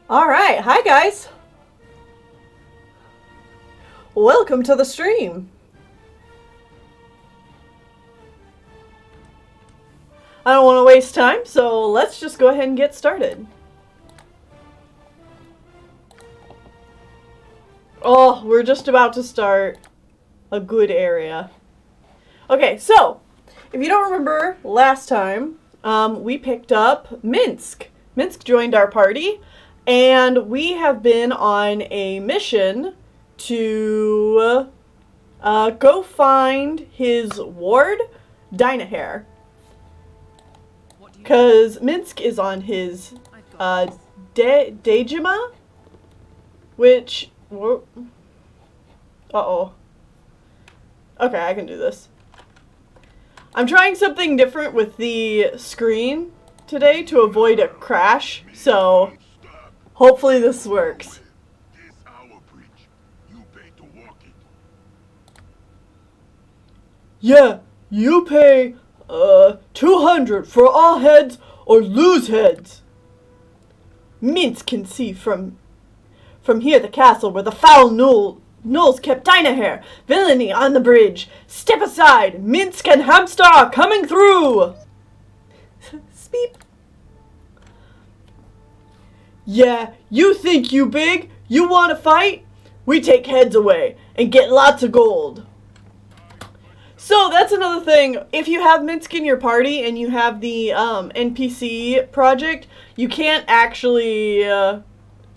Alright, hi guys! Welcome to the stream! I don't want to waste time, so let's just go ahead and get started. Oh, we're just about to start a good area. Okay, so, if you don't remember last time, we picked up Minsc. Minsc joined our party, and we have been on a mission to go find his ward, Dynahair. Because Minsc is on his Dejima, which... Uh-oh. Okay, I can do this. I'm trying something different with the screen today to avoid a crash, so hopefully this works. Yeah, you pay 200 for all heads or lose heads. Minsc can see from here the castle where the foul gnolls kept Dynahair. Villainy on the bridge. Step aside. Minsc and Hamster are coming through. Speep. Yeah, you think you big? You want to fight? We take heads away and get lots of gold. So that's another thing. If you have Minsc in your party and you have the NPC project, you can't actually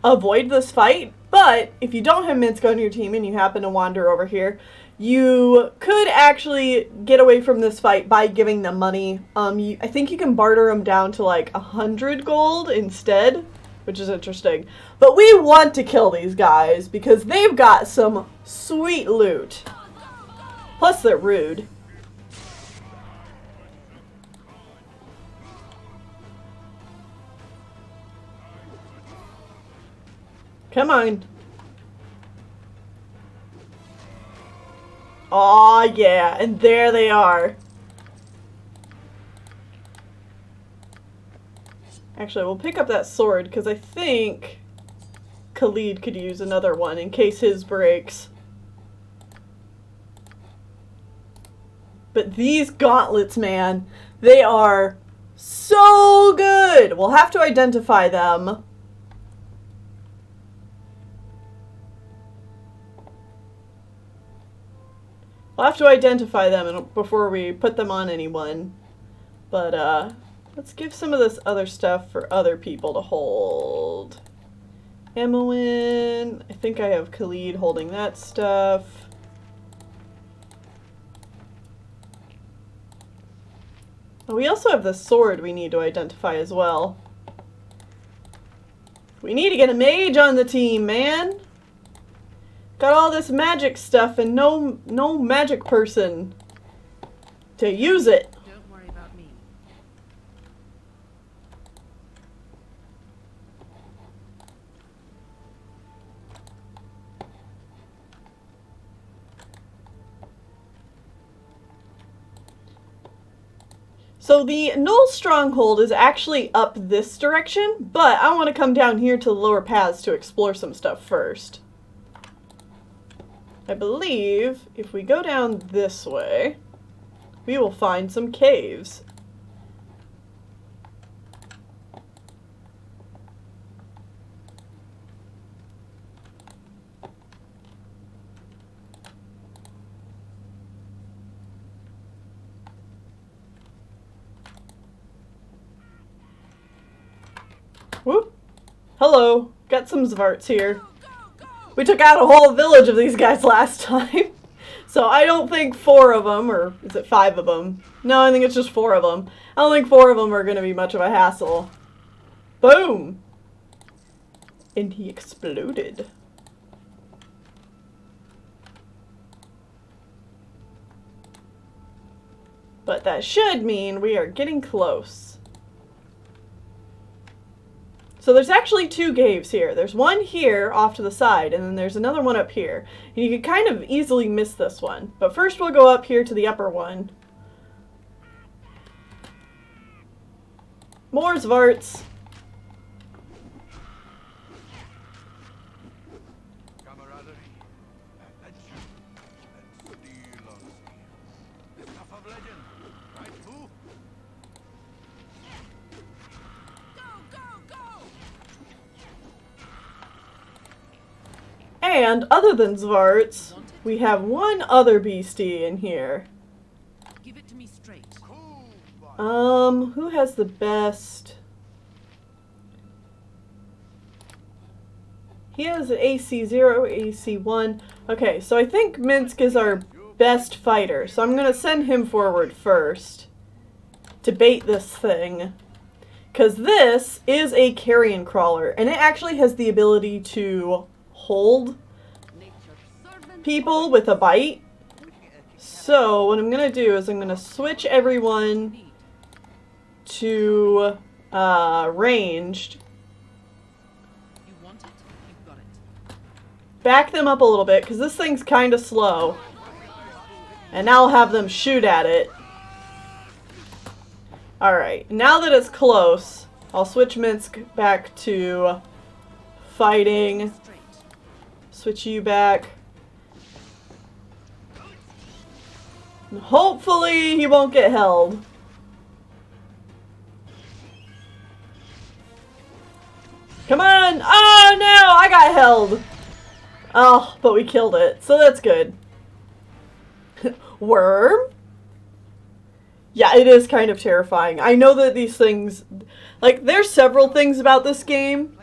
avoid this fight. But if you don't have Minsc on your team and you happen to wander over here, you could actually get away from this fight by giving them money. I think you can barter them down to like 100 gold instead, which is interesting. But we want to kill these guys because they've got some sweet loot. Plus, they're rude. Come on. Aw, yeah, and there they are. Actually, we'll pick up that sword, because I think Khalid could use another one in case his breaks. But these gauntlets, man, they are so good! We'll have to identify them. We'll have to identify them before we put them on anyone. But, let's give some of this other stuff for other people to hold. Emmeline, I think I have Khalid holding that stuff. We also have the sword we need to identify as well. We need to get a mage on the team, man! Got all this magic stuff and no magic person to use it. Don't worry about me. So the Gnoll stronghold is actually up this direction, but I want to come down here to the lower paths to explore some stuff first. I believe if we go down this way, we will find some caves. Whoop. Hello. Got some Zvarts here. We took out a whole village of these guys last time. So I don't think 4 of them, or is it 5 of them? No, I think it's just 4 of them. I don't think 4 of them are going to be much of a hassle. Boom! And he exploded. But that should mean we are getting close. So there's actually 2 caves here. There's one here off to the side, and then there's another one up here. And you can kind of easily miss this one. But first we'll go up here to the upper one. More Zvarts. And other than Zvarts, we have one other beastie in here. Give it to me straight. Who has the best? He has an AC 0, AC 1. Okay, so I think Minsc is our best fighter, so I'm gonna send him forward first to bait this thing. Because this is a carrion crawler, and it actually has the ability to hold people with a bite. So what I'm gonna do is I'm gonna switch everyone to ranged. You want it? You've got it. Back them up a little bit, because this thing's kind of slow. And now I'll have them shoot at it. Alright, now that it's close, I'll switch Minsc back to fighting. Switch you back. And hopefully he won't get held. Come on! Oh no! I got held! Oh, but we killed it, so that's good. Worm? Yeah, it is kind of terrifying. I know that these things... Like, there's several things about this game.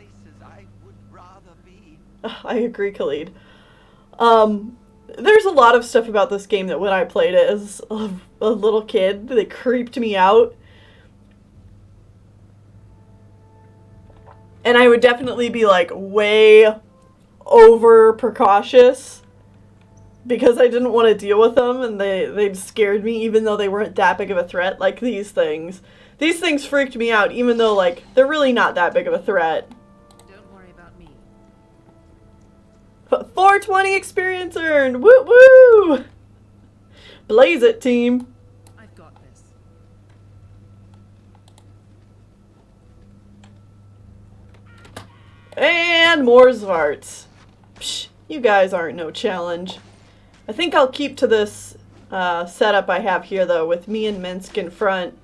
I agree, Khalid. There's a lot of stuff about this game that when I played it as a little kid, that creeped me out. And I would definitely be, like, way over precautious. Because I didn't want to deal with them, and they scared me, even though they weren't that big of a threat, like these things. These things freaked me out, even though, like, they're really not that big of a threat. Don't worry about me. 420 experience earned! Woo woo! Blaze it, team! I've got this. And more Zvarts. Psh, you guys aren't no challenge. I think I'll keep to this setup I have here, though, with me and Minsc in front,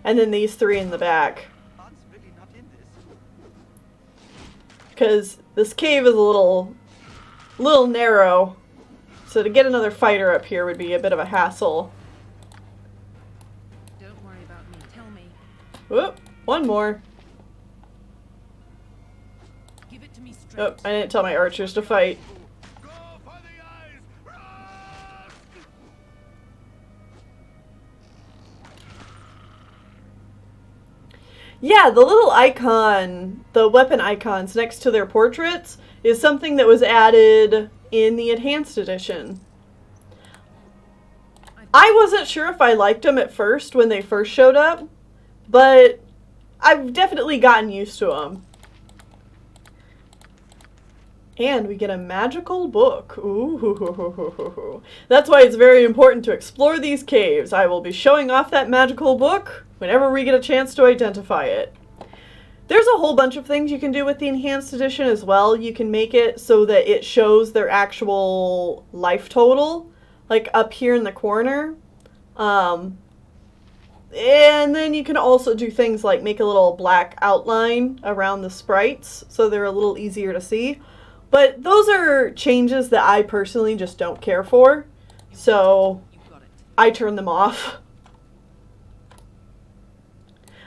and then these three in the back. Because this cave is a little narrow, so to get another fighter up here would be a bit of a hassle. Don't worry about me. Tell me. Whoop, one more. Give it to me straight. Oh, I didn't tell my archers to fight. Yeah, the little icon, the weapon icons next to their portraits, is something that was added in the Enhanced Edition. I wasn't sure if I liked them at first when they first showed up, but I've definitely gotten used to them. And we get a magical book. Ooh. That's why it's very important to explore these caves. I will be showing off that magical book whenever we get a chance to identify it. There's a whole bunch of things you can do with the Enhanced Edition as well. You can make it so that it shows their actual life total, like up here in the corner. And then you can also do things like make a little black outline around the sprites so they're a little easier to see. But those are changes that I personally just don't care for, so I turn them off.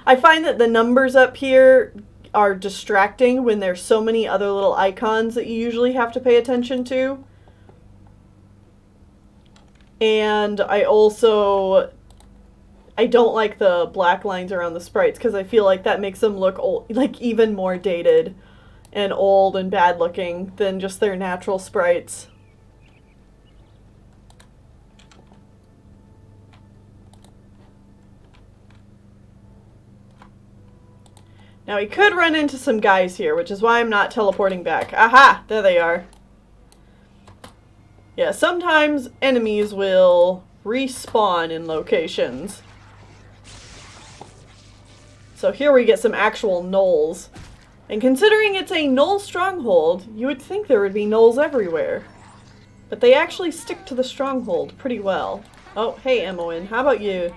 I find that the numbers up here are distracting when there's so many other little icons that you usually have to pay attention to. And I don't like the black lines around the sprites because I feel like that makes them look old, like even more dated and old and bad looking than just their natural sprites. Now we could run into some guys here, which is why I'm not teleporting back. Aha! There they are. Yeah, sometimes enemies will respawn in locations. So here we get some actual gnolls. And considering it's a gnoll stronghold, you would think there would be gnolls everywhere. But they actually stick to the stronghold pretty well. Oh, hey Emoin, how about you?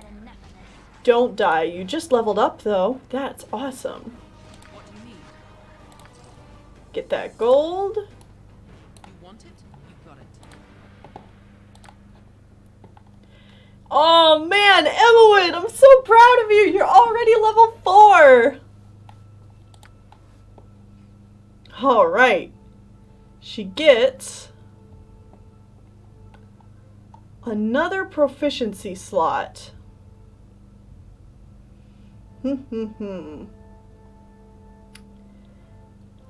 Don't die. You just leveled up though. That's awesome. What do you need? Get that gold. You want it? Oh man, Emmeline, I'm so proud of you. You're already level 4. All right. She gets another proficiency slot. I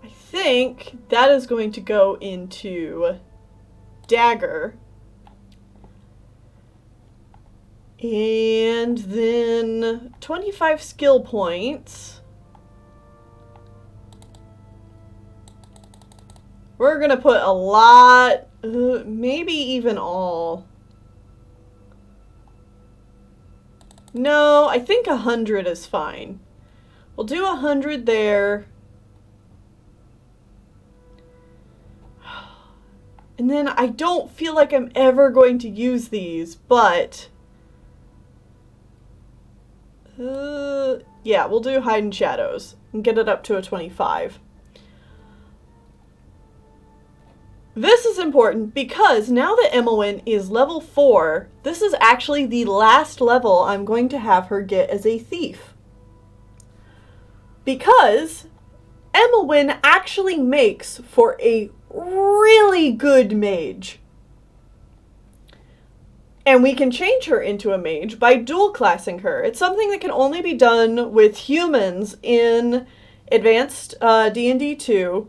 think that is going to go into Dagger. And then 25 skill points. We're going to put a lot, maybe even all. No, I think 100 is fine. We'll do 100 there. And then I don't feel like I'm ever going to use these, but yeah, we'll do Hide in Shadows and get it up to a 25. This is important because now that Emmeline is level 4, this is actually the last level I'm going to have her get as a thief. Because Emmeline actually makes for a really good mage. And we can change her into a mage by dual classing her. It's something that can only be done with humans in Advanced D&D 2.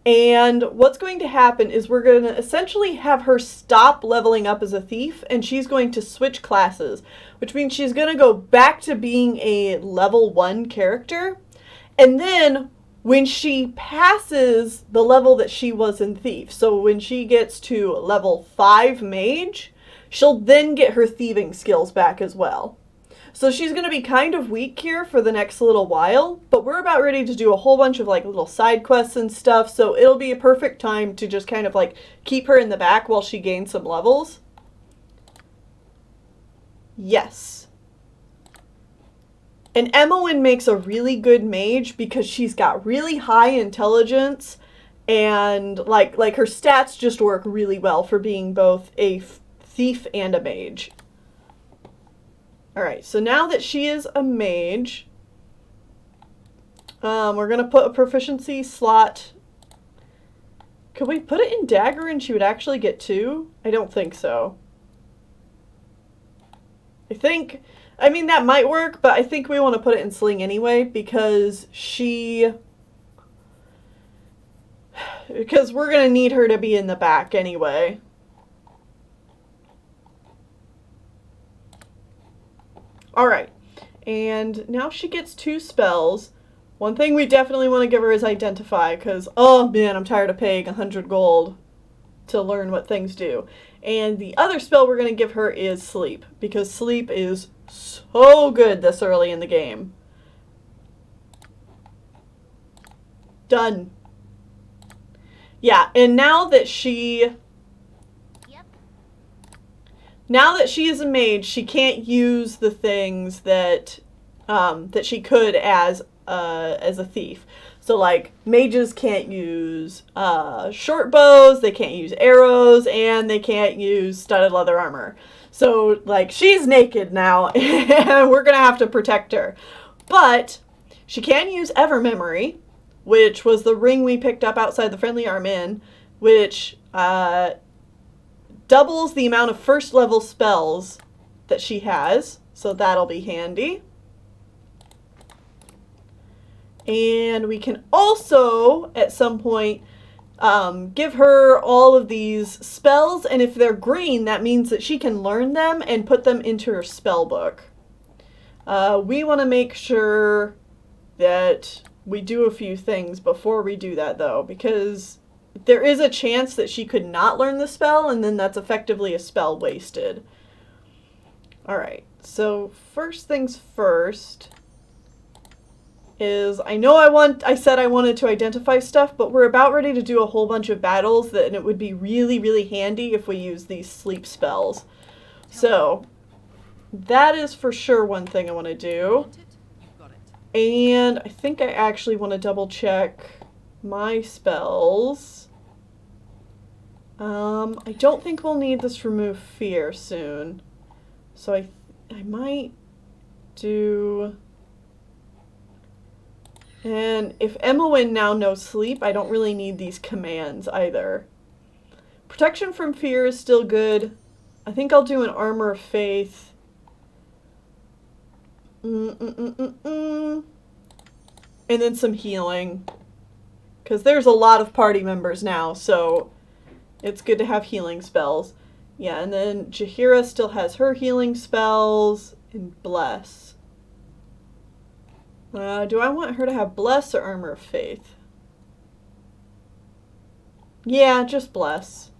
And what's going to happen is we're going to essentially have her stop leveling up as a thief, and she's going to switch classes, which means she's going to go back to being a level 1 character. And then when she passes the level that she was in thief, so when she gets to level 5 mage, she'll then get her thieving skills back as well. So she's going to be kind of weak here for the next little while, but we're about ready to do a whole bunch of like little side quests and stuff, so it'll be a perfect time to just kind of like keep her in the back while she gains some levels. Yes. And Emmeline makes a really good mage because she's got really high intelligence, and like her stats just work really well for being both a thief and a mage. Alright, so now that she is a mage, we're going to put a proficiency slot. Could we put it in Dagger and she would actually get 2? I don't think so. I mean, that might work, but I think we want to put it in Sling anyway because because we're going to need her to be in the back anyway. Alright, and now she gets 2 spells. One thing we definitely want to give her is Identify, because, oh man, I'm tired of paying 100 gold to learn what things do. And the other spell we're going to give her is Sleep, because Sleep is so good this early in the game. Done. Yeah, and now that she is a mage, she can't use the things that that she could as a thief. So like mages can't use short bows, they can't use arrows, and they can't use studded leather armor. So like she's naked now, and we're gonna have to protect her. But she can use Evermemory, which was the ring we picked up outside the Friendly Arm Inn, which doubles the amount of first level spells that she has, so that'll be handy. And we can also, at some point, give her all of these spells, and if they're green, that means that she can learn them and put them into her spell book. We want to make sure that we do a few things before we do that, though, because there is a chance that she could not learn the spell, and then that's effectively a spell wasted. Alright, so first things first is, I said I wanted to identify stuff, but we're about ready to do a whole bunch of battles, and it would be really, really handy if we use these sleep spells. So, that is for sure one thing I want to do. And I think I actually want to double check my spells. I don't think we'll need this Remove Fear soon. So I might do... And if Emowyn now knows sleep, I don't really need these commands either. Protection from fear is still good. I think I'll do an armor of faith. And then some healing. Because there's a lot of party members now, so it's good to have healing spells. Yeah, and then Jaheira still has her healing spells. And Bless. Do I want her to have Bless or Armor of Faith? Yeah, just Bless.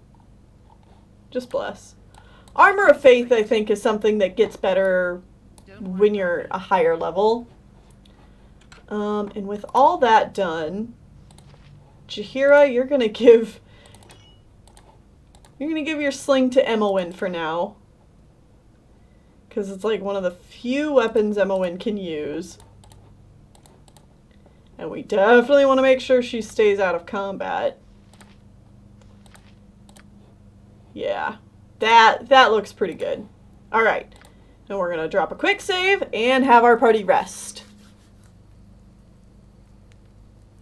Just Bless. Armor of Faith, I think, is something that gets better when you're a higher level. And with all that done, Jaheira, you're gonna give your sling to Emowyn for now. Because it's like one of the few weapons Emowyn can use. And we definitely want to make sure she stays out of combat. Yeah, that looks pretty good. Alright, and we're going to drop a quick save and have our party rest.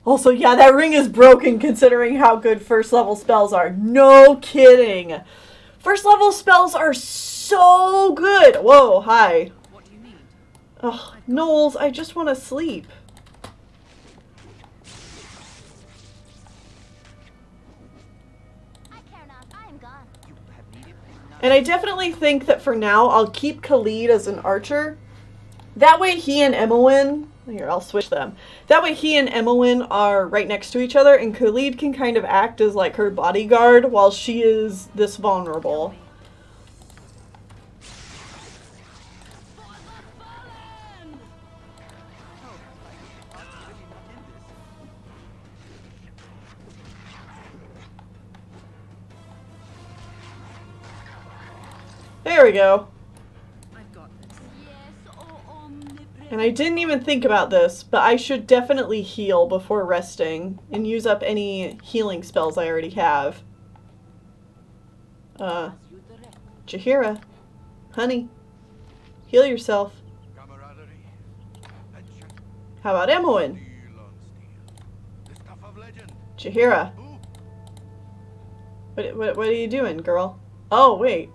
Also, yeah, that ring is broken considering how good first level spells are. No kidding. First level spells are so good. Whoa, hi. What do you need? Ugh, Knowles, I just want to sleep. And I definitely think that for now, I'll keep Khalid as an archer. That way he and Emowyn... Here, I'll switch them. That way he and Emowyn are right next to each other, and Khalid can kind of act as like her bodyguard while she is this vulnerable. There we go. I've got this. And I didn't even think about this, but I should definitely heal before resting and use up any healing spells I already have. Jaheira, honey, heal yourself. How about Emowyn? Jaheira. What are you doing, girl? Oh, wait.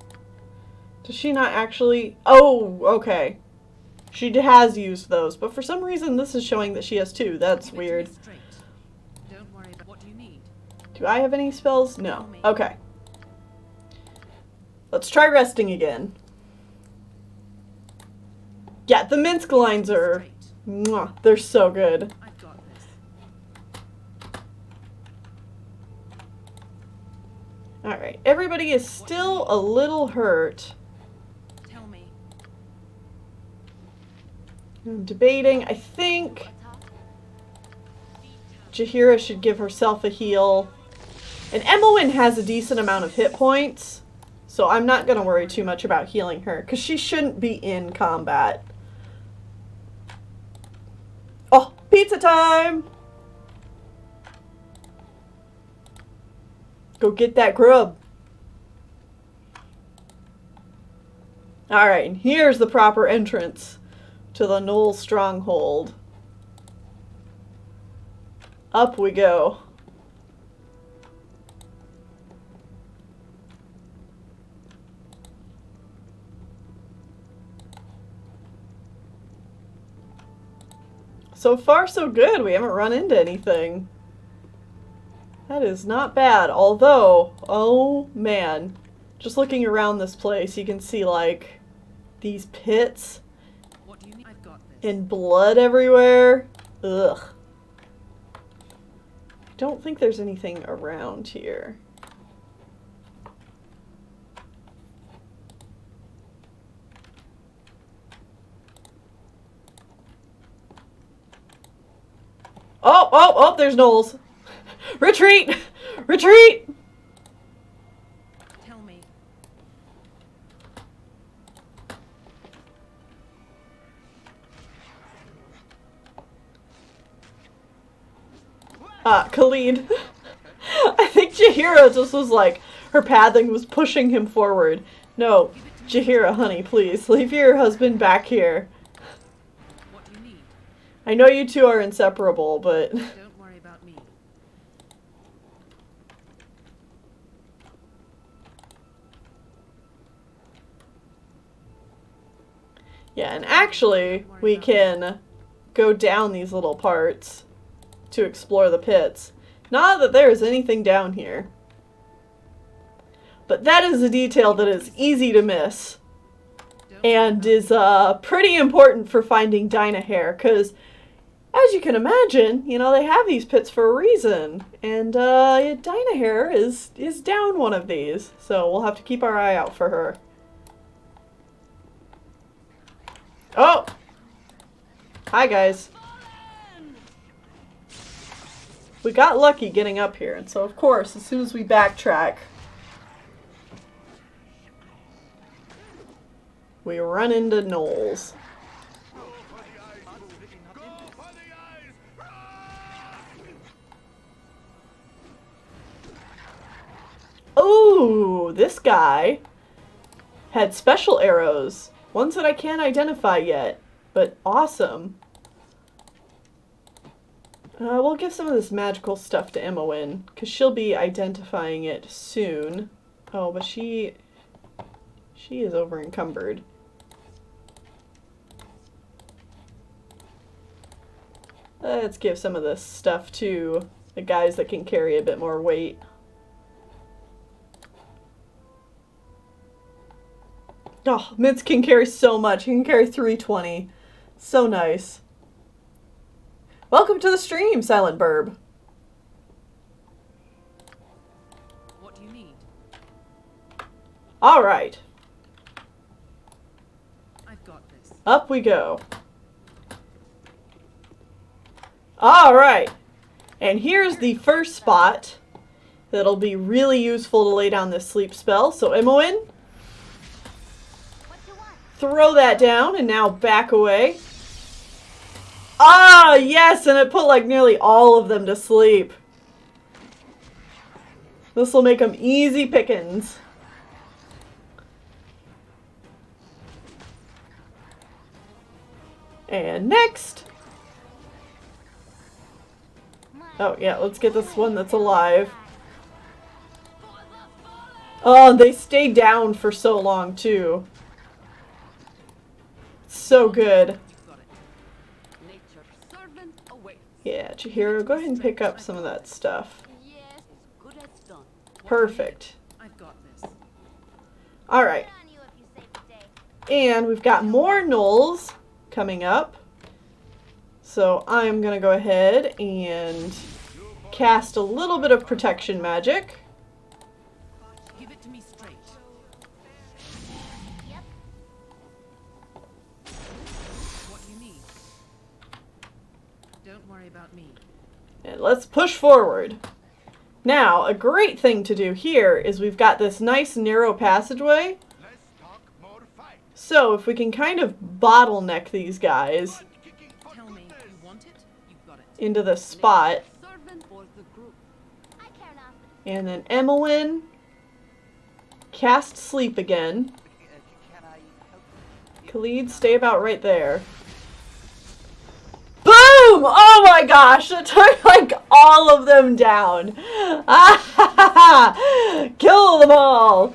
Does she not actually... Oh, okay. She has used those, but for some reason this is showing that she has two. That's weird. Don't worry about what you need. Do I have any spells? No. Okay. Let's try resting again. Yeah, the Minsc lines are... Mwah, they're so good. I've got this. Alright, everybody is still a little hurt. Tell me. I'm debating. I think Jaheira should give herself a heal. And Emowyn has a decent amount of hit points, so I'm not going to worry too much about healing her, because she shouldn't be in combat. Oh, pizza time! Go get that grub. Alright, and here's the proper entrance to the Knoll stronghold. Up we go. So far, so good. We haven't run into anything. That is not bad. Although, oh man. Just looking around this place, you can see, like, these pits. What do you need? I've got this. And blood everywhere. Ugh. I don't think there's anything around here. Oh, oh, oh, there's Knowles. Retreat! Retreat! Tell me. Khalid. I think Jaheira just was like, her pathing was pushing him forward. No, Jahira, honey, please, leave your husband back here. What do you need? I know you two are inseparable, but... Don't worry about me. Yeah, and actually, we can go down these little parts to explore the pits. Not that there is anything down here. But that is a detail that is easy to miss. And is pretty important for finding Dinah hair, because as you can imagine, you know, they have these pits for a reason. And Dinah hair is down one of these, so we'll have to keep our eye out for her. Oh! Hi, guys. We got lucky getting up here, and so of course, as soon as we backtrack, we run into gnolls. Ooh, this guy had special arrows. Ones that I can't identify yet, but awesome. We'll give some of this magical stuff to Imoen, because she'll be identifying it soon. Oh, but she is over encumbered. Let's give some of this stuff to the guys that can carry a bit more weight. Oh, Minsc can carry so much. He can carry 320. So nice. Welcome to the stream, Silent Burb. What do you need? All right. I've got this. Up we go. All right. And here's the first spot that'll be really useful to lay down this sleep spell. So Imoen, throw that down and now back away. Ah, yes, and it put like nearly all of them to sleep. This will make them easy pickings. And next. Oh, yeah, let's get this one that's alive. Oh, they stay down for so long, too. So good. Yeah, Chihiro, go ahead and pick up some of that stuff. Perfect. I've got this. Alright. And we've got more gnolls coming up. So I'm going to go ahead and cast a little bit of protection magic. Give it to me straight. What do you need? Don't worry about me. And let's push forward. Now, a great thing to do here is we've got this nice narrow passageway. So if we can kind of bottleneck these guys Tell me, you want it? You've got it. into the spot. And then Imoen, cast sleep again. Khalid, stay about right there. Boom! Oh my gosh, that took like all of them down. Kill them all.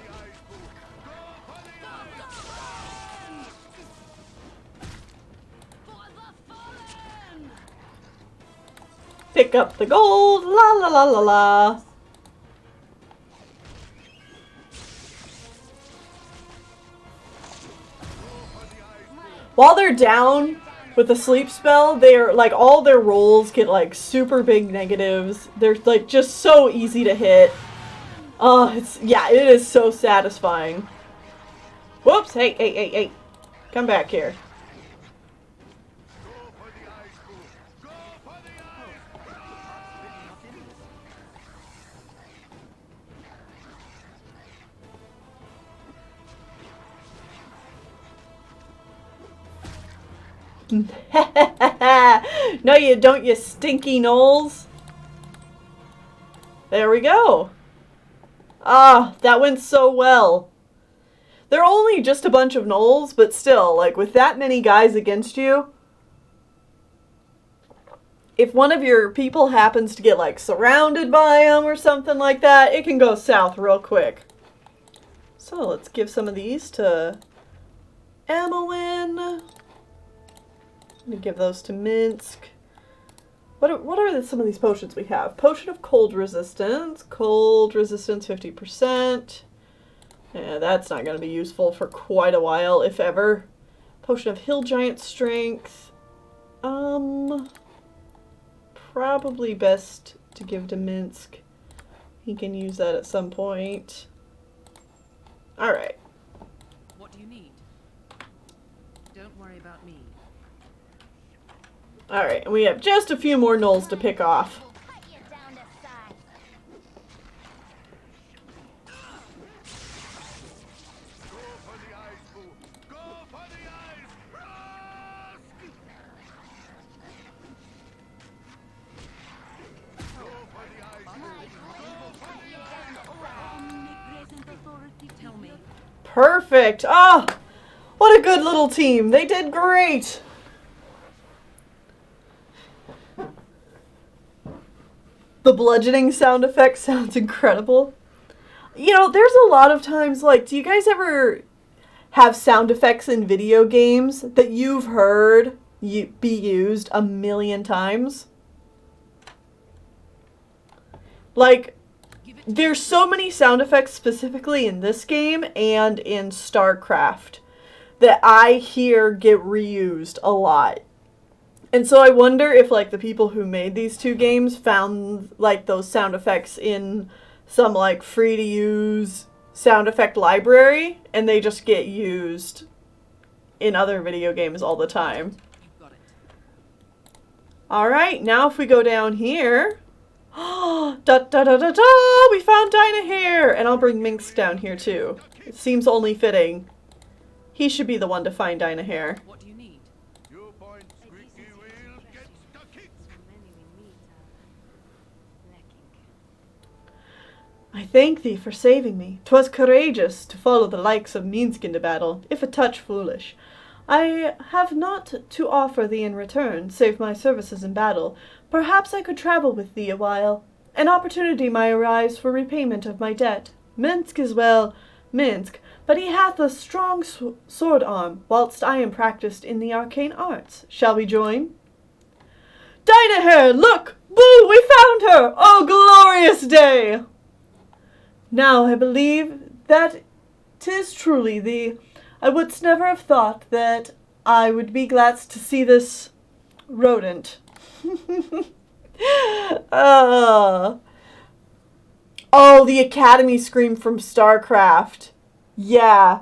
Pick up the gold. La la la la la. While they're down with the sleep spell, they're like all their rolls get like super big negatives. They're like just so easy to hit. Oh, it is so satisfying. Whoops, hey. Come back here. No, you don't, you stinky gnolls. There we go. Ah, that went so well. They're only just a bunch of gnolls, but still, like, with that many guys against you, if one of your people happens to get, like, surrounded by them or something like that, it can go south real quick. So, let's give some of these to Emmeline. I'm gonna give those to Minsc. What are some of these potions we have? Potion of cold resistance 50%. Yeah, that's not going to be useful for quite a while, if ever. Potion of hill giant strength. Probably best to give to Minsc. He can use that at some point. Alright. What do you need? Don't worry about me. Alright, and we have just a few more gnolls to pick off. Tell me. Perfect! Oh, what a good little team. They did great. The bludgeoning sound effect sounds incredible. You know, there's a lot of times, like, do you guys ever have sound effects in video games that you've heard be used a million times? Like, there's so many sound effects specifically in this game and in StarCraft that I hear get reused a lot. And so I wonder if, like, the people who made these two games found, like, those sound effects in some, like, free-to-use sound effect library, and they just get used in other video games all the time. You've got it. Alright, now if we go down here... da da da da da! We found Dinah here! And I'll bring Minsc down here, too. It seems only fitting. He should be the one to find Dinah here. What do you need? I thank thee for saving me. 'Twas courageous to follow the likes of Minsc into battle, if a touch foolish. I have naught to offer thee in return, save my services in battle. Perhaps I could travel with thee a while. An opportunity might arise for repayment of my debt. Minsc is well, Minsc, but he hath a strong sword arm, whilst I am practised in the arcane arts. Shall we join? Dinah here, look! Boo, we found her! Oh, glorious day! Now I believe that 'tis truly thee. I wouldst never have thought that I would be glad to see this rodent. Oh, the Academy scream from StarCraft. Yeah.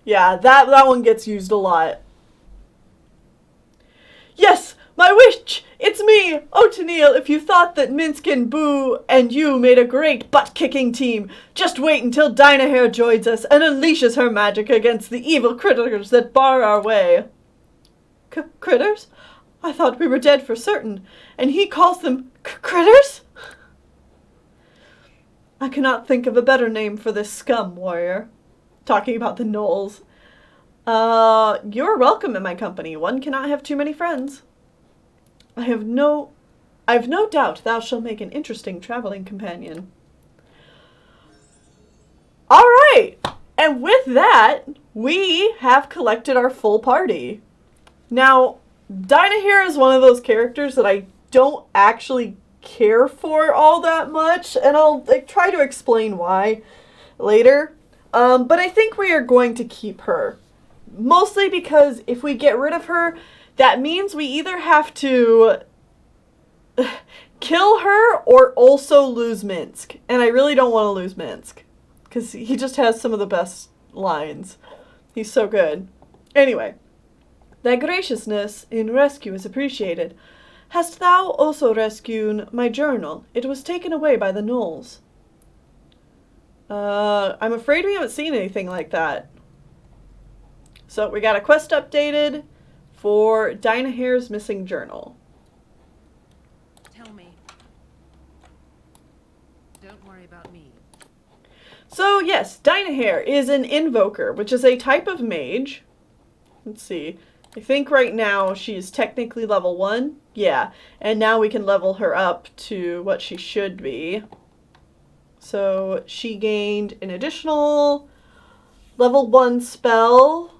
Yeah, that one gets used a lot. Yes, my witch! It's me! Oh, Tennelle, if you thought that Minsc and Boo and you made a great butt-kicking team, just wait until Dinah here joins us and unleashes her magic against the evil critters that bar our way. Critters? I thought we were dead for certain, and he calls them critters? I cannot think of a better name for this scum, warrior. Talking about the gnolls. You're welcome in my company. One cannot have too many friends. I've no doubt thou shalt make an interesting traveling companion. Alright, and with that, we have collected our full party. Now, Dinah here is one of those characters that I don't actually care for all that much, and I'll try to explain why later. But I think we are going to keep her. Mostly because if we get rid of her, that means we either have to kill her or also lose Minsc. And I really don't want to lose Minsc, because he just has some of the best lines. He's so good. Anyway, thy graciousness in rescue is appreciated. Hast thou also rescued my journal? It was taken away by the gnolls. I'm afraid we haven't seen anything like that. So we got a quest updated for Dinah Hare's missing journal. Tell me. Don't worry about So yes, Dynahair is an invoker, which is a type of mage. Let's see. I think right now she is technically level 1. Yeah, and now we can level her up to what she should be. So she gained an additional level 1 spell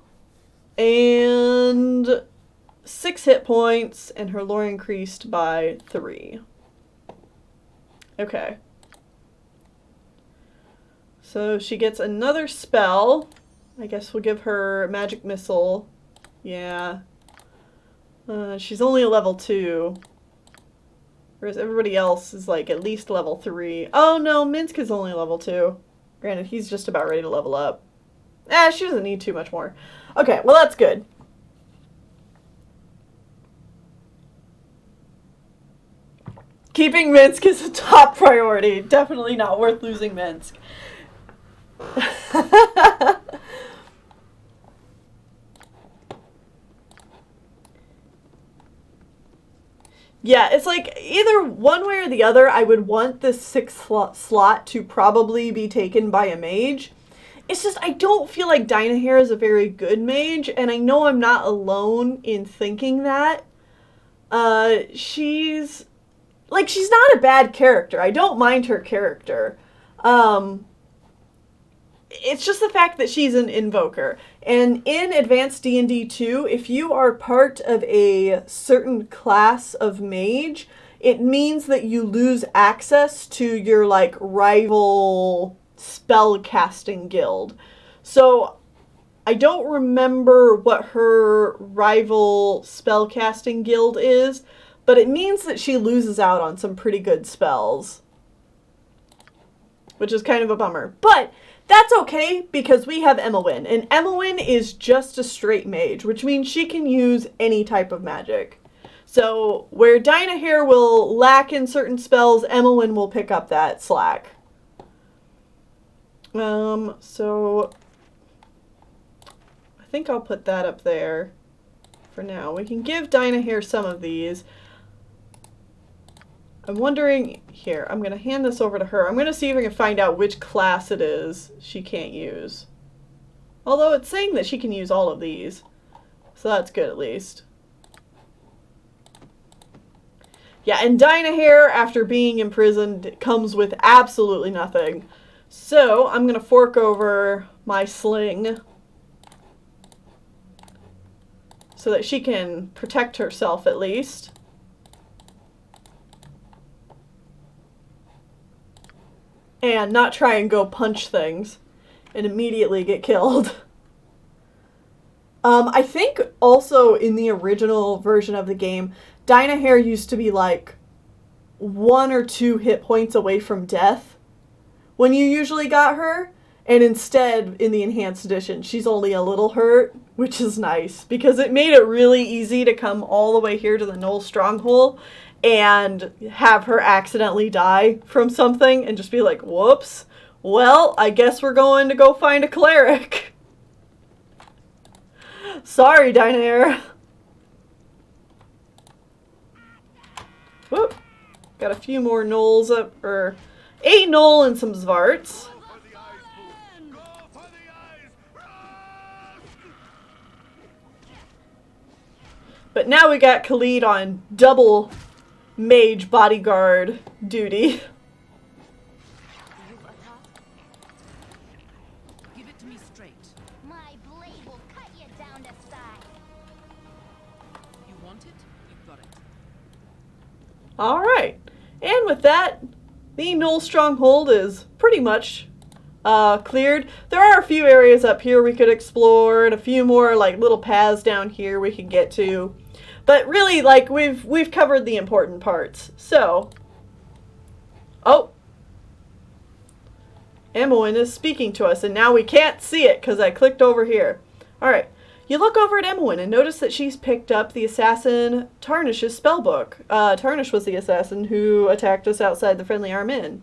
and 6 hit points, and her lore increased by 3. Okay. So she gets another spell. I guess we'll give her Magic Missile. Yeah. She's only a level 2. Whereas everybody else is like at least level 3. Oh no, Minsc is only level 2. Granted, he's just about ready to level up. She doesn't need too much more. Okay, well that's good. Keeping Minsc is a top priority. Definitely not worth losing Minsc. Yeah, it's like either one way or the other, I would want this 6th slot to probably be taken by a mage. It's just I don't feel like Dynahair is a very good mage, and I know I'm not alone in thinking that. She's not a bad character. I don't mind her character. It's just the fact that she's an invoker. And in Advanced D&D 2, if you are part of a certain class of mage, it means that you lose access to your, like, rival spell casting guild. So, I don't remember what her rival spell casting guild is, but it means that she loses out on some pretty good spells. Which is kind of a bummer. But that's okay, because we have Emywyn, and Emywyn is just a straight mage, which means she can use any type of magic. So, where Dynahair will lack in certain spells, Emywyn will pick up that slack. So I think I'll put that up there for now. We can give Dynahair some of these. I'm wondering, here, I'm going to hand this over to her. I'm going to see if I can find out which class it is she can't use. Although it's saying that she can use all of these. So that's good at least. Yeah, and Dynahair, after being imprisoned, comes with absolutely nothing. So I'm going to fork over my sling so that she can protect herself at least. And not try and go punch things and immediately get killed. I think also in the original version of the game, Dynahair used to be like 1 or 2 hit points away from death when you usually got her. And instead, in the Enhanced Edition, she's only a little hurt, which is nice because it made it really easy to come all the way here to the Knoll Stronghold and have her accidentally die from something and just be like, whoops, well, I guess we're going to go find a cleric. Sorry, Dynahair. Whoop. Got a few more gnolls up, or a gnoll and some zvarts. But now we got Khalid on double mage bodyguard duty. Give it to me straight. My blade will cut you down to size. You want it? You've got it. Alright. And with that, the Knoll Stronghold is pretty much cleared. There are a few areas up here we could explore, and a few more like little paths down here we could get to. But really, like, we've covered the important parts. So, oh, Emywyn is speaking to us, and now we can't see it because I clicked over here. All right, you look over at Emywyn and notice that she's picked up the assassin Tarnish's spellbook. Tarnish was the assassin who attacked us outside the Friendly Arm Inn,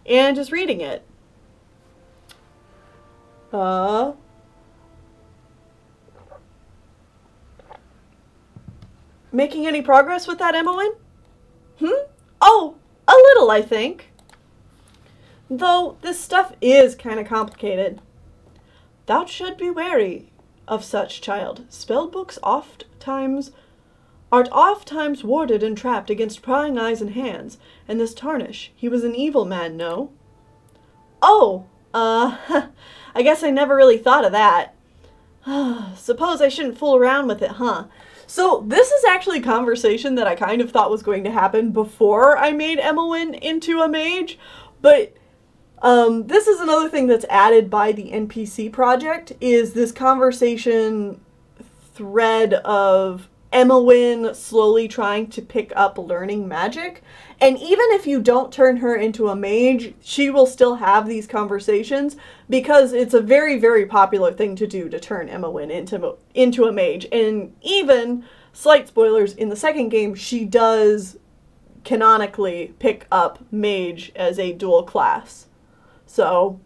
and is reading it. Making any progress with that, Emywyn? Oh, a little, I think. Though this stuff is kind of complicated. Thou should be wary of such, child. Spellbooks art oft times warded and trapped against prying eyes and hands, and this tarnish, he was an evil man, no? Oh, I guess I never really thought of that. Suppose I shouldn't fool around with it, huh? So this is actually a conversation that I kind of thought was going to happen before I made Emmeline into a mage, but this is another thing that's added by the NPC project, is this conversation thread of Emmeline slowly trying to pick up learning magic. And even if you don't turn her into a mage, she will still have these conversations because it's a very, very popular thing to do to turn Emmeline into a mage. And even, slight spoilers, in the second game, she does canonically pick up mage as a dual class. So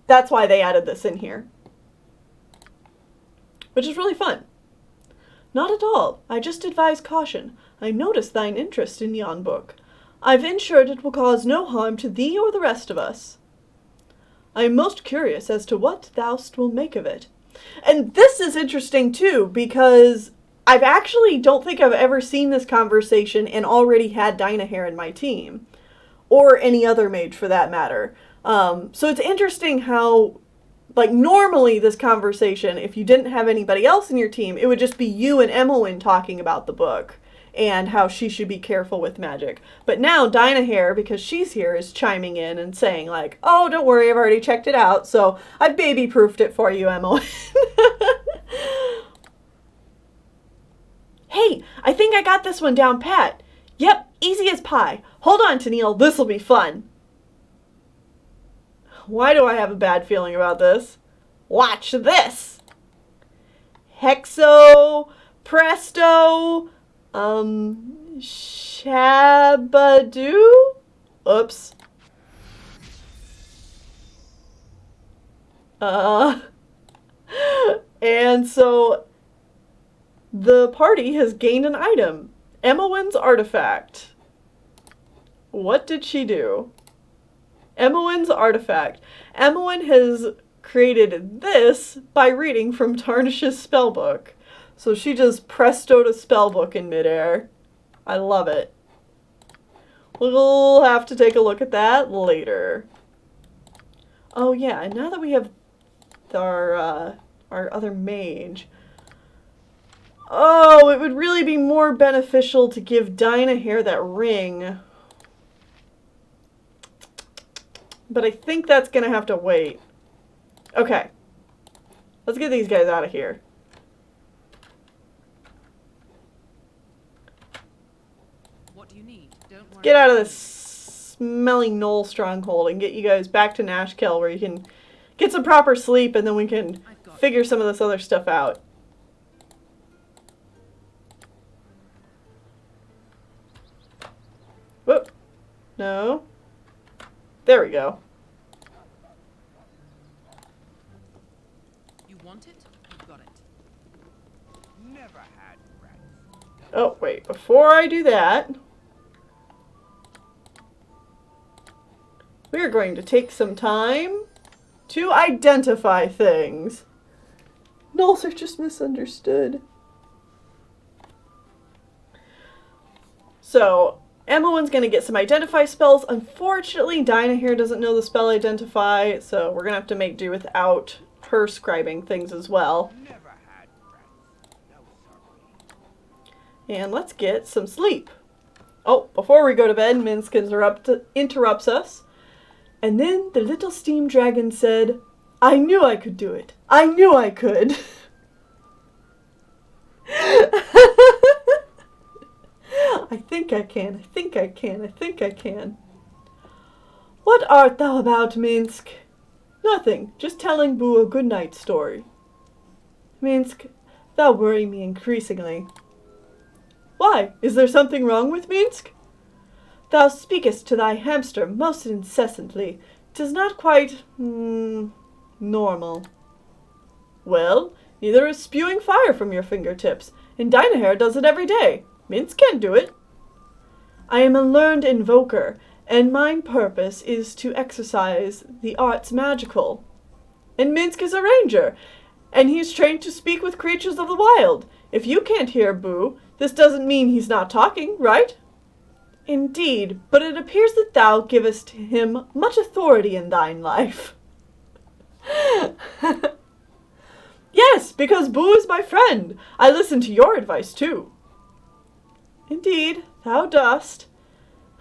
that's why they added this in here, which is really fun. Not at all. I just advise caution. I notice thine interest in yon book. I've ensured it will cause no harm to thee or the rest of us. I am most curious as to what thou'st will make of it. And this is interesting too, because I've actually don't think I've ever seen this conversation and already had Dynahair in my team. Or any other mage for that matter. So it's interesting how, like, normally this conversation, if you didn't have anybody else in your team, it would just be you and Emmeline talking about the book and how she should be careful with magic. But now Dynahair, because she's here, is chiming in and saying, like, oh, don't worry, I've already checked it out, so I've baby-proofed it for you, Emmeline. Hey, I think I got this one down pat. Yep, easy as pie. Hold on, Tennelle, this'll be fun. Why do I have a bad feeling about this? Watch this! Hexo, Presto, Shabadoo? Oops. And so the party has gained an item. Emmeline's artifact. What did she do? Emmeline's artifact. Emmeline has created this by reading from Tarnish's spellbook. So she just prestoed a spellbook in midair. I love it. We'll have to take a look at that later. Oh yeah, and now that we have our other mage. Oh, it would really be more beneficial to give Dynahair that ring. But I think that's going to have to wait. Okay. Let's get these guys out of here. What do you need? Don't worry. Get out of this smelly knoll stronghold and get you guys back to Nashkel where you can get some proper sleep and then we can figure some of this other stuff out. Whoop. No. There we go. You want it? You've got it. Never had rats. Oh, wait. Before I do that, we are going to take some time to identify things. Gnolls are just misunderstood. So, Emmeline's going to get some identify spells. Unfortunately, Dynahair doesn't know the spell identify, so we're going to have to make do without her scribing things as well. Never had rats. No, sorry. And let's get some sleep. Oh, before we go to bed, Minsc interrupts us. And then the little steam dragon said, I knew I could do it. I knew I could. I think I can, I think I can, I think I can. What art thou about, Minsc? Nothing, just telling Boo a good night story. Minsc, thou worry me increasingly. Why, is there something wrong with Minsc? Thou speakest to thy hamster most incessantly. 'Tis not quite, normal. Well, neither is spewing fire from your fingertips, and Dynahair does it every day. Minsc can't do it. I am a learned invoker, and my purpose is to exercise the arts magical. And Minsc is a ranger, and he's trained to speak with creatures of the wild. If you can't hear Boo, this doesn't mean he's not talking, right? Indeed, but it appears that thou givest him much authority in thine life. Yes, because Boo is my friend. I listen to your advice, too. Indeed, thou dost.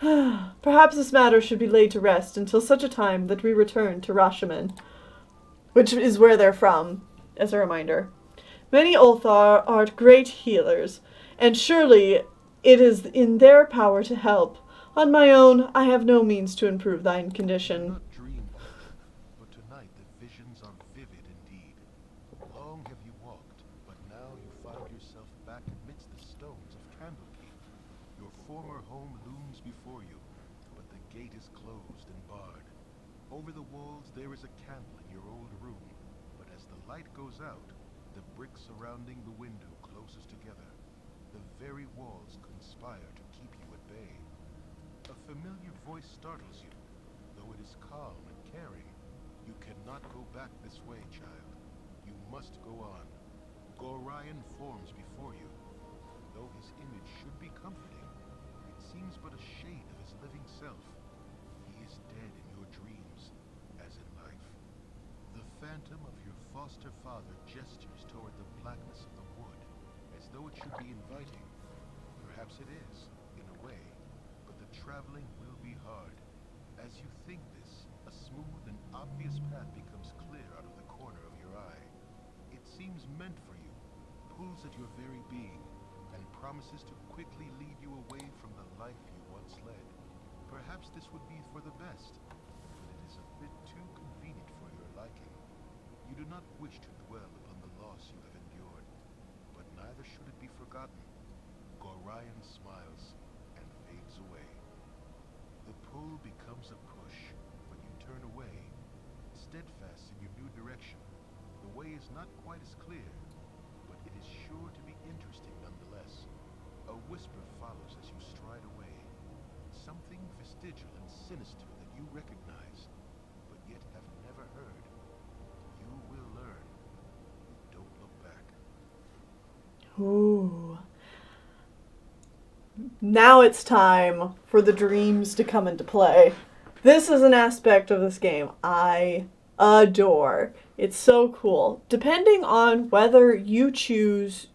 Perhaps this matter should be laid to rest until such a time that we return to Rashomon, which is where they're from, as a reminder. Many Ulthar art great healers, and surely it is in their power to help. On my own, I have no means to improve thine condition. Not dream, but tonight the visions are vivid indeed. Long have you walked, but now you find yourself back amidst the stones of Candlekeep. Your former home looms before you, but the gate is closed and barred. Over the walls there is a candle in your old room, but as the light goes out, the bricks surrounding the window closes together. The very walls conspire to keep you at bay. A familiar voice startles you, though it is calm and caring. You cannot go back this way, child. You must go on. Gorion forms before you. Though his image should be comforting, it seems but a shade of his living self. He is dead in your dreams, as in life. The phantom of your foster father gestures toward the blackness of the wood, as though it should be inviting. Perhaps it is, in a way, but the traveling will be hard. As you think this, a smooth and obvious path becomes clear out of the corner of your eye. It seems meant for you, pulls at your very being, and promises to quickly lead you away from the life you once led. Perhaps this would be for the best, but it is a bit too convenient for your liking. You do not wish to dwell upon the loss you have endured, but neither should it be forgotten. Gorion smiles and fades away. The pull becomes a push, but you turn away, steadfast in your new direction. The way is not quite as clear, but it is sure to be interesting nonetheless. A whisper follows as you stride away, something vestigial and sinister that you recognize, but yet have never heard. You will learn. Don't look back. Ooh. Now it's time for the dreams to come into play. This is an aspect of this game I adore. It's so cool. Depending on whether you choose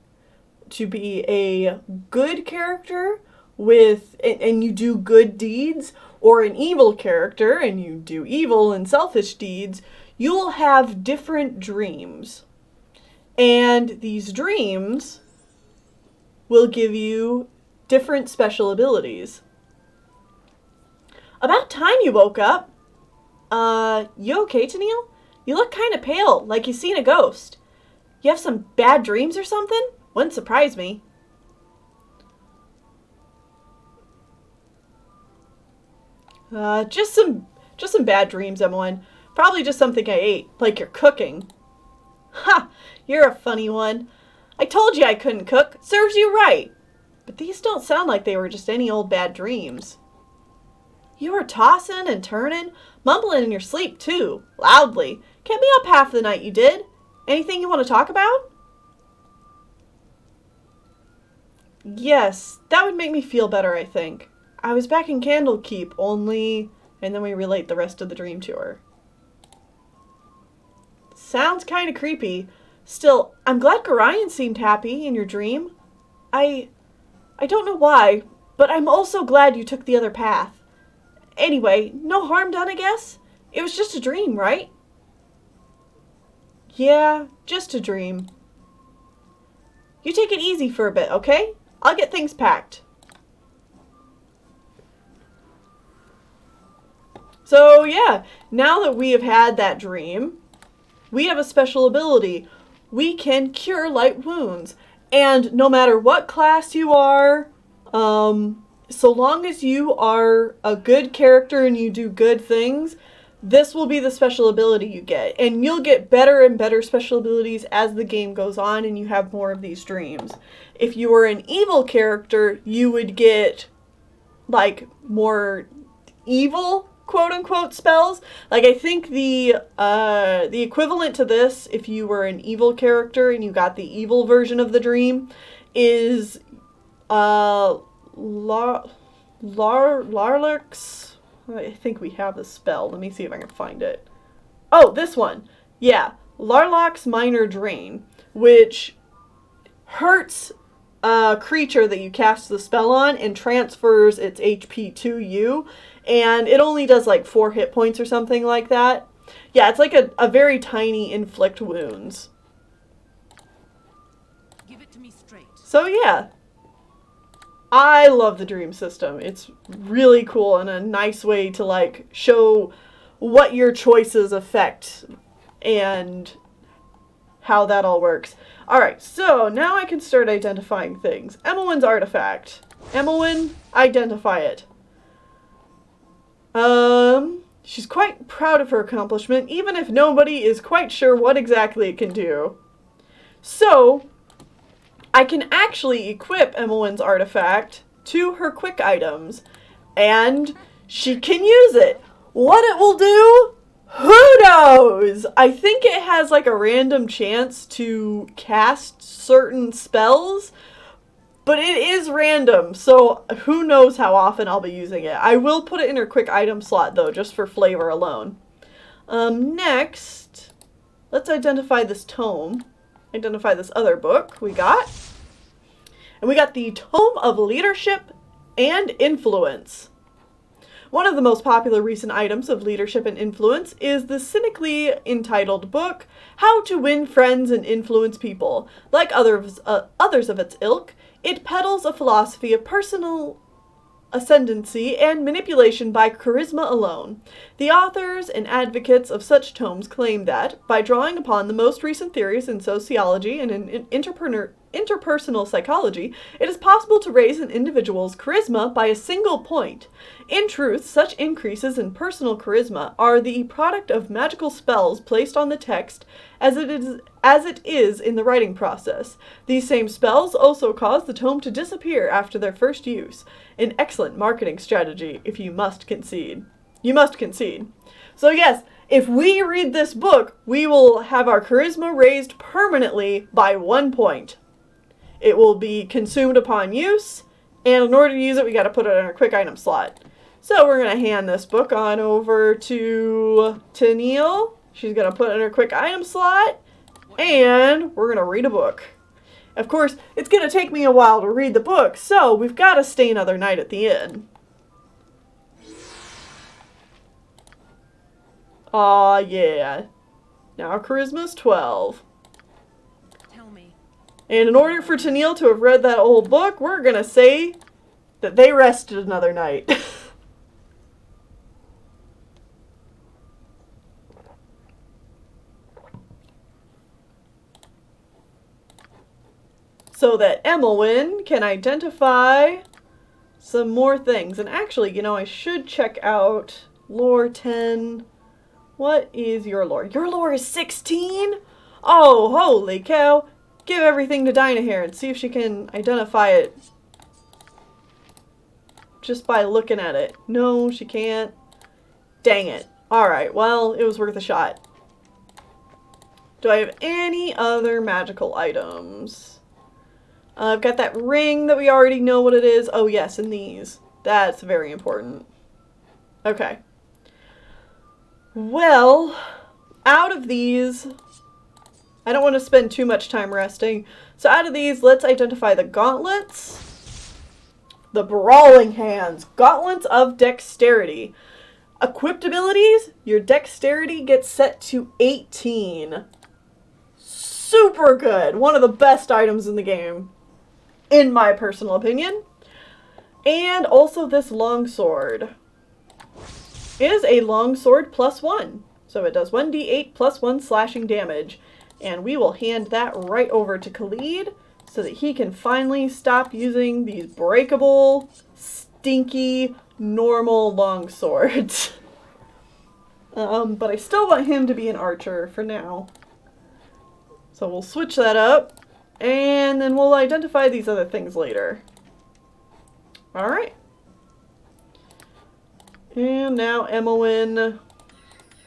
to be a good character and you do good deeds, or an evil character and you do evil and selfish deeds, you'll have different dreams. And these dreams will give you different special abilities. About time you woke up. You okay, Tennelle? You look kind of pale, like you've seen a ghost. You have some bad dreams or something? Wouldn't surprise me. Just some bad dreams, M1. Probably just something I ate, like you're cooking. Ha! You're a funny one. I told you I couldn't cook. Serves you right. But these don't sound like they were just any old bad dreams. You were tossing and turning, mumbling in your sleep, too, loudly. Kept me up half the night, you did. Anything you want to talk about? Yes, that would make me feel better, I think. I was back in Candlekeep, only... And then we relate the rest of the dream to her. Sounds kind of creepy. Still, I'm glad Gorion seemed happy in your dream. I don't know why, but I'm also glad you took the other path. Anyway, no harm done, I guess? It was just a dream, right? Yeah, just a dream. You take it easy for a bit, okay? I'll get things packed. So yeah, now that we have had that dream, we have a special ability. We can cure light wounds. And no matter what class you are, so long as you are a good character and you do good things, this will be the special ability you get. And you'll get better and better special abilities as the game goes on and you have more of these dreams. If you were an evil character, you would get, like, more evil quote-unquote spells. Like, I think the equivalent to this, if you were an evil character and you got the evil version of the dream, is Larlux. I think we have the spell. Let me see if I can find it. Oh, this one. Yeah, Larlock's Minor Drain, which hurts a creature that you cast the spell on and transfers its HP to you, and it only does like 4 hit points or something like that. Yeah, it's like a very tiny inflict wounds. Give it to me straight. So yeah, I love the dream system. It's really cool and a nice way to like show what your choices affect and how that all works. Alright, so now I can start identifying things. Emmelwyn's artifact. Emmelwyn, identify it. She's quite proud of her accomplishment, even if nobody is quite sure what exactly it can do. So, I can actually equip Emmelwyn's artifact to her quick items, and she can use it. What it will do? Who knows? I think it has like a random chance to cast certain spells, but it is random, so who knows how often I'll be using it. I will put it in her quick item slot though, just for flavor alone. Next, let's identify this tome. Identify this other book we got. And we got the Tome of Leadership and Influence. One of the most popular recent items of leadership and influence is the cynically entitled book, How to Win Friends and Influence People. Like others of its ilk, it peddles a philosophy of personal ascendancy and manipulation by charisma alone. The authors and advocates of such tomes claim that, by drawing upon the most recent theories in sociology and in interpersonal psychology, it is possible to raise an individual's charisma by a single point. In truth, such increases in personal charisma are the product of magical spells placed on the text as it is in the writing process. These same spells also cause the tome to disappear after their first use. An excellent marketing strategy, if you must concede. You must concede. So yes, if we read this book, we will have our charisma raised permanently by 1 point. It will be consumed upon use, and in order to use it, we got to put it in our quick item slot. So we're going to hand this book on over to Tennelle. She's going to put it in her quick item slot, and we're going to read a book. Of course, it's going to take me a while to read the book, so we've got to stay another night at the inn. Aw, yeah. Now our charisma's 12. Tell me. And in order for Tennelle to have read that old book, we're going to say that they rested another night. So that Emmelwyn can identify some more things. And actually, you know, I should check out lore 10. What is your lore? Your lore is 16? Oh, holy cow. Give everything to Dinah here and see if she can identify it just by looking at it. No, she can't. Dang it. Alright, well, it was worth a shot. Do I have any other magical items? I've got that ring that we already know what it is. Oh yes, and these. That's very important. Okay. Well, out of these, I don't want to spend too much time resting. So out of these, let's identify the gauntlets. The Brawling Hands. Gauntlets of Dexterity. Equipped abilities, your dexterity gets set to 18. Super good. One of the best items in the game, in my personal opinion. And also this longsword. It is a longsword +1. So it does 1d8 +1 slashing damage. And we will hand that right over to Khalid so that he can finally stop using these breakable, stinky, normal longswords. But I still want him to be an archer for now. So we'll switch that up. And then we'll identify these other things later. Alright. And now Emmeline,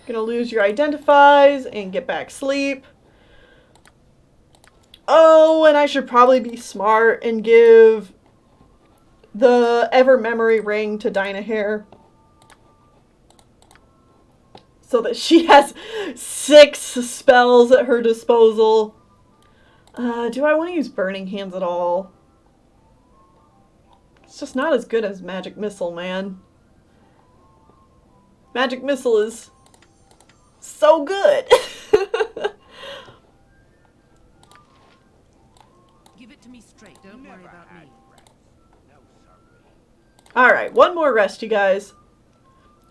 gonna lose your identifies and get back sleep. Oh, and I should probably be smart and give the Ever Memory ring to Dinah Hare, so that she has 6 spells at her disposal. Do I want to use Burning Hands at all? It's just not as good as Magic Missile, man. Magic Missile is so good. Give it to me straight. Don't worry about me. No, sorry. Alright, one more rest, you guys.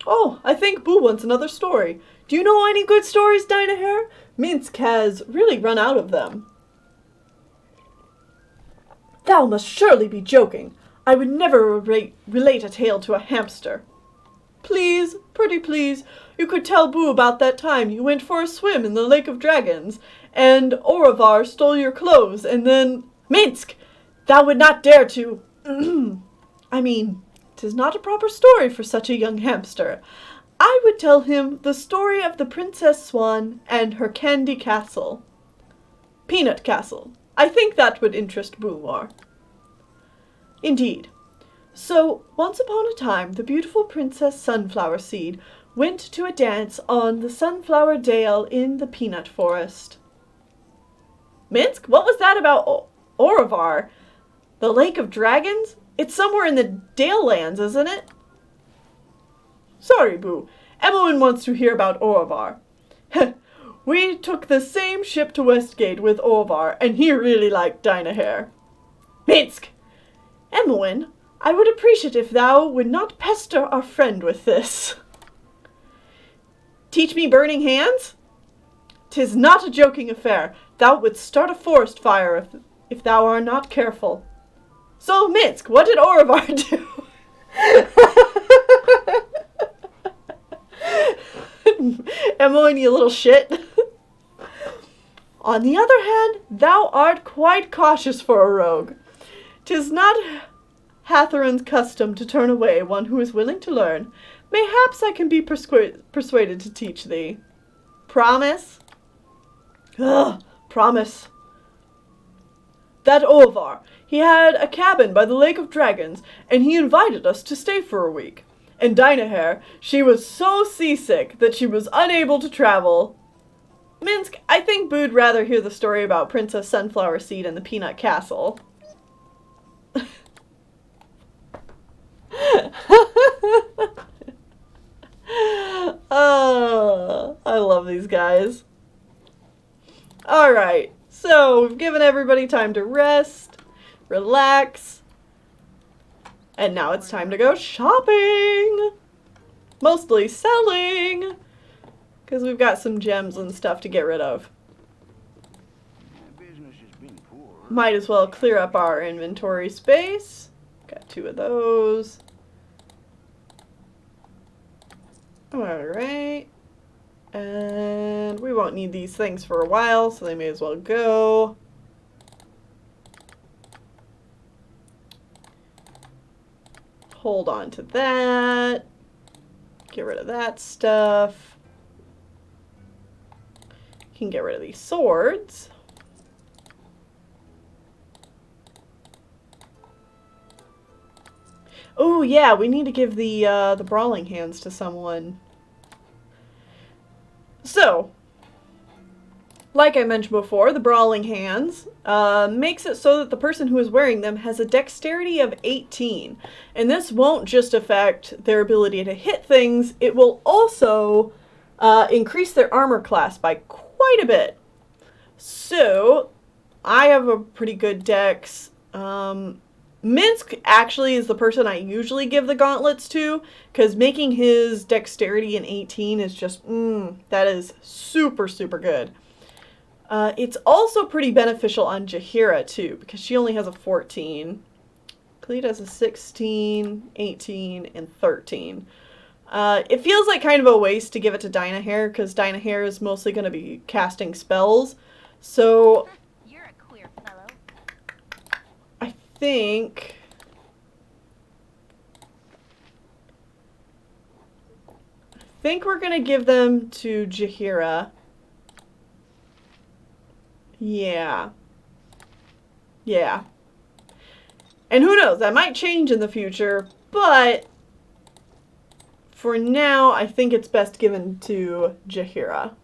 Oh, I think Boo wants another story. Do you know any good stories, Dinah Hare? Minsc has really run out of them. Thou must surely be joking. I would never relate a tale to a hamster. Please, pretty please, you could tell Boo about that time you went for a swim in the Lake of Dragons, and Oravar stole your clothes, and then... Minsc! Thou would not dare to... I mean, 'tis not a proper story for such a young hamster. I would tell him the story of the Princess Swan and her candy castle. Peanut Castle. I think that would interest Boo more. Indeed. So, once upon a time, the beautiful Princess Sunflower Seed went to a dance on the Sunflower Dale in the Peanut Forest. Minsc, what was that about Oravar? The Lake of Dragons? It's somewhere in the Dale Lands, isn't it? Sorry, Boo. Emmeline wants to hear about Oravar. We took the same ship to Westgate with Oravar, and he really liked Dinah Hare. Minsc! Emmeline, I would appreciate if thou would not pester our friend with this. Teach me Burning Hands? 'Tis not a joking affair. Thou wouldst start a forest fire if thou art not careful. So, Minsc, what did Oravar do? Emmeline, you little shit. On the other hand, thou art quite cautious for a rogue. 'Tis not Hathorn's custom to turn away one who is willing to learn. Mayhaps I can be persuaded to teach thee. Promise? Ugh, promise. That Oravar, he had a cabin by the Lake of Dragons, and he invited us to stay for a week. And Dinah Hare, she was so seasick that she was unable to travel. Minsc, I think Boo'd rather hear the story about Princess Sunflower Seed and the Peanut Castle. Oh, I love these guys. Alright, so we've given everybody time to rest, relax, and now it's time to go shopping! Mostly selling! Because we've got some gems and stuff to get rid of. Business has been poor. Might as well clear up our inventory space. Got 2 of those. Alright. And we won't need these things for a while, so they may as well go. Hold on to that. Get rid of that stuff. Can get rid of these swords. Oh yeah, we need to give the brawling hands to someone. So, like I mentioned before, the brawling hands makes it so that the person who is wearing them has a dexterity of 18. And this won't just affect their ability to hit things, it will also increase their armor class by quite a bit. So, I have a pretty good dex. Minsc actually is the person I usually give the gauntlets to, because making his dexterity an 18 is just, that is super, super good. It's also pretty beneficial on Jaheira, too, because she only has a 14. Khalid has a 16, 18, and 13. It feels like kind of a waste to give it to Dinah Hare, because Dinah Hare is mostly going to be casting spells. So You're a queer fellow. I think think we're gonna give them to Jaheira. Yeah. Yeah. And who knows, that might change in the future, but for now, I think it's best given to Jaheira.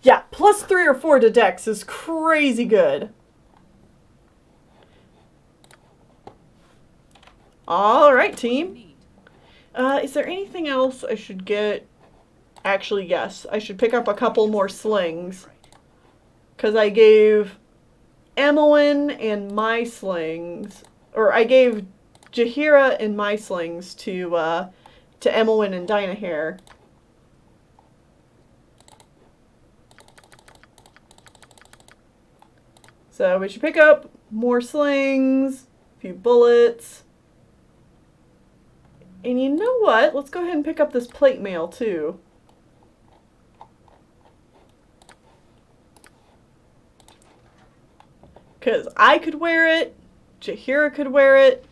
Yeah, plus 3 or 4 to Dex is crazy good. Alright, team. Is there anything else I should get? Actually, yes. I should pick up a couple more slings. Because I gave Emmeline and my slings. Or I gave Jaheira and my slings to Emmeline and Dynahair. So we should pick up more slings, a few bullets. And you know what? Let's go ahead and pick up this plate mail too. Because I could wear it, Jaheira could wear it,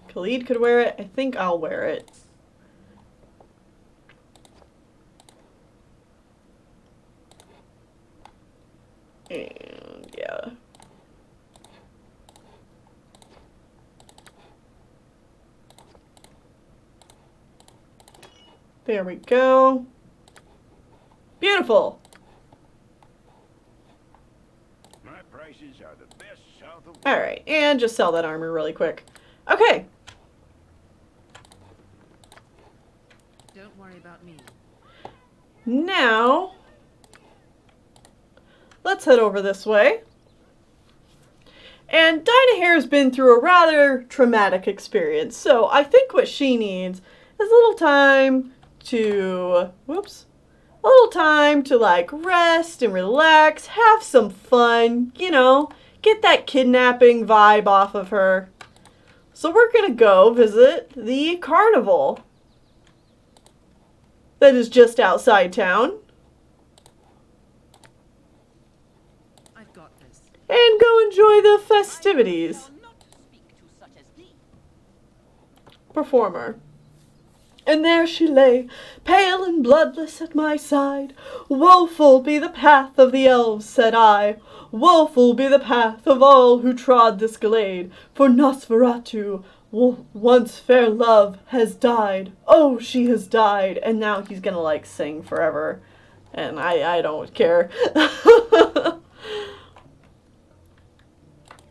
Khalid could wear it. I think I'll wear it. And yeah. There we go. Beautiful. My prices are the best south of... Alright, and just sell that armor really quick. Okay. Don't worry about me. Now, let's head over this way. And Dynahair's been through a rather traumatic experience, so I think what she needs is a little time to, a little time to like rest and relax, have some fun, you know, get that kidnapping vibe off of her. So we're gonna go visit the carnival that is just outside town. I've got this. And go enjoy the festivities. Performer. And there she lay, pale and bloodless at my side. Woeful be the path of the elves, said I. Woeful be the path of all who trod this glade. For Nosferatu, once fair love, has died. Oh, she has died. And now he's gonna like sing forever. And I don't care.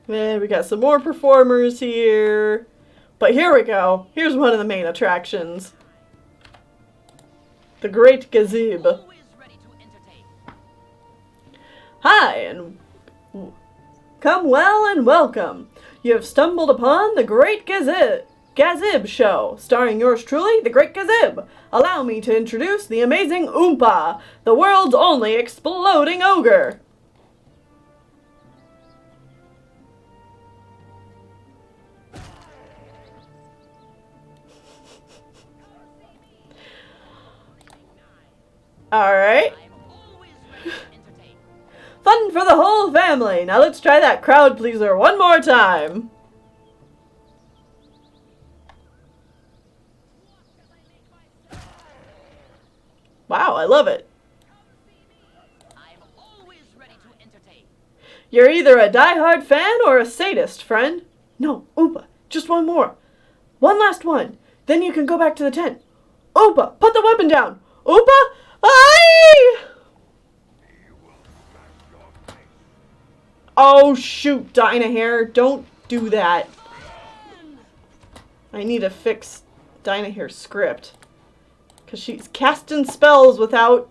Man, we got some more performers here. But here we go. Here's one of the main attractions. The Great Gazebo. Hi, and come well and welcome. You have stumbled upon the Great Gazib Show, starring yours truly, the Great Gazib. Allow me to introduce the amazing Oompa, the world's only exploding ogre. Alright. Fun for the whole family. Now let's try that crowd pleaser one more time. Wow, I love it. You're either a die-hard fan or a sadist, friend. No, Oompa, just one more. One last one. Then you can go back to the tent. Oompa, put the weapon down. Oompa, aye! Oh, shoot, Dynahair. Don't do that. I need to fix Dynahair's script. Because she's casting spells without...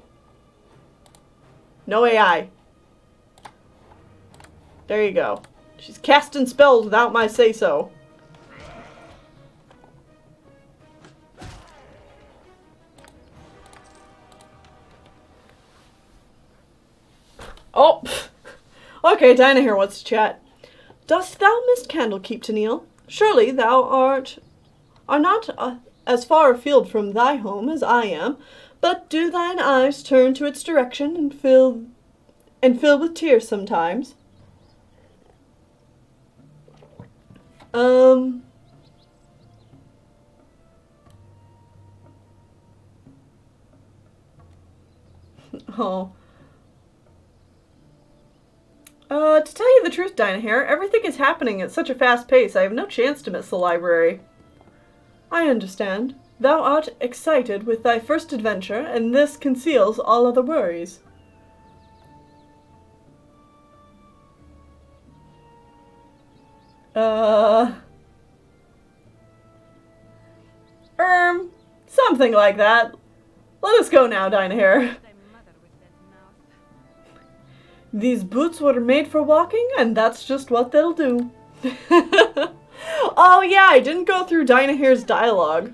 no AI. There you go. She's casting spells without my say-so. Oh! Okay, Dynahair wants to chat. Dost thou miss Candlekeep, Tennelle? Surely thou are not as far afield from thy home as I am, but do thine eyes turn to its direction and fill with tears sometimes? Oh. To tell you the truth, Dynahair, everything is happening at such a fast pace I have no chance to miss the library. I understand. Thou art excited with thy first adventure, and this conceals all other worries. Something like that. Let us go now, Dynahair. These boots were made for walking, and that's just what they'll do. Oh yeah, I didn't go through Dynahair's dialogue.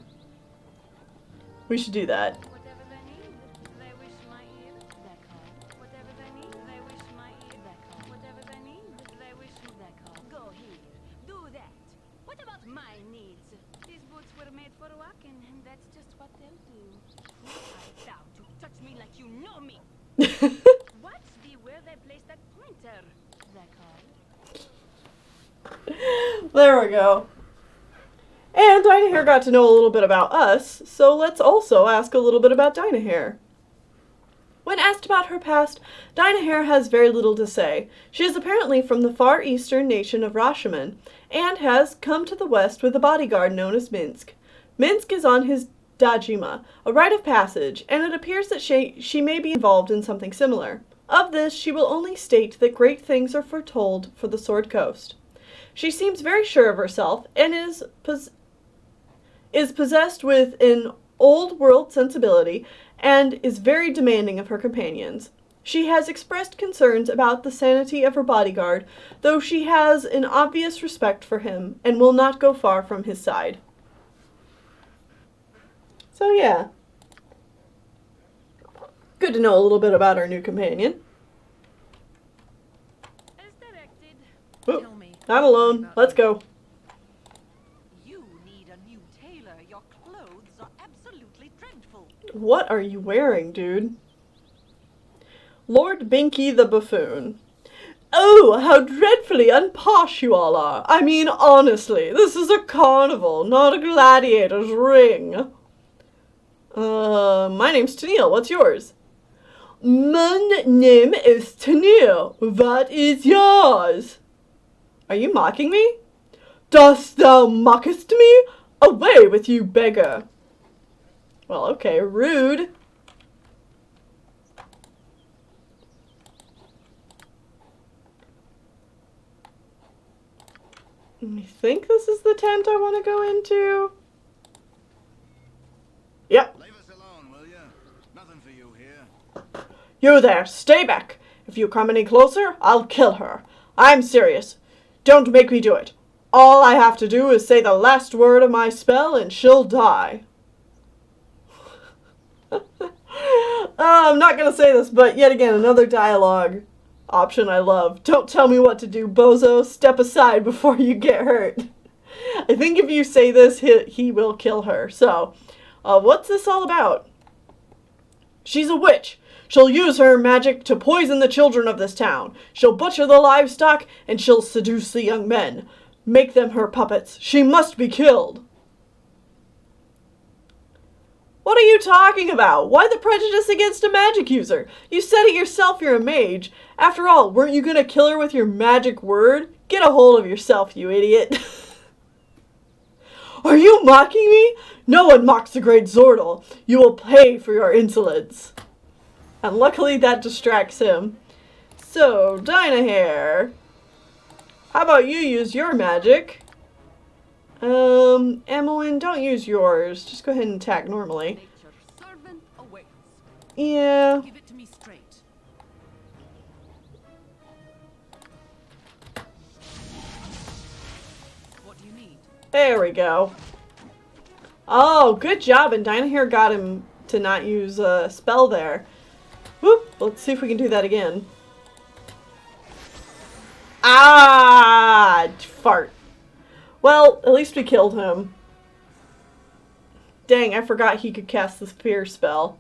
We should do that. Whatever they need, they wish my ear. That call. Whatever they need, they wish my ear. That call. Whatever they need, they wish that call. Go here, do that. What about my needs? These boots were made for walking, and that's just what they'll do. Who art thou to touch me like you know me? What's the where they place that pointer? That call. There we go. And Dynahair got to know a little bit about us, so let's also ask a little bit about Dynahair. When asked about her past, Dynahair has very little to say. She is apparently from the far eastern nation of Rashomon, and has come to the west with a bodyguard known as Minsc. Minsc is on his Dajima, a rite of passage, and it appears that she may be involved in something similar. Of this, she will only state that great things are foretold for the Sword Coast. She seems very sure of herself, and is possessed with an old-world sensibility, and is very demanding of her companions. She has expressed concerns about the sanity of her bodyguard, though she has an obvious respect for him, and will not go far from his side. So yeah. Good to know a little bit about our new companion. As directed. Oop, Tell me. I'm alone. Let's go. You need a new tailor. Your clothes are absolutely dreadful. What are you wearing, dude? Lord Binky the Buffoon. Oh, how dreadfully unposh you all are. I mean, honestly, this is a carnival, not a gladiator's ring. My name's Tennelle. What's yours? My name is Tennelle. What is yours? Are you mocking me? Dost thou mockest me? Away with you, beggar. Well, okay, rude. I think this is the tent I want to go into. Yep. Leave us alone, will you? Nothing for you here. You there, stay back. If you come any closer, I'll kill her. I'm serious. Don't make me do it. All I have to do is say the last word of my spell and she'll die. I'm not gonna say this, but yet again, another dialogue option I love. Don't tell me what to do, bozo. Step aside before you get hurt. I think if you say this, he will kill her. So, what's this all about? She's a witch. She'll use her magic to poison the children of this town. She'll butcher the livestock, and she'll seduce the young men. Make them her puppets. She must be killed. What are you talking about? Why the prejudice against a magic user? You said it yourself, you're a mage. After all, weren't you gonna kill her with your magic word? Get a hold of yourself, you idiot. Are you mocking me? No one mocks the great Zordal. You will pay for your insolence. And luckily that distracts him. So, Dynahair, how about you use your magic? Emmeline, don't use yours. Just go ahead and attack normally. Nature's servant awaits. Yeah. Give it to me straight. What do you need? There we go. Oh, good job. And Dynahair got him to not use a spell there. Whoop. Let's see if we can do that again. Ah! Fart. Well, at least we killed him. Dang, I forgot he could cast the fear spell.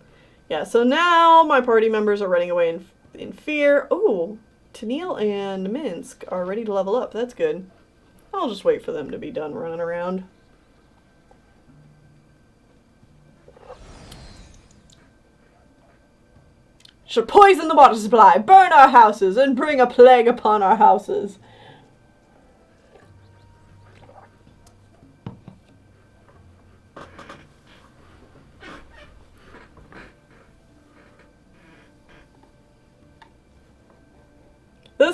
Yeah, so now my party members are running away in fear. Oh, Tennelle and Minsc are ready to level up. That's good. I'll just wait for them to be done running around. should poison the water supply, burn our houses, and bring a plague upon our houses.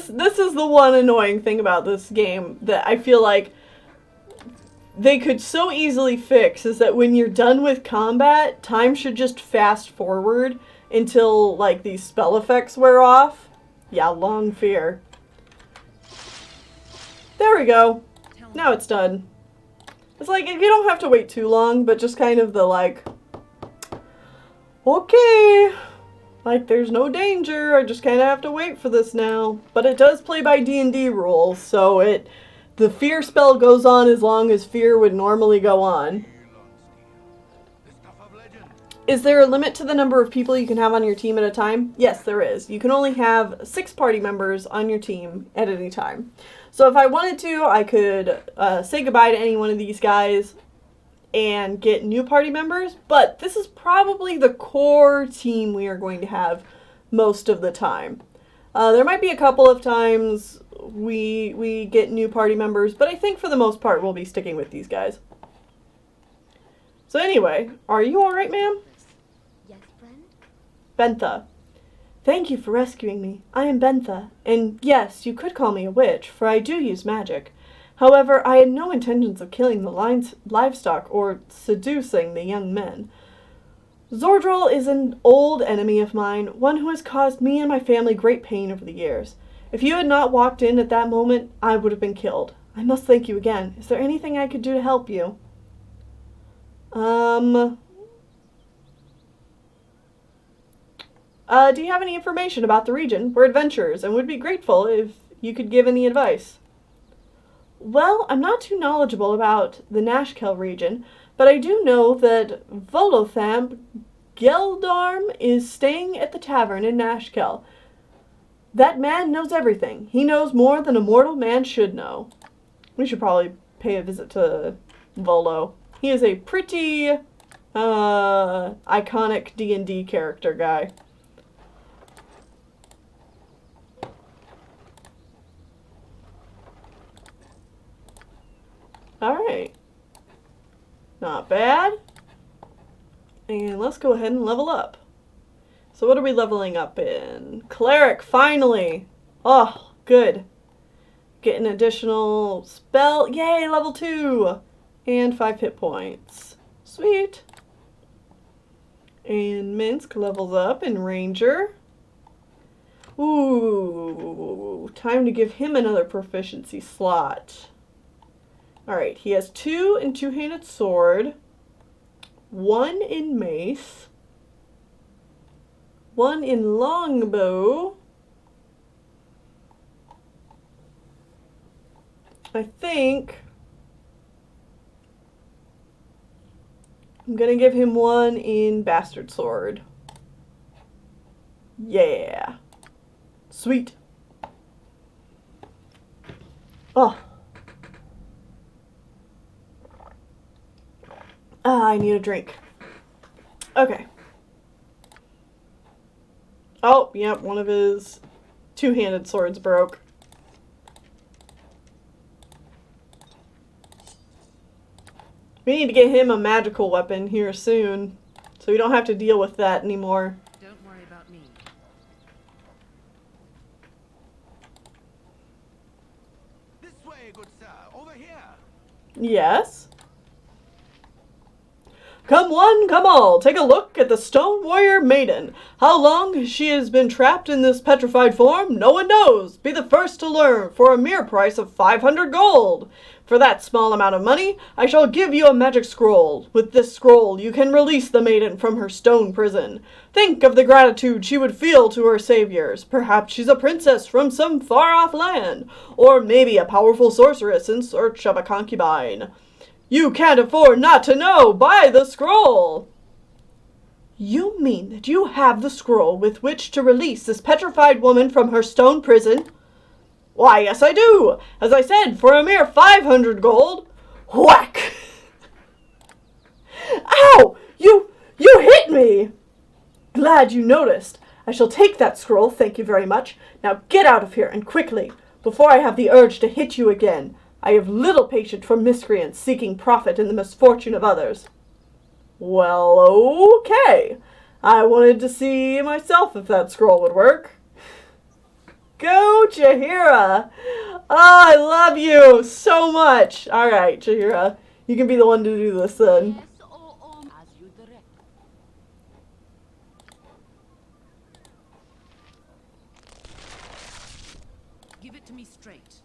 This is the one annoying thing about this game that I feel like they could so easily fix, is that when you're done with combat, time should just fast forward until, like, these spell effects wear off. Yeah, long fear. There we go. Now it's done. It's like, you don't have to wait too long, but just kind of the, like, okay, like, there's no danger, I just kind of have to wait for this now. But it does play by D&D rules, so the fear spell goes on as long as fear would normally go on. Is there a limit to the number of people you can have on your team at a time? Yes, there is. You can only have 6 party members on your team at any time. So if I wanted to, I could say goodbye to any one of these guys and get new party members, but this is probably the core team we are going to have most of the time. There might be a couple of times we get new party members, but I think for the most part we'll be sticking with these guys. So anyway, are you alright, ma'am? Yes, friend? Bentha. Thank you for rescuing me. I am Bentha, and yes, you could call me a witch, for I do use magic. However, I had no intentions of killing the livestock or seducing the young men. Zordral is an old enemy of mine, one who has caused me and my family great pain over the years. If you had not walked in at that moment, I would have been killed. I must thank you again. Is there anything I could do to help you? Do you have any information about the region? We're adventurers and would be grateful if you could give any advice. Well, I'm not too knowledgeable about the Nashkel region, but I do know that Volothamp Geldarm is staying at the tavern in Nashkel. That man knows everything. He knows more than a mortal man should know. We should probably pay a visit to Volo. He is a pretty iconic D&D character guy. Alright. Not bad. And let's go ahead and level up. So what are we leveling up in? Cleric, finally! Oh, good. Get an additional spell. Yay, level 2! And 5 hit points. Sweet. And Minsc levels up in Ranger. Ooh, time to give him another proficiency slot. Alright, he has 2 in two-handed sword, 1 in mace, 1 in longbow. I think I'm gonna give him 1 in bastard sword. Yeah. Sweet. Oh. I need a drink. Okay. Oh, yep, one of his two-handed swords broke. We need to get him a magical weapon here soon, so we don't have to deal with that anymore. Don't worry about me. This way, good sir. Over here. Yes? Come one, come all, take a look at the Stone Warrior Maiden. How long she has been trapped in this petrified form, no one knows. Be the first to learn, for a mere price of 500 gold. For that small amount of money, I shall give you a magic scroll. With this scroll, you can release the maiden from her stone prison. Think of the gratitude she would feel to her saviors. Perhaps she's a princess from some far-off land, or maybe a powerful sorceress in search of a concubine. You can't afford not to know. Buy the scroll. You mean that you have the scroll with which to release this petrified woman from her stone prison? Why, yes, I do. As I said, for a mere 500 gold. Whack! Ow! You hit me! Glad you noticed. I shall take that scroll, thank you very much. Now get out of here, and quickly, before I have the urge to hit you again. I have little patience for miscreants seeking profit in the misfortune of others. Well, okay. I wanted to see myself if that scroll would work. Go, Jaheira! Oh, I love you so much. All right, Jaheira, you can be the one to do this then. Yes, as you direct. Give it to me straight.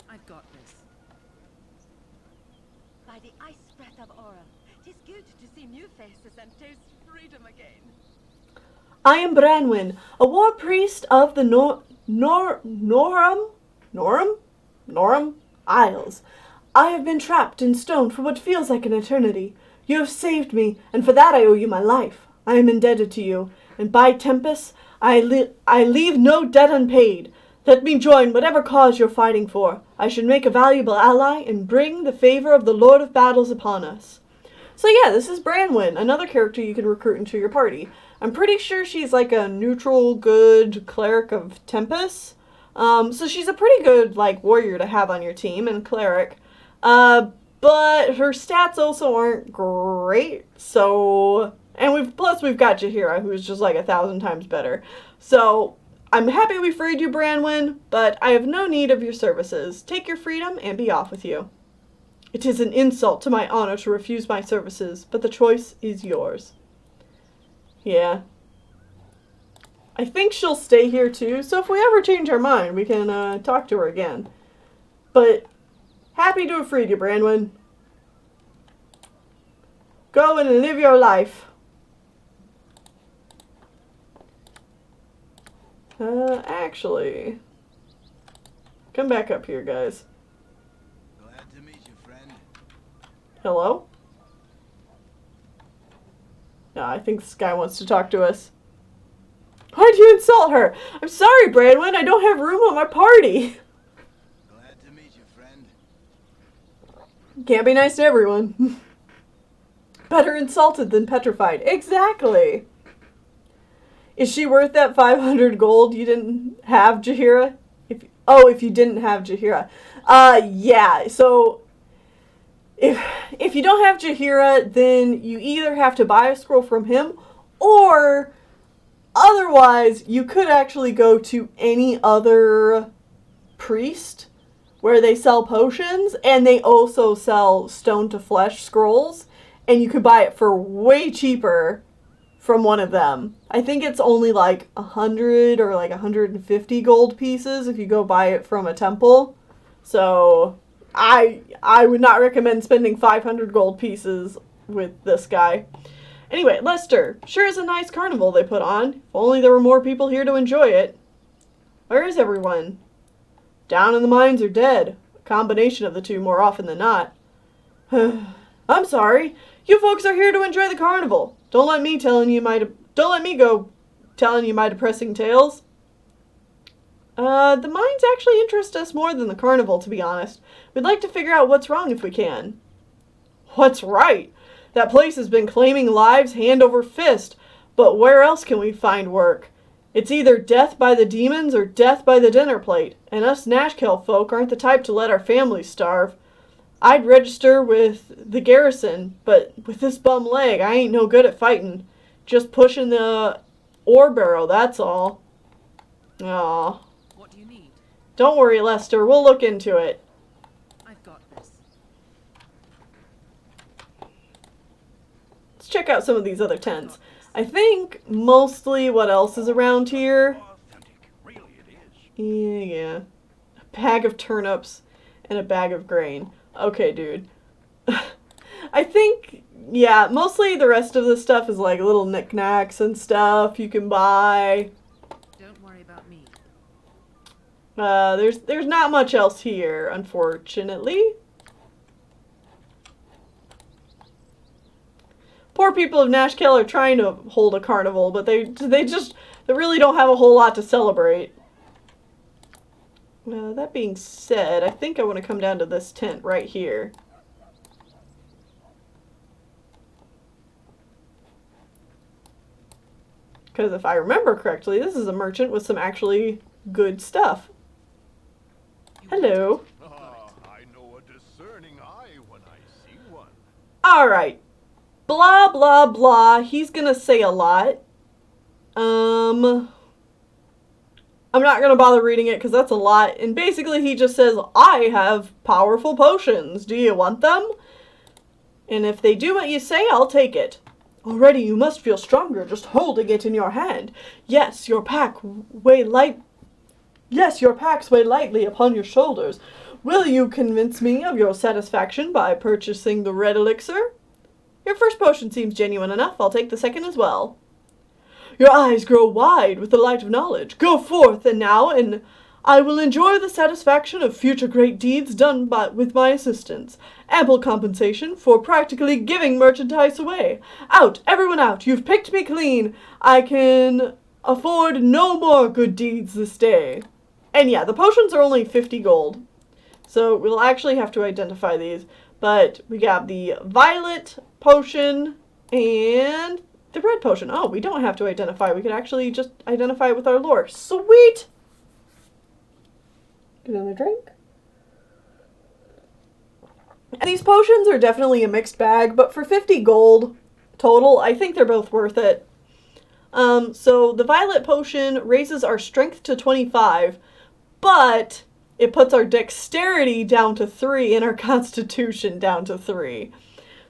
I've got this. By the ice breath of Aura, 'tis good to see new faces and taste freedom again. I am Branwen, a war priest of the Norum Isles. I have been trapped in stone for what feels like an eternity. You have saved me, and for that I owe you my life. I am indebted to you, and by Tempest, I leave no debt unpaid. Let me join whatever cause you're fighting for. I should make a valuable ally and bring the favor of the Lord of Battles upon us. So yeah, this is Branwen, another character you can recruit into your party. I'm pretty sure she's like a neutral, good cleric of Tempest. So she's a pretty good like warrior to have on your team and cleric. But her stats also aren't great. So, and we've got Jaheira, who's just like 1,000 times better. So I'm happy we freed you, Branwen, but I have no need of your services. Take your freedom and be off with you. It is an insult to my honor to refuse my services, but the choice is yours. Yeah. I think she'll stay here too, so if we ever change our mind, we can talk to her again. But happy to have freed you, Branwen. Go and live your life. Actually, come back up here, guys. Glad to meet you, friend. Hello? No, I think this guy wants to talk to us. Why'd you insult her? I'm sorry, Branwen. I don't have room on my party. Glad to meet you, friend. Can't be nice to everyone. Better insulted than petrified. Exactly. Is she worth that 500 gold you didn't have, Jaheira? If you didn't have Jaheira. Yeah. So if you don't have Jaheira, then you either have to buy a scroll from him, or otherwise you could actually go to any other priest where they sell potions, and they also sell stone to flesh scrolls, and you could buy it for way cheaper from one of them. I think it's only like 100 or like 150 gold pieces if you go buy it from a temple. So I would not recommend spending 500 gold pieces with this guy. Anyway, Lester, sure is a nice carnival they put on. If only there were more people here to enjoy it. Where is everyone? Down in the mines or dead. A combination of the two more often than not. I'm sorry. You folks are here to enjoy the carnival. Don't let me go telling you my depressing tales. The mines actually interest us more than the carnival, to be honest. We'd like to figure out what's wrong if we can. What's right? That place has been claiming lives hand over fist, but where else can we find work? It's either death by the demons or death by the dinner plate, and us Nashkel folk aren't the type to let our families starve. I'd register with the garrison, but with this bum leg, I ain't no good at fighting. Just pushing the ore barrel, that's all. Aw. What do you need? Don't worry, Lester. We'll look into it. I've got this. Let's check out some of these other tents. I think mostly what else is around here. Authentic. Really, it is. Yeah. A bag of turnips and a bag of grain. Okay, dude. I think, yeah, mostly the rest of the stuff is like little knickknacks and stuff you can buy. Don't worry about me. There's not much else here, unfortunately. Poor people of Nashkel are trying to hold a carnival, but they really don't have a whole lot to celebrate. That being said, I think I want to come down to this tent right here. Because if I remember correctly, this is a merchant with some actually good stuff. Hello. I know a discerning eye when I see one. Alright. Blah, blah, blah. He's gonna say a lot. I'm not gonna bother reading it because that's a lot. And basically he just says, I have powerful potions. Do you want them? And if they do what you say, I'll take it. Already you must feel stronger just holding it in your hand. Yes, your packs weigh lightly upon your shoulders. Will you convince me of your satisfaction by purchasing the red elixir? Your first potion seems genuine enough. I'll take the second as well. Your eyes grow wide with the light of knowledge. Go forth and I will enjoy the satisfaction of future great deeds done with my assistance. Ample compensation for practically giving merchandise away. Out, everyone out. You've picked me clean. I can afford no more good deeds this day. And yeah, the potions are only 50 gold. So we'll actually have to identify these. But we got the violet potion and the red potion. Oh, we don't have to identify. We could actually just identify it with our lore. Sweet! Get another drink. And these potions are definitely a mixed bag, but for 50 gold total, I think they're both worth it. So the violet potion raises our strength to 25, but it puts our dexterity down to 3 and our constitution down to 3.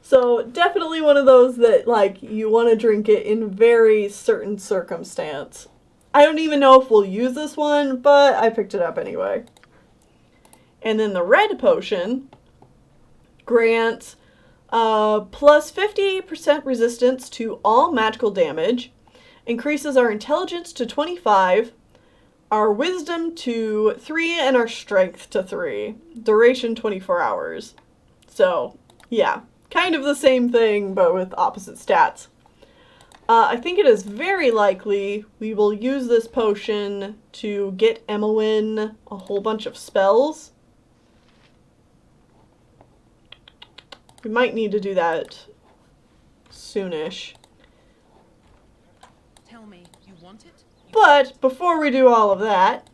So definitely one of those that, like, you want to drink it in very certain circumstance. I don't even know if we'll use this one, but I picked it up anyway. And then the red potion grants plus 50% resistance to all magical damage, increases our intelligence to 25, our wisdom to 3, and our strength to 3. Duration 24 hours. So, yeah. Kind of the same thing, but with opposite stats. I think it is very likely we will use this potion to get Emmeline a whole bunch of spells. We might need to do that soonish. Tell me, you want it? But before we do all of that,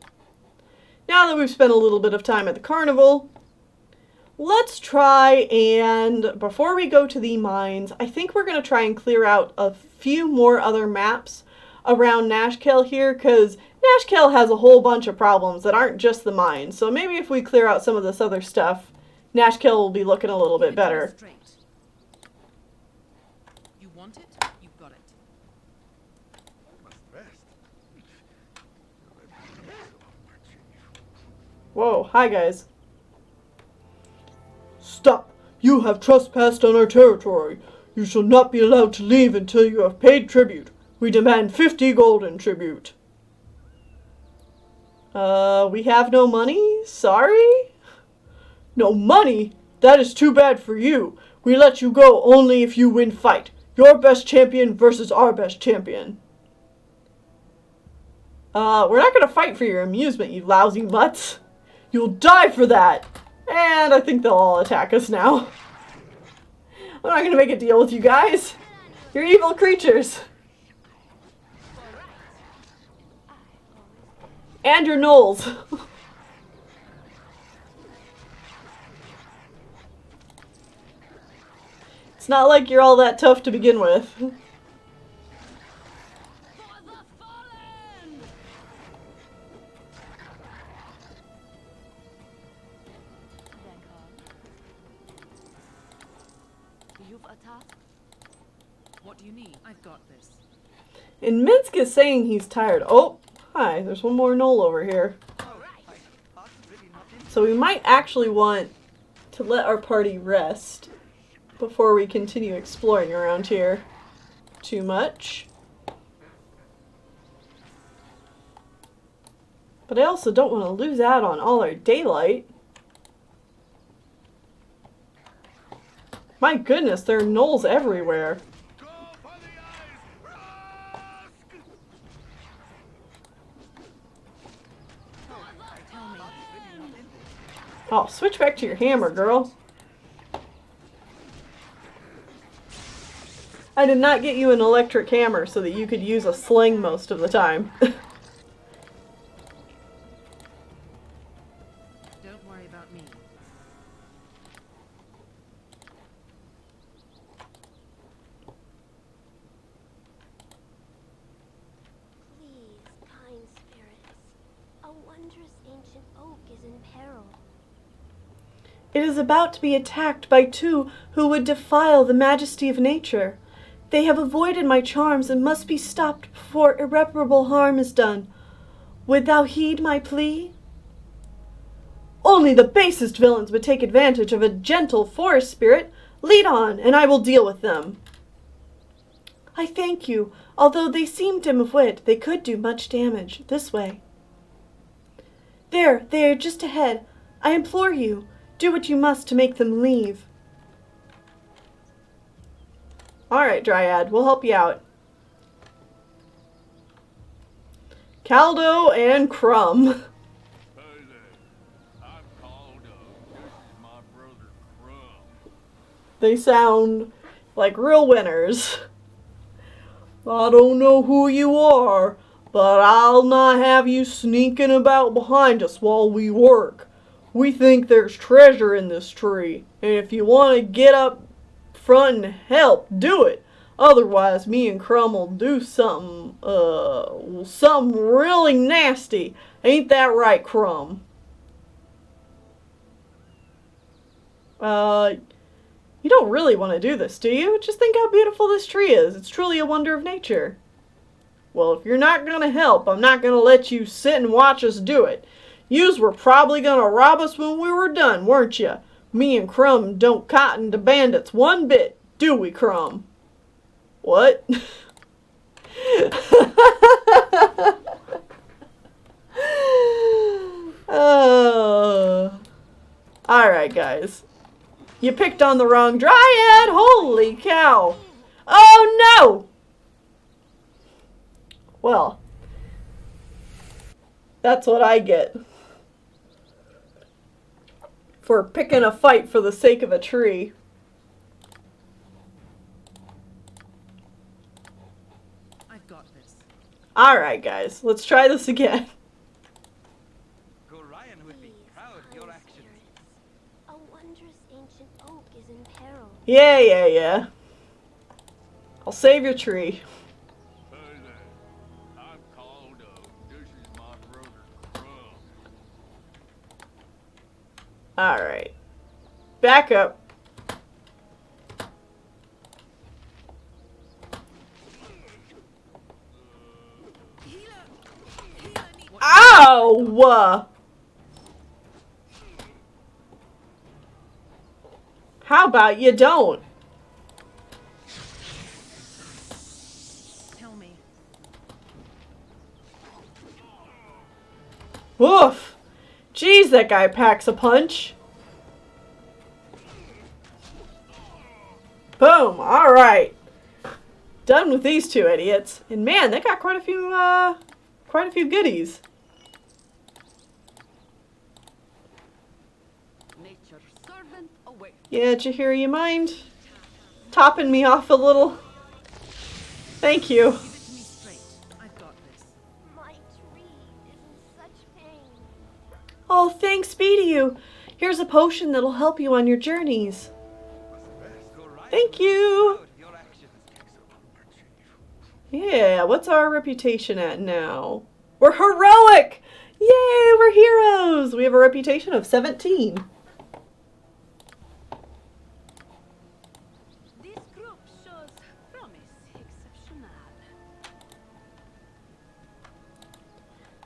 now that we've spent a little bit of time at the carnival, let's try and, before we go to the mines, I think we're going to try and clear out a few more other maps around Nashkel here, because Nashkel has a whole bunch of problems that aren't just the mines. So maybe if we clear out some of this other stuff, Nashkel will be looking a little bit better. Straight. You want it? You've got it. Whoa, hi guys. Stop! You have trespassed on our territory. You shall not be allowed to leave until you have paid tribute. We demand 50 gold in tribute. We have no money? Sorry? No money? That is too bad for you. We let you go only if you win fight. Your best champion versus our best champion. We're not gonna fight for your amusement, you lousy mutts. You'll die for that. And I think they'll all attack us now. I'm not gonna make a deal with you guys. You're evil creatures. And you're gnolls. It's not like you're all that tough to begin with. What do you need? I've got this. And Minsc is saying he's tired. Oh, hi, there's one more gnoll over here. So we might actually want to let our party rest before we continue exploring around here too much. But I also don't want to lose out on all our daylight. My goodness, there are gnolls everywhere. Oh, switch back to your hammer, girl. I did not get you an electric hammer so that you could use a sling most of the time. Don't worry about me. Please, kind spirits. A wondrous ancient oak is in peril. It is about to be attacked by two who would defile the majesty of nature. They have avoided my charms and must be stopped before irreparable harm is done. Would thou heed my plea? Only the basest villains would take advantage of a gentle forest spirit. Lead on, and I will deal with them. I thank you. Although they seem dim of wit, they could do much damage. This way. There, they are just ahead. I implore you, do what you must to make them leave. Alright, Dryad, we'll help you out. Caldo and Crumb. Hey there. I'm Baldur. This is my brother Crumb. They sound like real winners. I don't know who you are, but I'll not have you sneaking about behind us while we work. We think there's treasure in this tree, and if you want to get up front and help, do it. Otherwise, me and Crumb will do something really nasty. Ain't that right, Crumb? You don't really want to do this, do you? Just think how beautiful this tree is. It's truly a wonder of nature. Well, if you're not gonna help, I'm not gonna let you sit and watch us do it. Yous were probably gonna rob us when we were done, weren't you? Me and Crumb don't cotton to bandits one bit, do we, Crumb? What? Alright, guys. You picked on the wrong Dryad! Holy cow! Oh no! Well, that's what I get for picking a fight for the sake of a tree. I've got this. Alright, guys, let's try this again. Gorion would be Please, proud of your kind actions. spirits. A wondrous ancient oak is in peril. Yeah. I'll save your tree. Hey there. I'm Baldur. This is my brother Crumb. Alright. Back up. Ow! How about you don't? Tell me. Woof! Jeez, that guy packs a punch. Boom! Alright. Done with these two idiots. And man, they got quite a few goodies. Nature's servant away. Yeah, Jahira, you mind topping me off a little? Thank you. Give it to me straight. I've got this. My tree is in such pain. Oh, thanks be to you. Here's a potion that'll help you on your journeys. Gorion Thank you. proud of your actions. Yeah, what's our reputation at now? We're heroic! Yay, we're heroes! We have a reputation of 17. This group shows promise exceptional.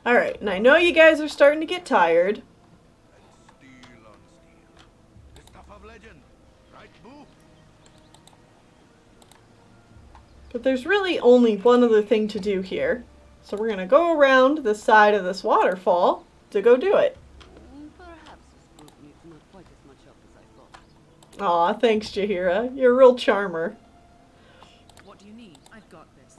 Alright, and I know you guys are starting to get tired. Steel on steel. The stuff of legend. Right, Boo? But there's really only one other thing to do here. So we're going to go around the side of this waterfall to go do it. Perhaps this group needs not quite as much help as I thought. Aw, thanks, Jahira. You're a real charmer. What do you need? I've got this.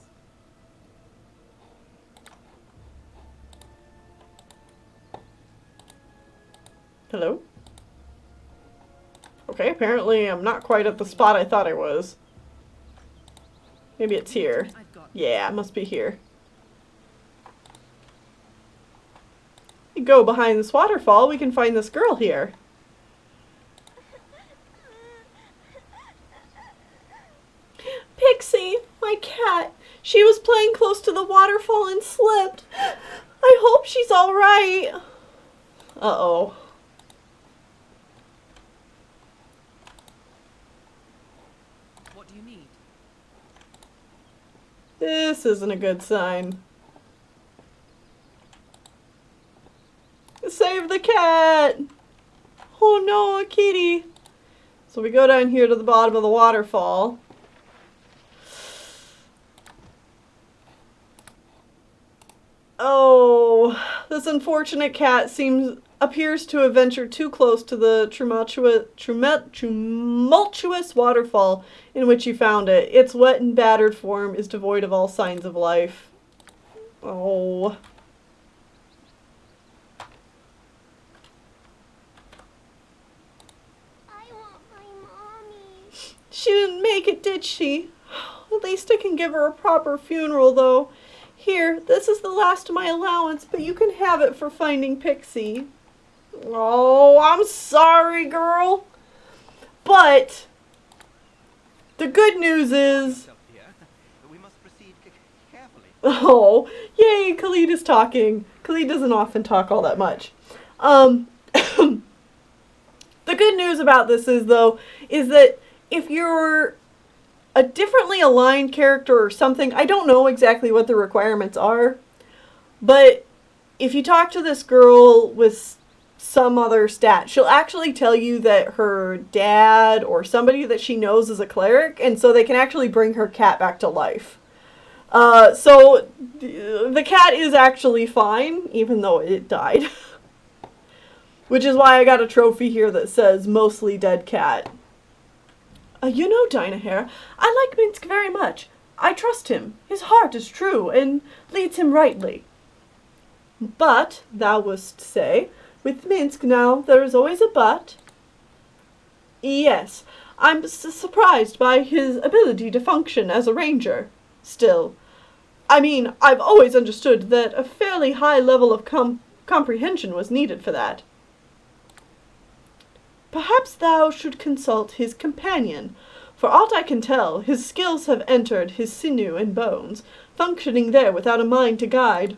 Hello? Okay, apparently I'm not quite at the spot I thought I was. Maybe it's here. I've got Yeah, it must be here. We go behind this waterfall, we can find this girl here. Pixie, my cat. She was playing close to the waterfall and slipped. I hope she's alright. Uh-oh. What do you need? This isn't a good sign. Save the cat! Oh no, a kitty! So we go down here to the bottom of the waterfall. Oh, this unfortunate cat appears to have ventured too close to the tumultuous waterfall in which you found it. Its wet and battered form is devoid of all signs of life. Oh. I want my mommy. She didn't make it, did she? At least I can give her a proper funeral, though. Here, this is the last of my allowance, but you can have it for finding Pixie. Oh, I'm sorry, girl. But the good news is... Up here. We must proceed carefully. Oh, yay, Khalid is talking. Khalid doesn't often talk all that much. The good news about this is, though, is that if you're a differently aligned character or something, I don't know exactly what the requirements are, but if you talk to this girl with some other stat, she'll actually tell you that her dad or somebody that she knows is a cleric, and so they can actually bring her cat back to life. So the cat is actually fine, even though it died. Which is why I got a trophy here that says mostly dead cat. You know, Dynahair, I like Minsc very much. I trust him. His heart is true, and leads him rightly. But, thou wouldst say, with Minsc now, there is always a but. Yes, I'm surprised by his ability to function as a ranger. Still, I mean, I've always understood that a fairly high level of comprehension was needed for that. Perhaps thou should consult his companion. For aught I can tell, his skills have entered his sinew and bones, functioning there without a mind to guide.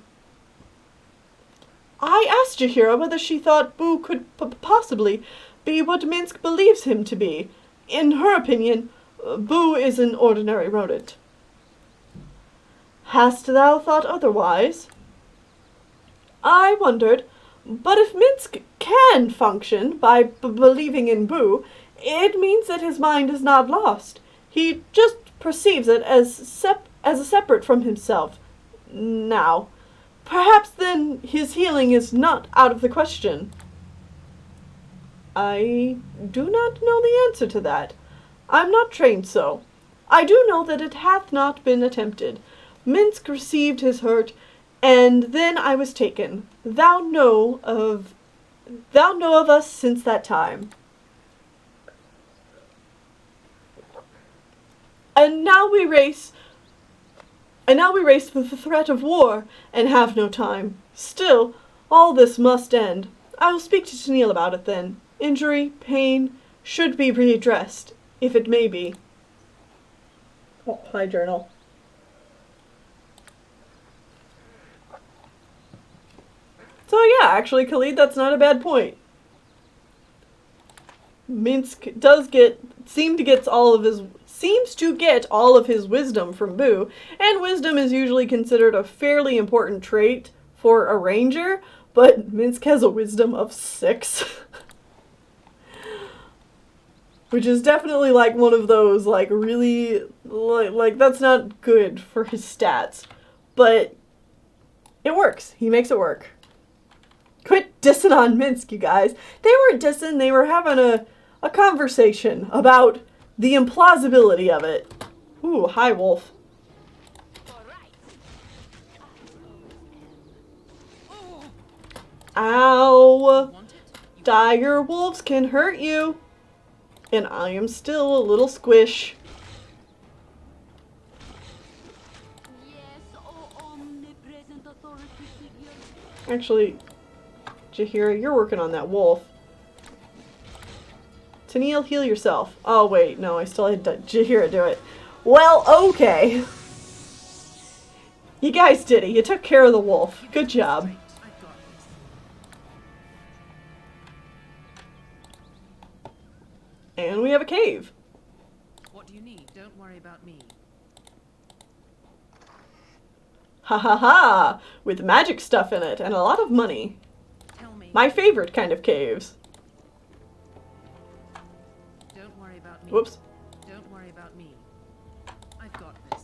I asked Jaheira whether she thought Boo could possibly be what Minsc believes him to be. In her opinion, Boo is an ordinary rodent. Hast thou thought otherwise? I wondered. But if Minsc can function by believing in Boo, it means that his mind is not lost. He just perceives it as a separate from himself. Now, perhaps then his healing is not out of the question. I do not know the answer to that. I'm not trained so. I do know that it hath not been attempted. Minsc received his hurt, and then I was taken. Thou know of us since that time. And now we race with the threat of war, and have no time. Still, all this must end. I will speak to Tennelle about it then. Injury, pain, should be readdressed, if it may be. Oh, hi, journal. So yeah, actually, Khalid, that's not a bad point. Minsc seems to get all of his wisdom from Boo, and wisdom is usually considered a fairly important trait for a ranger, but Minsc has a wisdom of 6. Which is definitely like one of those, like, really, like that's not good for his stats. But it works. He makes it work. Quit dissing on Minsc, you guys. They weren't dissing, they were having a conversation about the implausibility of it. Ooh, hi, wolf. Ow! Dire wolves can hurt you. And I am still a little squish. Actually, Jaheira, you're working on that wolf. Tennelle, heal yourself. Oh, wait. No, I still had Jaheira do it. Well, okay. You guys did it. You took care of the wolf. Good job. I've got this. And we have a cave. What do you need? Don't worry about me. Ha ha ha! With magic stuff in it and a lot of money. Tell me. My favorite kind of caves. Don't worry about me. Whoops. Don't worry about me. I've got this.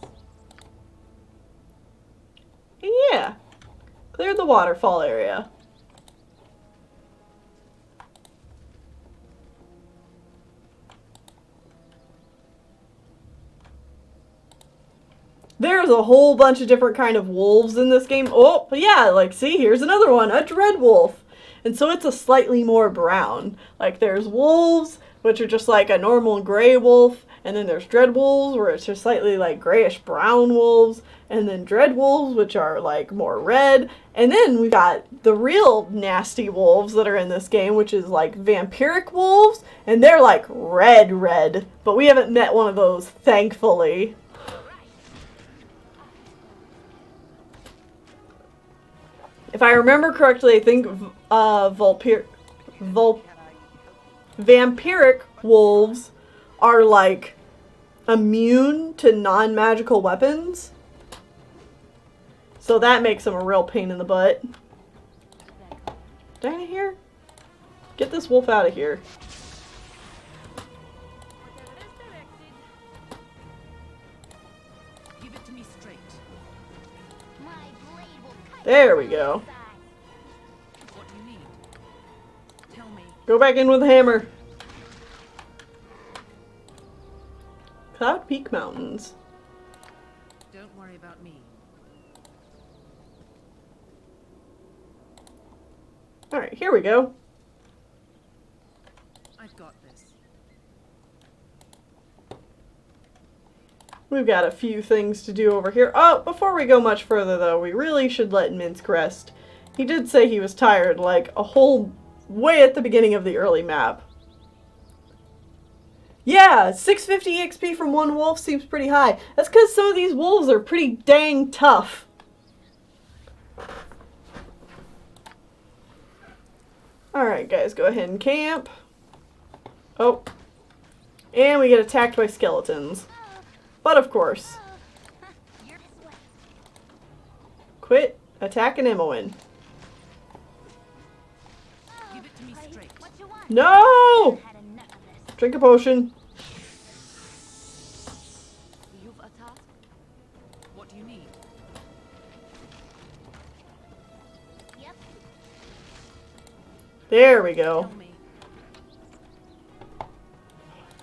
And yeah. Clear the waterfall area. There's a whole bunch of different kind of wolves in this game. Oh, yeah, like, see, here's another one, a dread wolf. And so it's a slightly more brown. Like, there's wolves, which are just like a normal gray wolf, and then there's dread wolves, where it's just slightly like grayish brown wolves, and then dread wolves, which are like more red, and then we got the real nasty wolves that are in this game, which is like vampiric wolves, and they're like red, but we haven't met one of those, thankfully. If I remember correctly, I think vampiric wolves are like immune to non-magical weapons. So that makes them a real pain in the butt. Dinah here? Get this wolf out of here. Give it to me straight. There we go. What do you need? Tell me. Go back in with a hammer. Cloud Peak Mountains. Don't worry about me. Alright, here we go. I've got this. We've got a few things to do over here. Oh, before we go much further though, we really should let Minsc rest. He did say he was tired, like a whole way at the beginning of the early map. Yeah, 650 XP from one wolf seems pretty high. That's because some of these wolves are pretty dang tough. Alright guys, go ahead and camp. Oh. And we get attacked by skeletons. But of course. Quit attacking Imoen. Give it to me straight. No! Drink a potion. You've a task? What do you need? Yep. There we go. Tell me.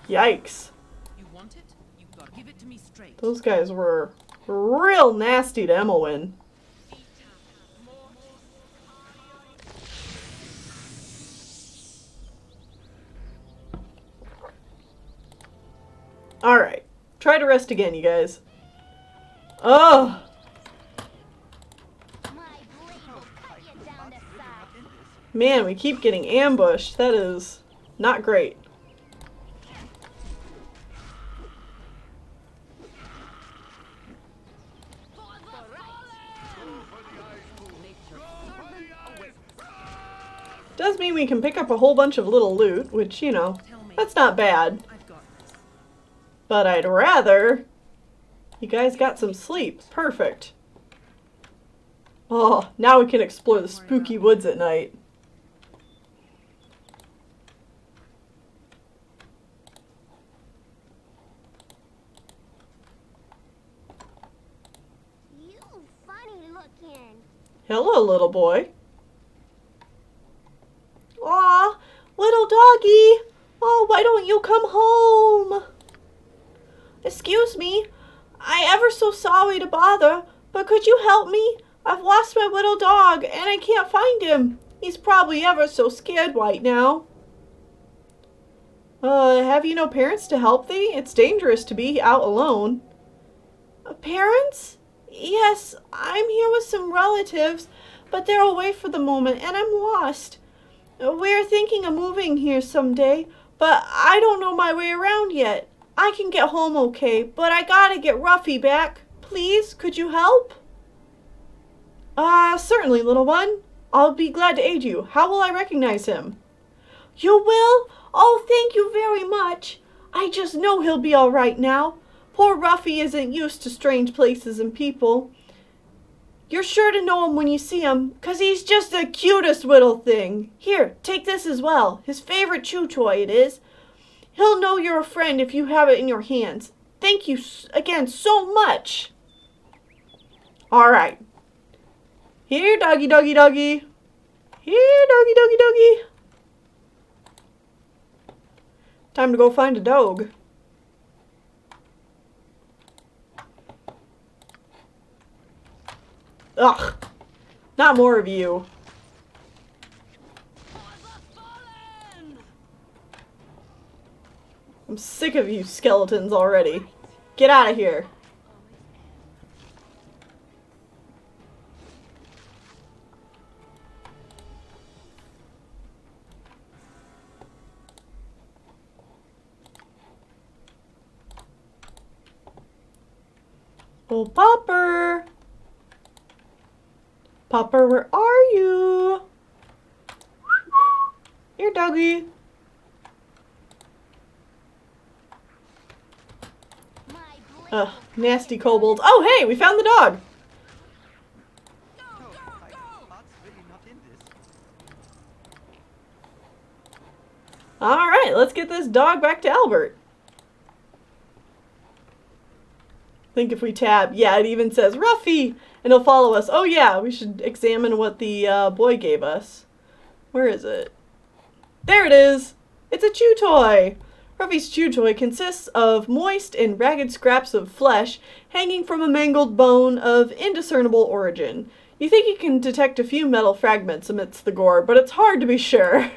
Yikes. You want it? You got it. Give it to me straight. Those guys were real nasty to Imoen. Alright. Try to rest again, you guys. Oh! Man, we keep getting ambushed. That is not great. Does mean we can pick up a whole bunch of little loot, which, you know, that's not bad. I've got this. But I'd rather you guys got some sleep. Perfect. Oh, now we can explore the spooky woods at night. You funny looking. Hello, little boy. Aw, little doggy. Oh, why don't you come home? Excuse me. I ever so sorry to bother, but could you help me? I've lost my little dog, and I can't find him. He's probably ever so scared right now. Have you no parents to help thee? It's dangerous to be out alone. Parents? Yes, I'm here with some relatives, but they're away for the moment and I'm lost. We're thinking of moving here someday, but I don't know my way around yet. I can get home okay, but I gotta get Ruffy back. Please, could you help? Certainly, little one. I'll be glad to aid you. How will I recognize him? You will? Oh, thank you very much. I just know he'll be all right now. Poor Ruffy isn't used to strange places and people. You're sure to know him when you see him, 'cause he's just the cutest little thing. Here, take this as well. His favorite chew toy it is. He'll know you're a friend if you have it in your hands. Thank you again so much. All right. Here, doggy, doggy, doggy. Here, doggy, doggy, doggy. Time to go find a dog. Ugh. Not more of you. I'm sick of you skeletons already. Get out of here. Oh, Popper! Popper, where are you? Here, doggy. Ugh, nasty kobolds. Oh, hey, we found the dog. Alright, let's get this dog back to Albert. I think if we tab, yeah, it even says Ruffy, and he'll follow us. Oh yeah, we should examine what the boy gave us. Where is it? There it is! It's a chew toy! Ruffy's chew toy consists of moist and ragged scraps of flesh hanging from a mangled bone of indiscernible origin. You think you can detect a few metal fragments amidst the gore, but it's hard to be sure.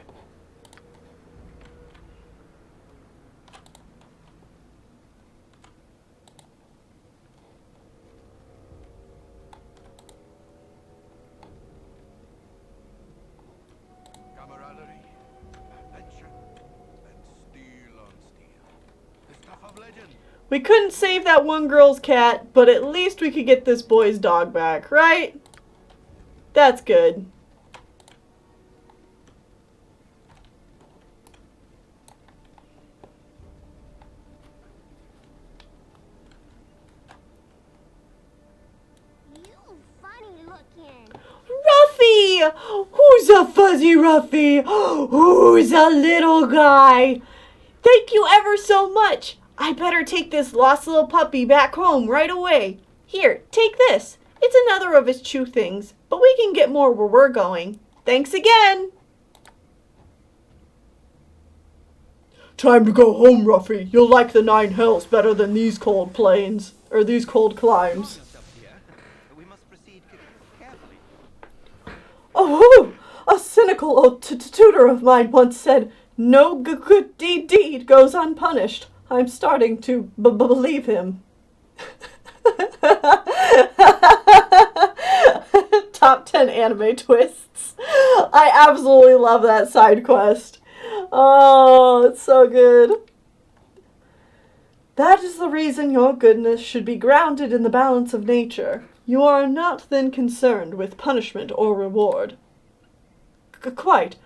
Camaraderie, adventure, and steel on steel. The stuff of legend. We couldn't save that one girl's cat, but at least we could get this boy's dog back, right? That's good. You funny looking. Ruffy! Who's a fuzzy Ruffy? Who's a little guy? Thank you ever so much. I better take this lost little puppy back home right away. Here, take this. It's another of his chew things, but we can get more where we're going. Thanks again. Time to go home, Ruffy. You'll like the 9 hells better than these cold plains, or these cold climes. We must proceed carefully. Oh, a cynical old tutor of mine once said, no good deed goes unpunished. I'm starting to believe him. Top 10 anime twists. I absolutely love that side quest. Oh, it's so good. That is the reason your goodness should be grounded in the balance of nature. You are not then concerned with punishment or reward. Quite.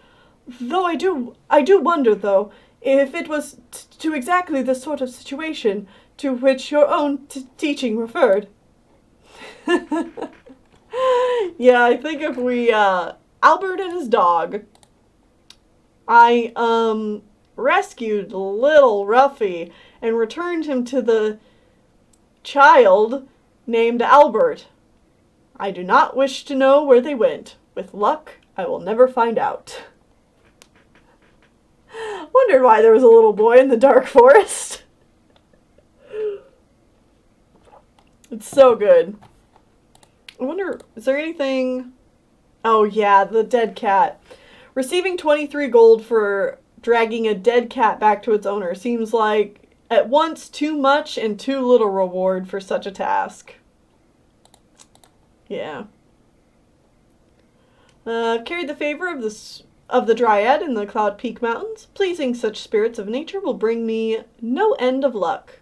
Though I do wonder, though, if it was to exactly the sort of situation to which your own teaching referred. Yeah, I think if we, Albert and his dog. I, rescued little Ruffy and returned him to the child named Albert. I do not wish to know where they went. With luck, I will never find out. Wondered why there was a little boy in the dark forest. It's so good. I wonder, is there anything... Oh yeah, the dead cat. Receiving 23 gold for dragging a dead cat back to its owner seems like at once too much and too little reward for such a task. Yeah. Carried the favor of the Dryad in the Cloud Peak Mountains. Pleasing such spirits of nature will bring me no end of luck.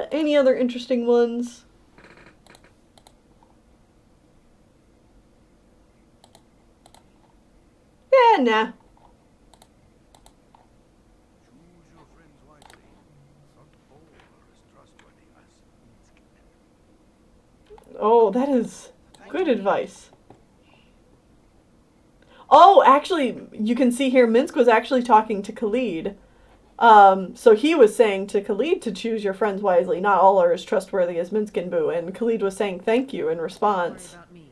Any other interesting ones? Yeah, nah. Choose your friends wisely. Not all are as trustworthy as Minsc. Oh, that is good advice. Oh, actually, you can see here Minsc was actually talking to Khalid. So he was saying to Khalid to choose your friends wisely. Not all are as trustworthy as Minsc and Boo. And Khalid was saying thank you in response. Worry about me.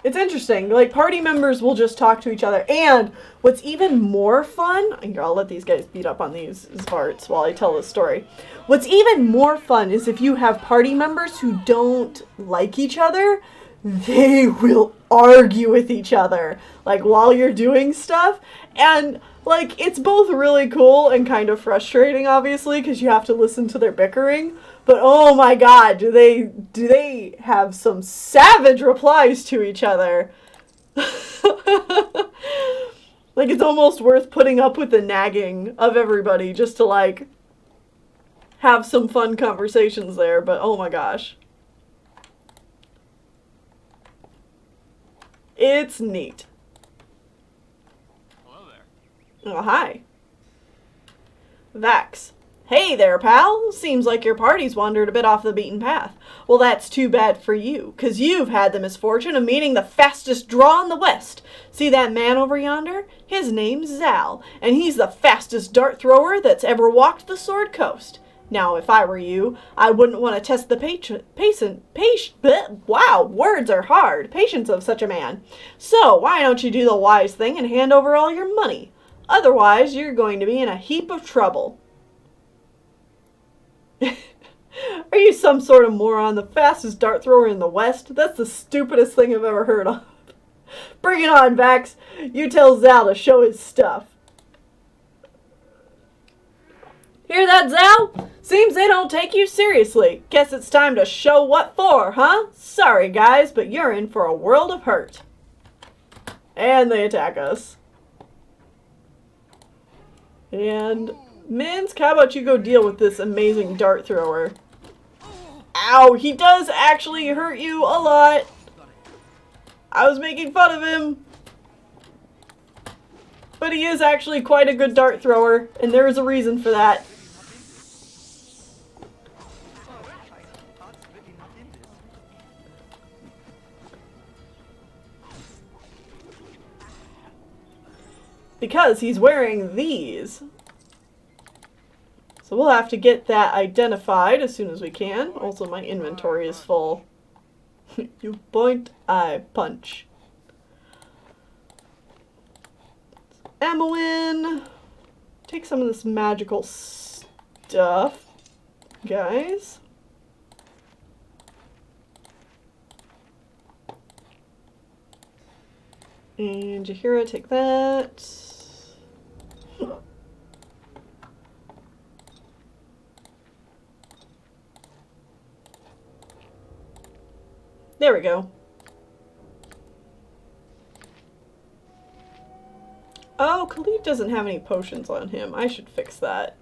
It's interesting. Like, party members will just talk to each other. And what's even more fun... Here, I'll let these guys beat up on these parts while I tell this story. What's even more fun is if you have party members who don't like each other, they will argue with each other, like, while you're doing stuff. And, like, it's both really cool and kind of frustrating, obviously, because you have to listen to their bickering. But oh my god, do they have some savage replies to each other. Like, it's almost worth putting up with the nagging of everybody just to, like, have some fun conversations there. But oh my gosh. It's neat. Hello there. Oh, hi. Vax. Hey there, pal. Seems like your party's wandered a bit off the beaten path. Well, that's too bad for you, 'cause you've had the misfortune of meeting the fastest draw in the West. See that man over yonder? His name's Zal, and he's the fastest dart thrower that's ever walked the Sword Coast. Now, if I were you, I wouldn't want to test the patience of such a man. So, why don't you do the wise thing and hand over all your money? Otherwise, you're going to be in a heap of trouble. Are you some sort of moron? The fastest dart thrower in the West? That's the stupidest thing I've ever heard of. Bring it on, Vax. You tell Zal to show his stuff. Hear that, Zal? Seems they don't take you seriously. Guess it's time to show what for, huh? Sorry, guys, but you're in for a world of hurt. And they attack us. And Minsc, how about you go deal with this amazing dart thrower? Ow, he does actually hurt you a lot. I was making fun of him. But he is actually quite a good dart thrower, and there is a reason for that. Because he's wearing these. So we'll have to get that identified as soon as we can. Also, my inventory is full. You point, I punch. Ammo in. Take some of this magical stuff, guys. And Jahira, take that. There we go. Oh, Khalid doesn't have any potions on him. I should fix that.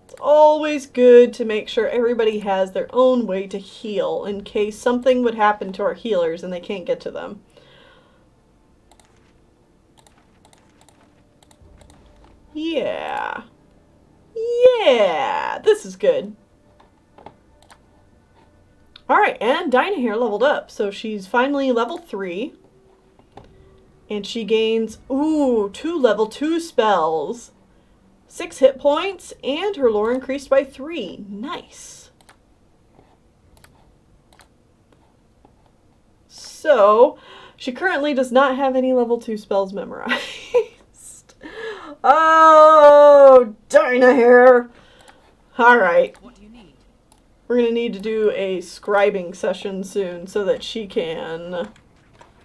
It's always good to make sure everybody has their own way to heal in case something would happen to our healers and they can't get to them. Yeah. Yeah, this is good. Alright, and Dinah here leveled up. So she's finally level 3. And she gains, 2 level 2 spells. 6 hit points, and her lore increased by 3. Nice. So, she currently does not have any level 2 spells memorized. Oh, Dinah here. Alright. What do you need? We're going to need to do a scribing session soon so that she can...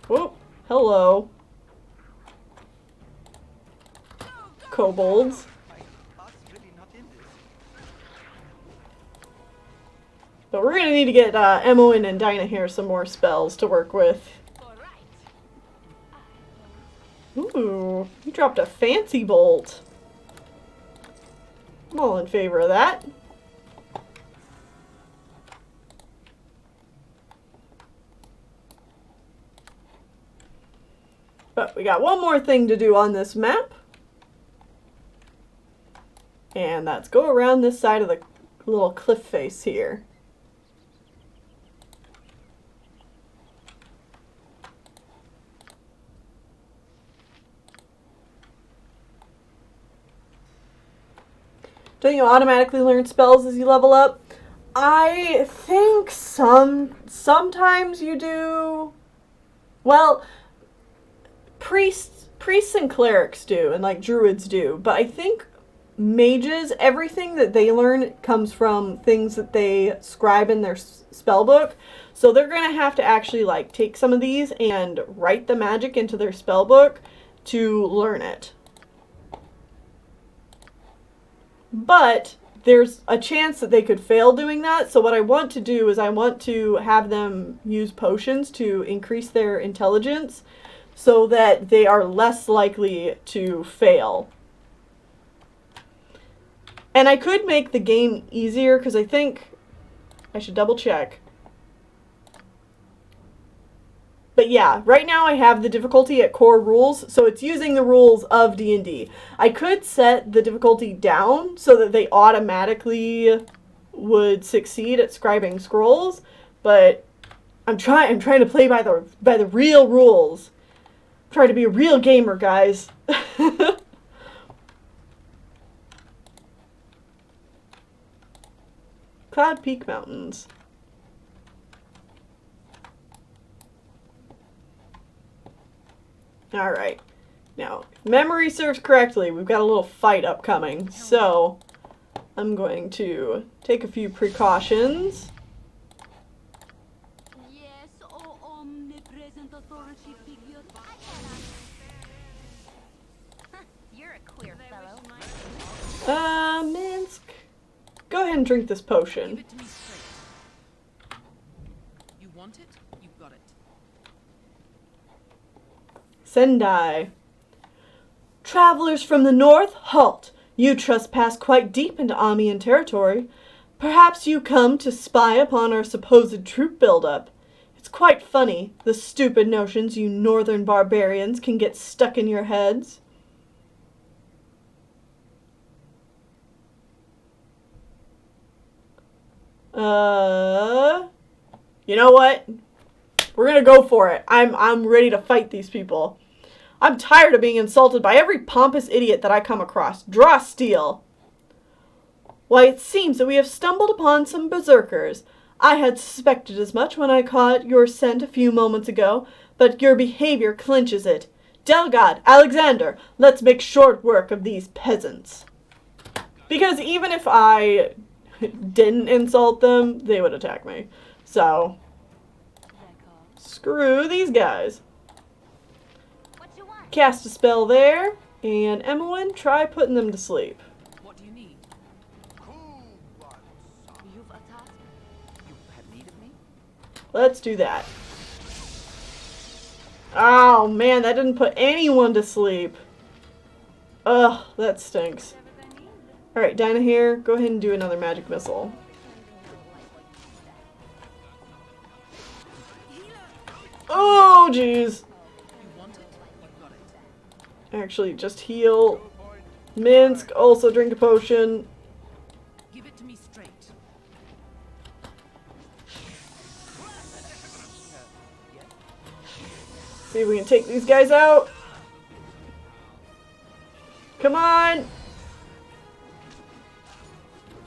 Oh, hello. Kobolds. But we're gonna need to get Emmeline and Dinah here some more spells to work with. Ooh, you dropped a fancy bolt. I'm all in favor of that. But we got one more thing to do on this map. And that's go around this side of the little cliff face here. Don't you automatically learn spells as you level up? I think sometimes you do. Well, priests and clerics do, and like druids do, but I think mages, everything that they learn comes from things that they scribe in their spell book. So they're gonna have to actually like take some of these and write the magic into their spell book to learn it. But there's a chance that they could fail doing that. So what I want to do is I want to have them use potions to increase their intelligence so that they are less likely to fail. And I could make the game easier because I think I should double check. But yeah, right now I have the difficulty at core rules, so it's using the rules of D&D. I could set the difficulty down so that they automatically would succeed at scribing scrolls, but I'm trying to play by the real rules. I'm trying to be a real gamer, guys. Cloud Peak Mountains. Alright. Now, if memory serves correctly, we've got a little fight upcoming. So, I'm going to take a few precautions. Yes, oh omnipresent authority figure. You're a queer fellow. Minsc. Go ahead and drink this Give potion. it to me straight. You want it? You've got it. Sendai. Travelers from the north, halt! You trespass quite deep into Amian territory. Perhaps you come to spy upon our supposed troop buildup. It's quite funny, the stupid notions you northern barbarians can get stuck in your heads. You know what? We're gonna go for it. I'm ready to fight these people. I'm tired of being insulted by every pompous idiot that I come across. Draw steel. Why, it seems that we have stumbled upon some berserkers. I had suspected as much when I caught your scent a few moments ago, but your behavior clinches it. Delgad, Alexander, let's make short work of these peasants. Because even if I didn't insult them, they would attack me. So, screw these guys. What you want? Cast a spell there, and Emmeline, try putting them to sleep. What do you need? You've a task. You have need of me? Let's do that. Oh man, that didn't put anyone to sleep. Ugh, that stinks. Alright, Dinah here, go ahead and do another magic missile. Oh, jeez. You want it? You've got it. Actually, just heal. Minsc, also drink a potion. Give it to me straight. See if we can take these guys out. Come on.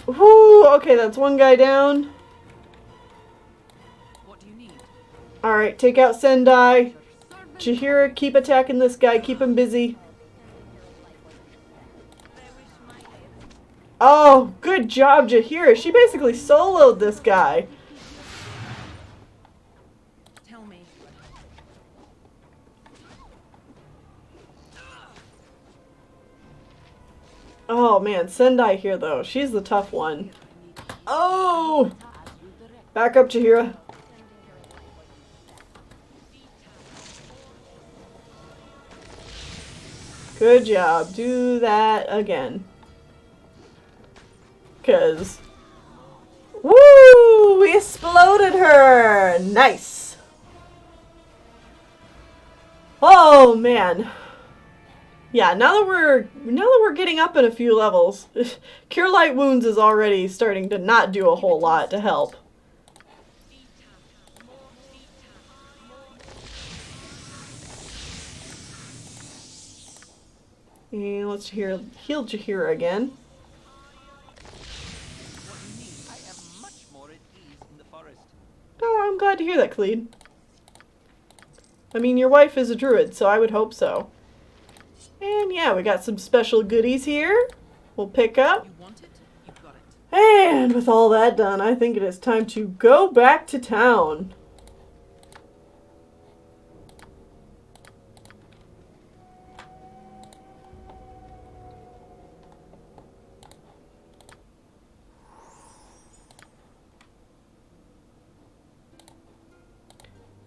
Whoo, okay, that's one guy down. What do you need? Alright, take out Sendai. Chihira, keep attacking this guy. Keep him busy. Oh, good job, Chihira. She basically soloed this guy. Tell me. Oh, man. Sendai here, though. She's the tough one. Oh! Back up, Jahira. Good job. Do that again. 'Cause... Woo! We exploded her! Nice! Oh, man. Yeah, now that we're getting up in a few levels, Cure Light Wounds is already starting to not do a whole lot to help. And let's heal Jahira again. What do you need? I am much more at ease in the forest. Oh, I'm glad to hear that, Cleed. I mean, your wife is a druid, so I would hope so. And yeah, we got some special goodies here. We'll pick up. You want it? You got it. And with all that done, I think it is time to go back to town.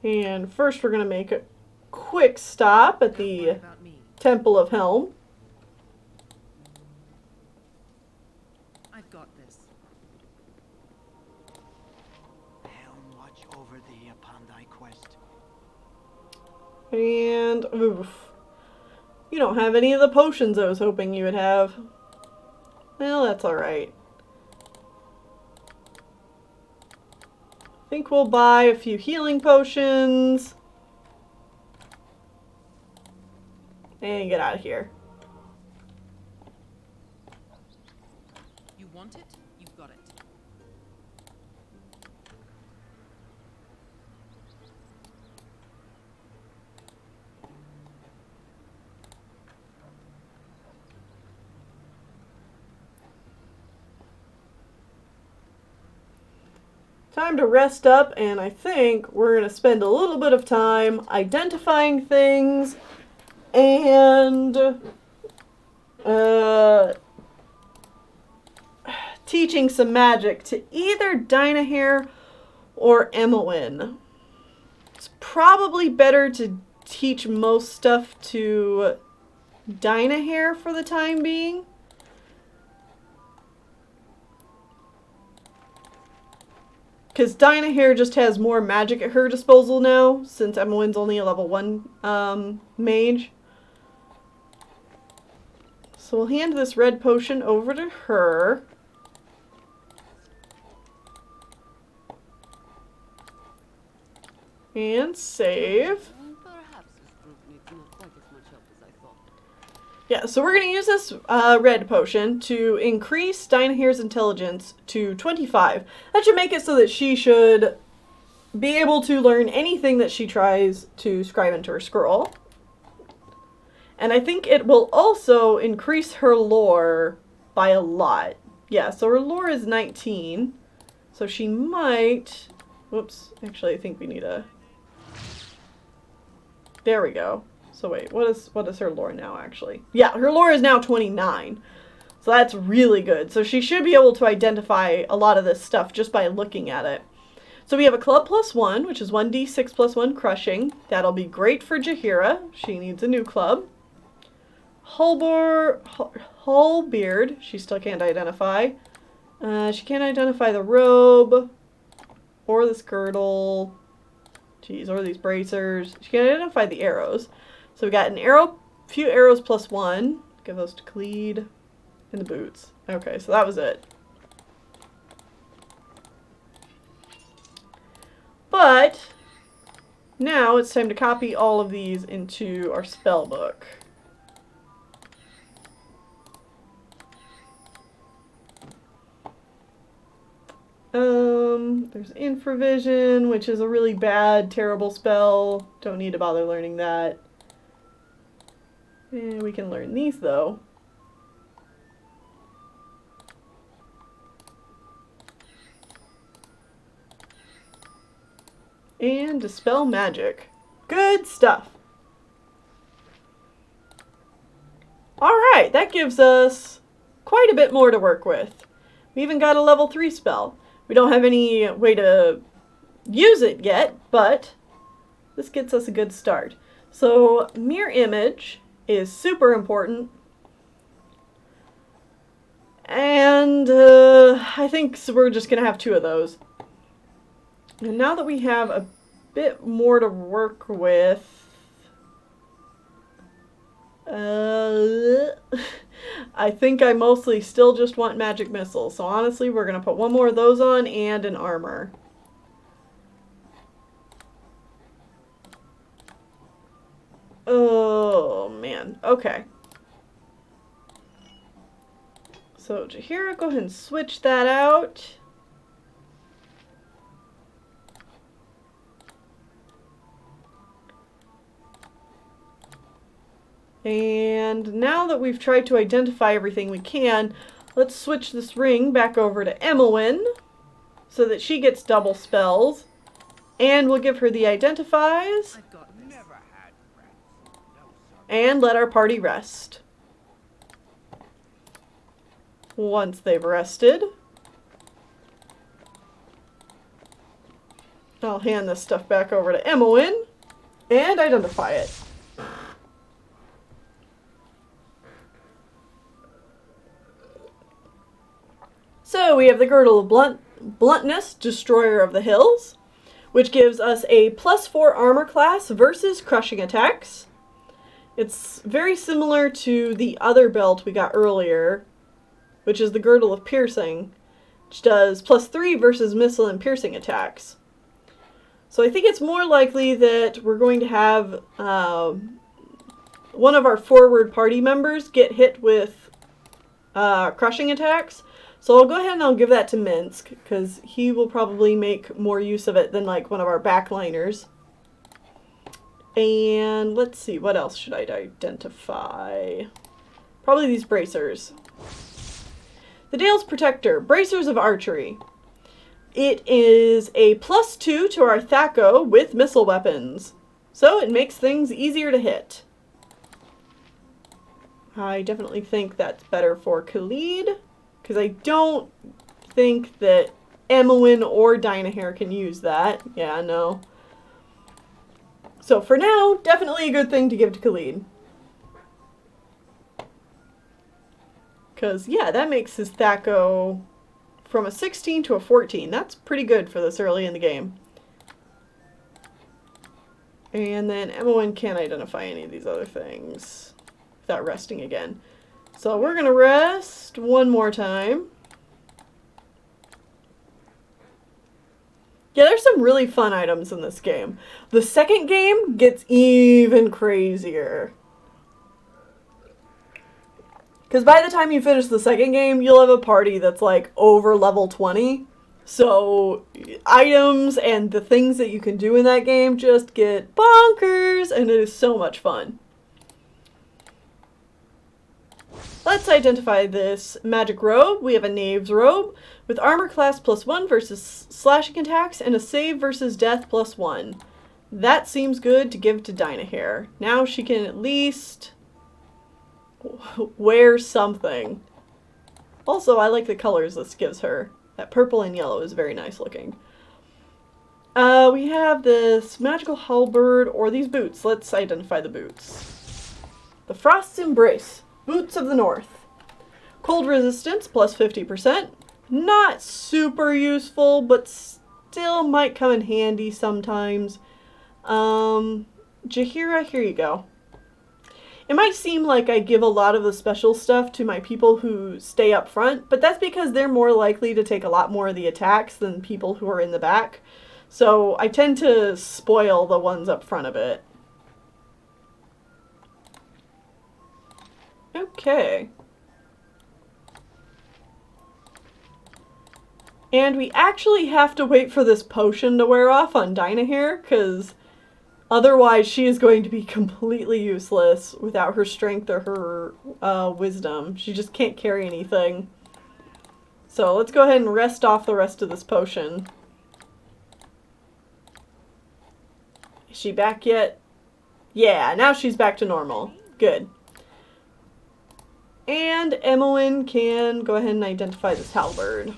And first we're going to make a quick stop at Don't worry the about me. Temple of Helm. I've got this. Helm watch over thee upon thy quest. And, oof. You don't have any of the potions I was hoping you would have. Well, that's alright. I think we'll buy a few healing potions. And get out of here. You want it? You've got it. Time to rest up, and I think we're going to spend a little bit of time identifying things and teaching some magic to either Dynahair or Emmeline. It's probably better to teach most stuff to Dynahair for the time being. Because Dynahair just has more magic at her disposal now, since Emmeline's only a level 1 mage. So we'll hand this red potion over to her. And save. Perhaps this group needs not quite as much help as I thought. Yeah, so we're going to use this red potion to increase Dynahair's intelligence to 25. That should make it so that she should be able to learn anything that she tries to scribe into her scroll. And I think it will also increase her lore by a lot. Yeah, so her lore is 19. So she might... Whoops, actually I think we need a... There we go. So wait, what is her lore now, actually? Yeah, her lore is now 29. So that's really good. So she should be able to identify a lot of this stuff just by looking at it. So we have a club +1, which is 1d6 +1 crushing. That'll be great for Jahira. She needs a new club. Hullbeard, she still can't identify. She can't identify the robe, or this girdle, jeez, or these bracers. She can identify the arrows. So we got a few arrows +1. Give those to Cleed. And the boots. Okay, so that was it. But now it's time to copy all of these into our spell book. There's Infravision, which is a really bad, terrible spell. Don't need to bother learning that. And we can learn these, though. And Dispel Magic. Good stuff. Alright, that gives us quite a bit more to work with. We even got a level 3 spell. We don't have any way to use it yet, but this gets us a good start. So mirror image is super important. And I think we're just going to have 2 of those. And now that we have a bit more to work with, I think I mostly still just want magic missiles. So honestly, we're going to put 1 more of those on and an armor. Oh, man. Okay. So, Jaheira, go ahead and switch that out. And now that we've tried to identify everything we can, let's switch this ring back over to Emmeline so that she gets double spells. And we'll give her the identifies. I've got this. Never had friends. No, sir. And let our party rest. Once they've rested, I'll hand this stuff back over to Emmeline and identify it. So we have the Girdle of Bluntness, Destroyer of the Hills, which gives us a +4 armor class versus crushing attacks. It's very similar to the other belt we got earlier, which is the Girdle of Piercing, which does +3 versus missile and piercing attacks. So I think it's more likely that we're going to have one of our forward party members get hit with crushing attacks. So I'll go ahead and I'll give that to Minsc, because he will probably make more use of it than like one of our backliners. And let's see, what else should I identify? Probably these bracers. The Dale's Protector, Bracers of Archery. It is a +2 to our Thaco with missile weapons, so it makes things easier to hit. I definitely think that's better for Khalid, because I don't think that Emmeline or Dynahair can use that. Yeah, no. So for now, definitely a good thing to give to Khalid. Because, yeah, that makes his Thaco from a 16 to a 14. That's pretty good for this early in the game. And then Emmeline can't identify any of these other things without resting again. So we're going to rest 1 more time. Yeah, there's some really fun items in this game. The second game gets even crazier. Because by the time you finish the second game, you'll have a party that's like over level 20. So items and the things that you can do in that game just get bonkers, and it is so much fun. Let's identify this magic robe. We have a Knave's robe with armor class +1 versus slashing attacks and a save versus death +1. That seems good to give to Dynahair. Now she can at least wear something. Also, I like the colors this gives her. That purple and yellow is very nice looking. We have this magical halberd or these boots. Let's identify the boots. The Frost's Embrace. Boots of the North. Cold resistance +50%. Not super useful, but still might come in handy sometimes. Jaheira, here you go. It might seem like I give a lot of the special stuff to my people who stay up front, but that's because they're more likely to take a lot more of the attacks than people who are in the back. So I tend to spoil the ones up front a bit. Okay. And we actually have to wait for this potion to wear off on Dynahair, because otherwise she is going to be completely useless without her strength or her wisdom. She just can't carry anything. So let's go ahead and rest off the rest of this potion. Is she back yet? Yeah, now she's back to normal. Good. And Emmeline can go ahead and identify this halberd.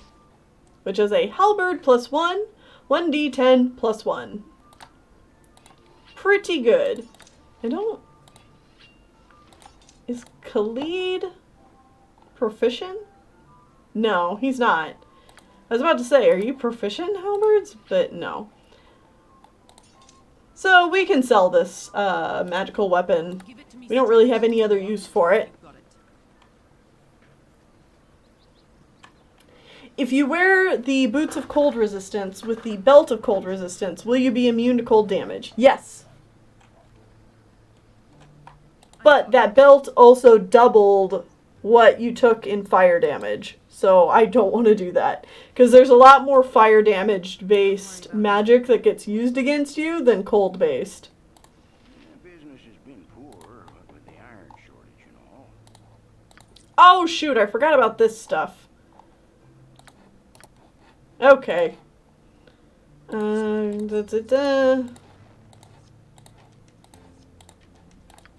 which is a halberd +1, 1d10 +1. Pretty good. Is Khalid proficient? No, he's not. I was about to say, are you proficient in halberds? But no. So we can sell this magical weapon. We don't really have any other use for it. If you wear the boots of cold resistance with the belt of cold resistance, will you be immune to cold damage? Yes. But that belt also doubled what you took in fire damage. So I don't want to do that. Because there's a lot more fire damage based magic that gets used against you than cold based. Business has been poor with the iron shortage and all. Oh shoot, I forgot about this stuff. Okay. Do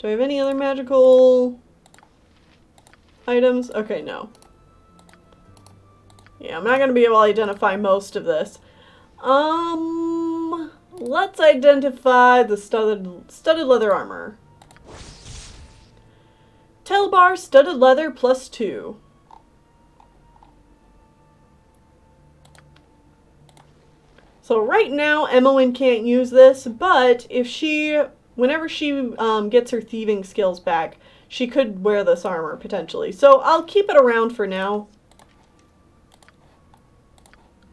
I have any other magical items? Okay, no. Yeah, I'm not going to be able to identify most of this. Let's identify the studded leather armor. Telbar studded leather +2. So right now, Emmeline can't use this, but if whenever she gets her thieving skills back, she could wear this armor, potentially. So I'll keep it around for now.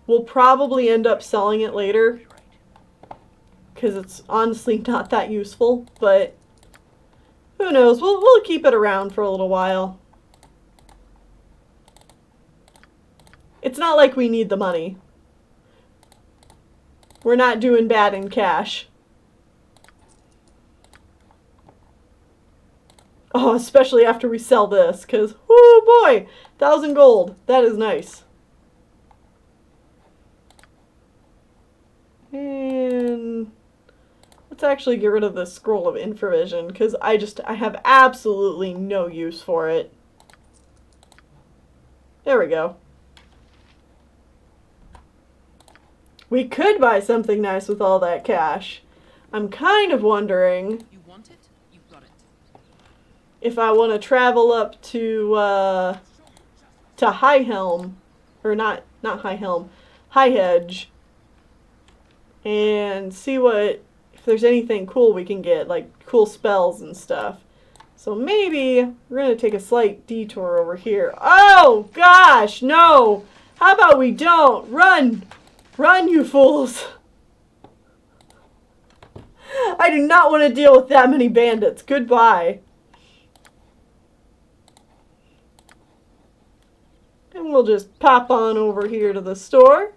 We'll probably end up selling it later, because it's honestly not that useful, but who knows, we'll keep it around for a little while. It's not like we need the money. We're not doing bad in cash. Oh, especially after we sell this, because, oh boy, 1,000 gold. That is nice. And let's actually get rid of the scroll of infravision, because I have absolutely no use for it. There we go. We could buy something nice with all that cash. I'm kind of wondering You want it? You've got it. if I want to travel up to High Helm, or not High Helm, High Hedge, and see if there's anything cool we can get, like cool spells and stuff. So maybe we're going to take a slight detour over here. Oh gosh, no! How about we don't? Run! Run, you fools! I do not want to deal with that many bandits. Goodbye. And we'll just pop on over here to the store.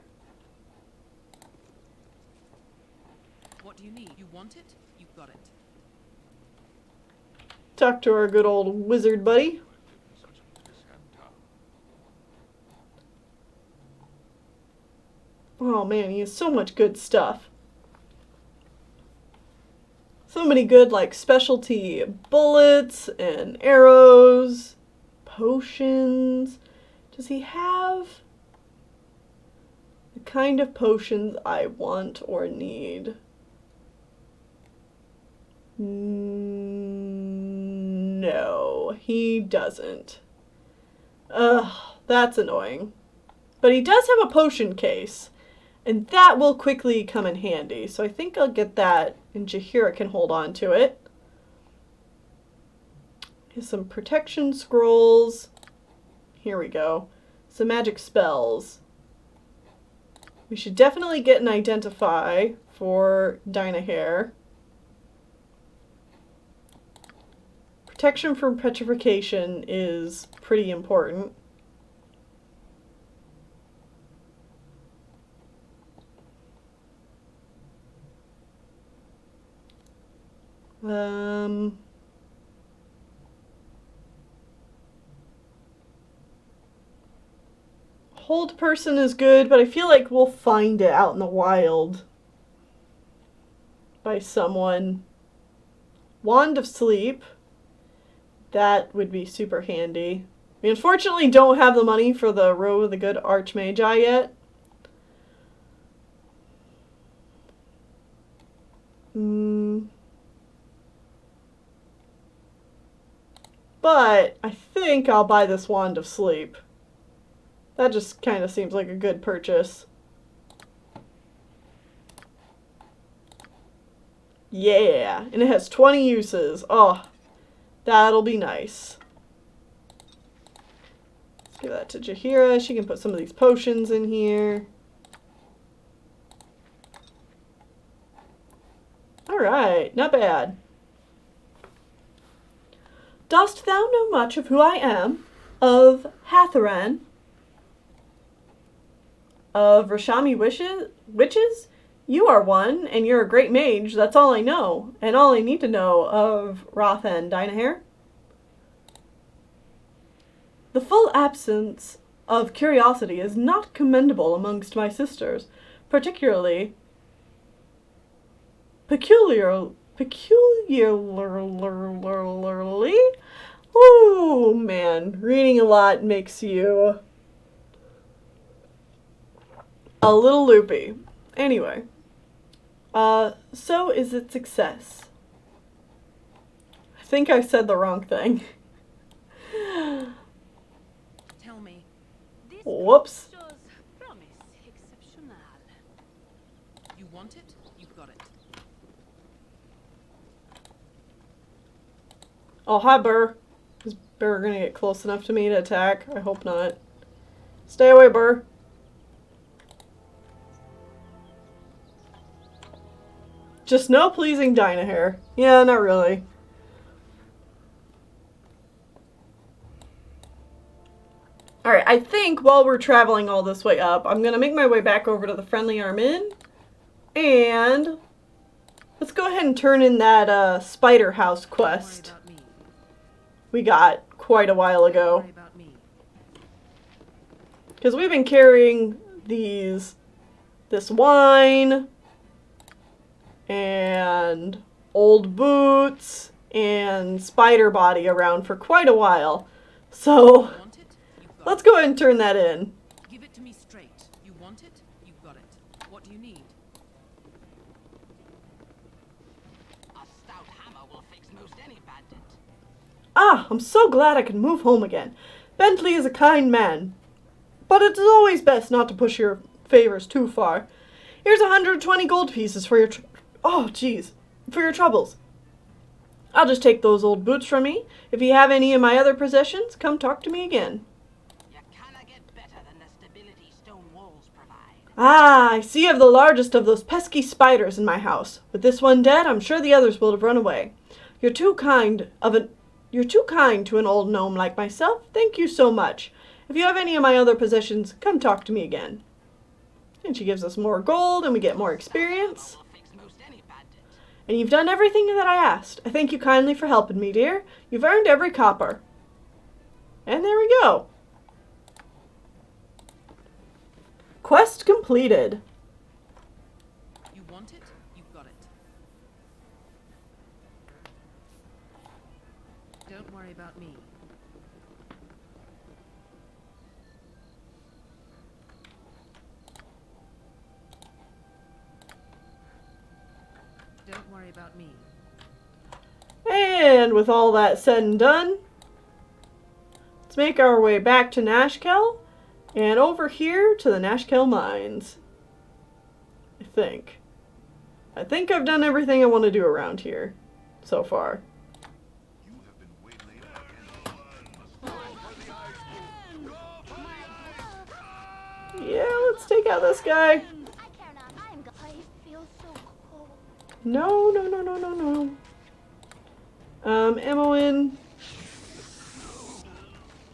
What do you need? You want it? You've got it. Talk to our good old wizard buddy. Oh man, he has so much good stuff. So many good, like, specialty bullets and arrows, potions. Does he have the kind of potions I want or need? No, he doesn't. Ugh, that's annoying. But he does have a potion case. And that will quickly come in handy. So I think I'll get that, and Jaheira can hold on to it. Here's some protection scrolls. Here we go. Some magic spells. We should definitely get an identify for Dynahair. Protection from petrification is pretty important. Hold person is good, but I feel like we'll find it out in the wild by someone. Wand of Sleep. That would be super handy. We unfortunately don't have the money for the Robe of the Good Archmagi yet, But I think I'll buy this Wand of Sleep. That just kind of seems like a good purchase. Yeah, and it has 20 uses. Oh, that'll be nice. Let's give that to Jaheira. She can put some of these potions in here. Alright, not bad. Dost thou know much of who I am? Of Hatharan? Of Rashami witches? You are one, and you're a great mage. That's all I know. And all I need to know of Rotha and Dynahair. The full absence of curiosity is not commendable amongst my sisters, peculiarly. Oh man, reading a lot makes you a little loopy. Anyway, so is it success? I think I said the wrong thing. Tell me. Whoops. Shows promise exceptional. You want it? You've got it. Oh, hi, Burr. Is Burr gonna get close enough to me to attack? I hope not. Stay away, Burr. Just no pleasing Dynahair. Yeah, not really. Alright, I think while we're traveling all this way up, I'm gonna make my way back over to the Friendly Arm Inn. And let's go ahead and turn in that Spider House quest we got quite a while ago. Because we've been carrying this wine and old boots and spider body around for quite a while. So let's go ahead and turn that in. Give it to me straight. You want it? You've got it. What do you need? A stout hammer will fix most any bandit. Ah, I'm so glad I can move home again. Bentley is a kind man, but it's always best not to push your favors too far. Here's 120 gold pieces for your for your troubles. I'll just take those old boots from me. If you have any of my other possessions, come talk to me again. You cannot get better than the stability stone walls provide. Ah, I see you have the largest of those pesky spiders in my house. With this one dead, I'm sure the others will have run away. You're too kind to an old gnome like myself. Thank you so much. If you have any of my other possessions, come talk to me again. And she gives us more gold, and we get more experience. And you've done everything that I asked. I thank you kindly for helping me, dear. You've earned every copper. And there we go. Quest completed. You want it? You've got it. Don't worry about me. Don't worry about me. And with all that said and done, let's make our way back to Nashkel and over here to the Nashkel mines. I think I've done everything I want to do around here so far. You have been waylaid again. Yeah, let's take out this guy. I feel so cold. No. Ammo in.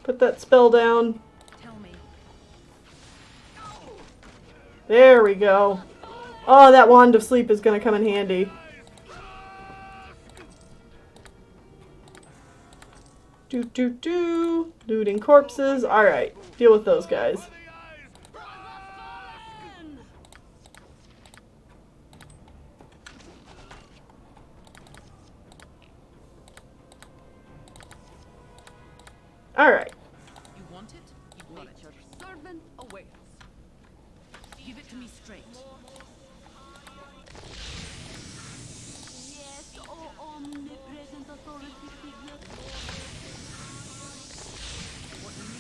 Put that spell down. Tell me. There we go. Oh, that Wand of Sleep is going to come in handy. Looting corpses. Alright, deal with those guys. Alright. You want it? You've got it. Servant awaits. Give it to me straight.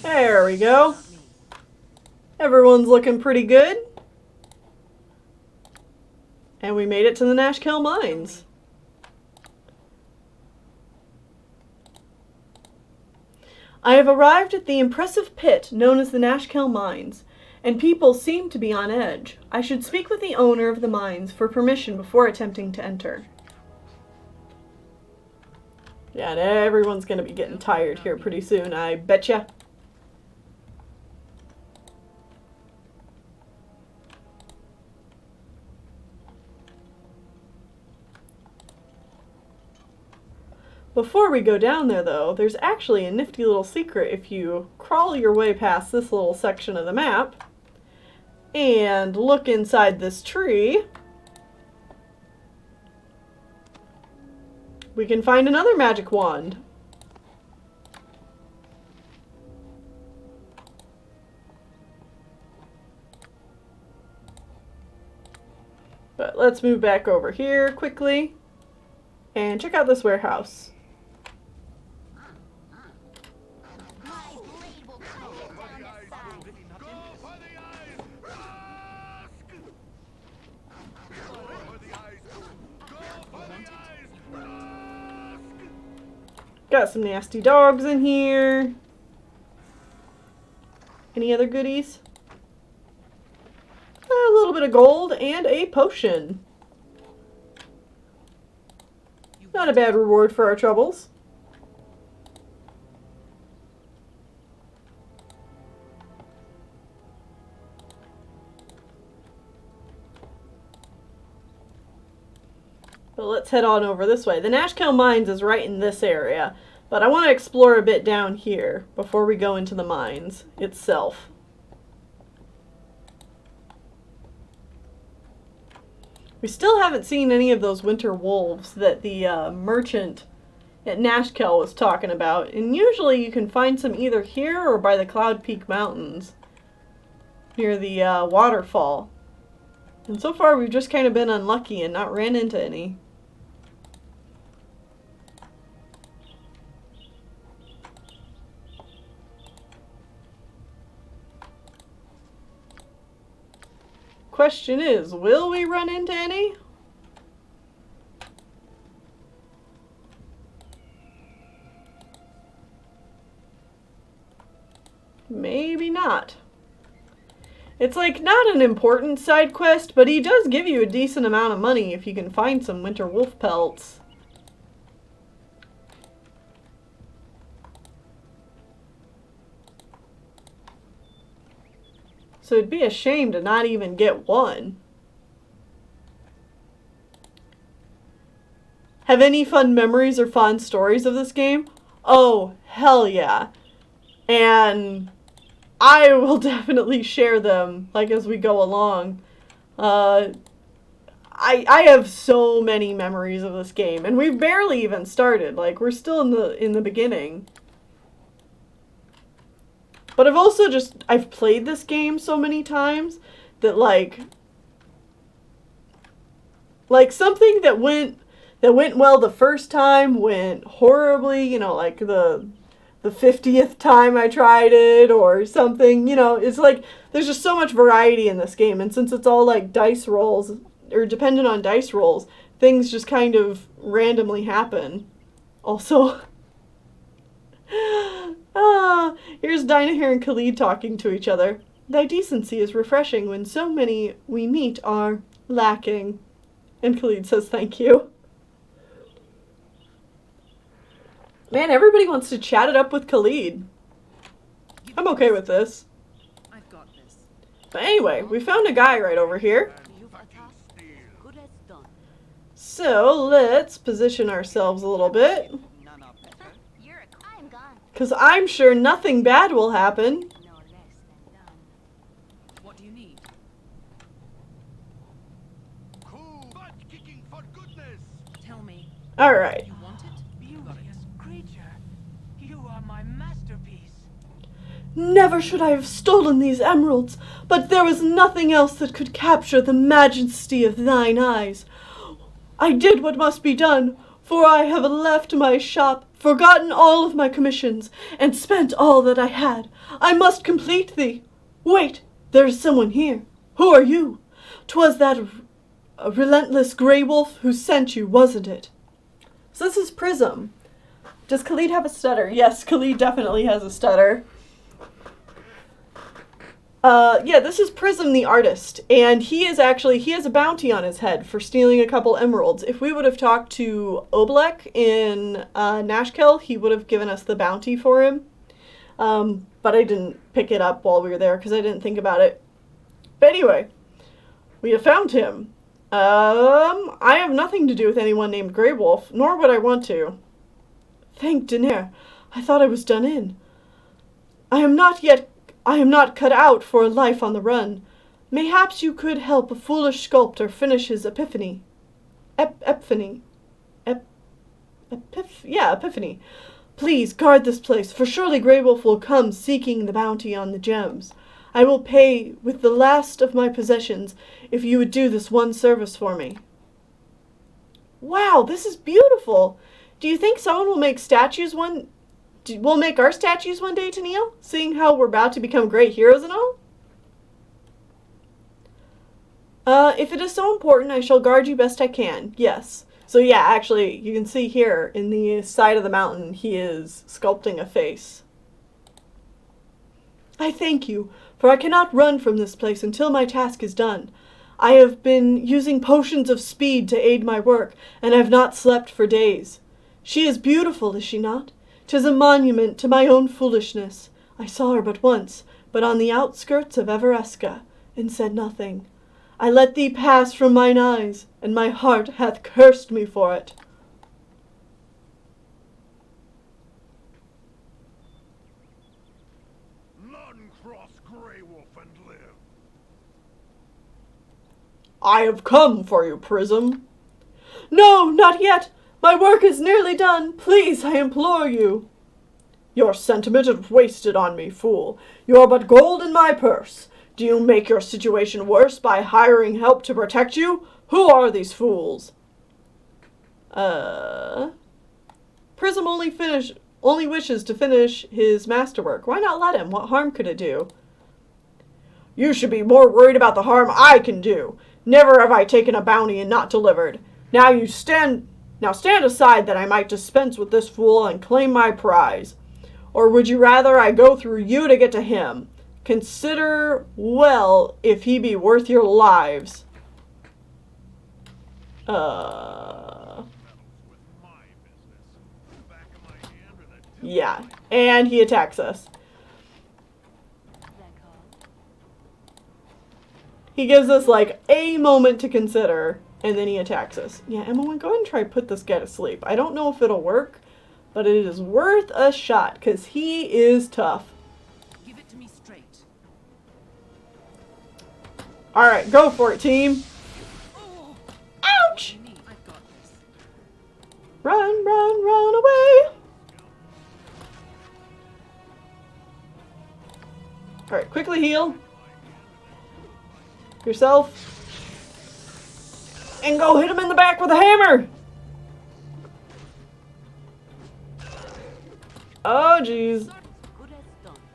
There we go. Everyone's looking pretty good. And we made it to the Nashkel Mines. I have arrived at the impressive pit known as the Nashkel Mines, and people seem to be on edge. I should speak with the owner of the mines for permission before attempting to enter. Yeah, and everyone's gonna be getting tired here pretty soon, I betcha. Before we go down there, though, there's actually a nifty little secret if you crawl your way past this little section of the map and look inside this tree. We can find another magic wand. But let's move back over here quickly and check out this warehouse. Got some nasty dogs in here. Any other goodies? A little bit of gold and a potion. Not a bad reward for our troubles. But let's head on over this way. The Nashkel Mines is right in this area, but I want to explore a bit down here before we go into the mines itself. We still haven't seen any of those winter wolves that the merchant at Nashkel was talking about, and usually you can find some either here or by the Cloud Peak Mountains near the waterfall. And so far we've just kind of been unlucky and not ran into any. Question is, will we run into any? Maybe not. It's like not an important side quest, but he does give you a decent amount of money if you can find some winter wolf pelts. So it'd be a shame to not even get one. Have any fun memories or fond stories of this game? Oh, hell yeah. And I will definitely share them, like, as we go along. I have so many memories of this game, and we've barely even started. Like, we're still in the beginning. But I've played this game so many times that like something that went well the first time went horribly, you know, like the 50th time I tried it or something, you know. It's like there's just so much variety in this game, and since it's all like dice rolls or dependent on dice rolls, things just kind of randomly happen. Also, here's Dinaher and Khalid talking to each other. Thy decency is refreshing when so many we meet are lacking. And Khalid says thank you. Man, everybody wants to chat it up with Khalid. I'm okay with this. I've got this. But anyway, we found a guy right over here. So let's position ourselves a little bit. Because I'm sure nothing bad will happen. What do you need? Cool butt kicking for goodness. Tell me. Alright. You want it? Beauteous creature, you are my masterpiece. Never should I have stolen these emeralds, but there was nothing else that could capture the majesty of thine eyes. I did what must be done, for I have left my shop forgotten all of my commissions, and spent all that I had. I must complete thee. Wait, there is someone here. Who are you? 'Twas that relentless grey wolf who sent you, wasn't it? So this is Prism. Does Khalid have a stutter? Yes, Khalid definitely has a stutter. Yeah, this is Prism the artist, and he has a bounty on his head for stealing a couple emeralds. If we would have talked to Oblek in Nashkel, he would have given us the bounty for him. But I didn't pick it up while we were there because I didn't think about it. But anyway, we have found him. I have nothing to do with anyone named Grey Wolf, nor would I want to. Thank Daenerys. I thought I was done in. I am not cut out for a life on the run. Mayhaps you could help a foolish sculptor finish his epiphany. Epiphany. Please guard this place, for surely Grey Wolf will come seeking the bounty on the gems. I will pay with the last of my possessions if you would do this one service for me. Wow, this is beautiful. Do you think someone will make We'll make our statues one day, Tennelle, seeing how we're about to become great heroes and all? If it is so important, I shall guard you best I can. Yes. So yeah, actually, you can see here in the side of the mountain, he is sculpting a face. I thank you, for I cannot run from this place until my task is done. I have been using potions of speed to aid my work, and I have not slept for days. She is beautiful, is she not? 'Tis a monument to my own foolishness. I saw her but once, but on the outskirts of Everesca, and said nothing. I let thee pass from mine eyes, and my heart hath cursed me for it. None cross Grey Wolf and live. I have come for you, Prism. No, not yet. My work is nearly done. Please, I implore you. Your sentiment is wasted on me, fool. You are but gold in my purse. Do you make your situation worse by hiring help to protect you? Who are these fools? Prism only wishes to finish his masterwork. Why not let him? What harm could it do? You should be more worried about the harm I can do. Never have I taken a bounty and not delivered. Now stand aside that I might dispense with this fool and claim my prize. Or would you rather I go through you to get to him? Consider well if he be worth your lives. Yeah, and he attacks us. He gives us like a moment to consider, and then he attacks us. Yeah, Emma, go ahead and try to put this guy to sleep. I don't know if it'll work, but it is worth a shot, because he is tough. Give it to me straight. Alright, go for it, team. Oh. Ouch! I've got this. Run, run, run away! Alright, quickly heal yourself. And go hit him in the back with a hammer! Oh, jeez.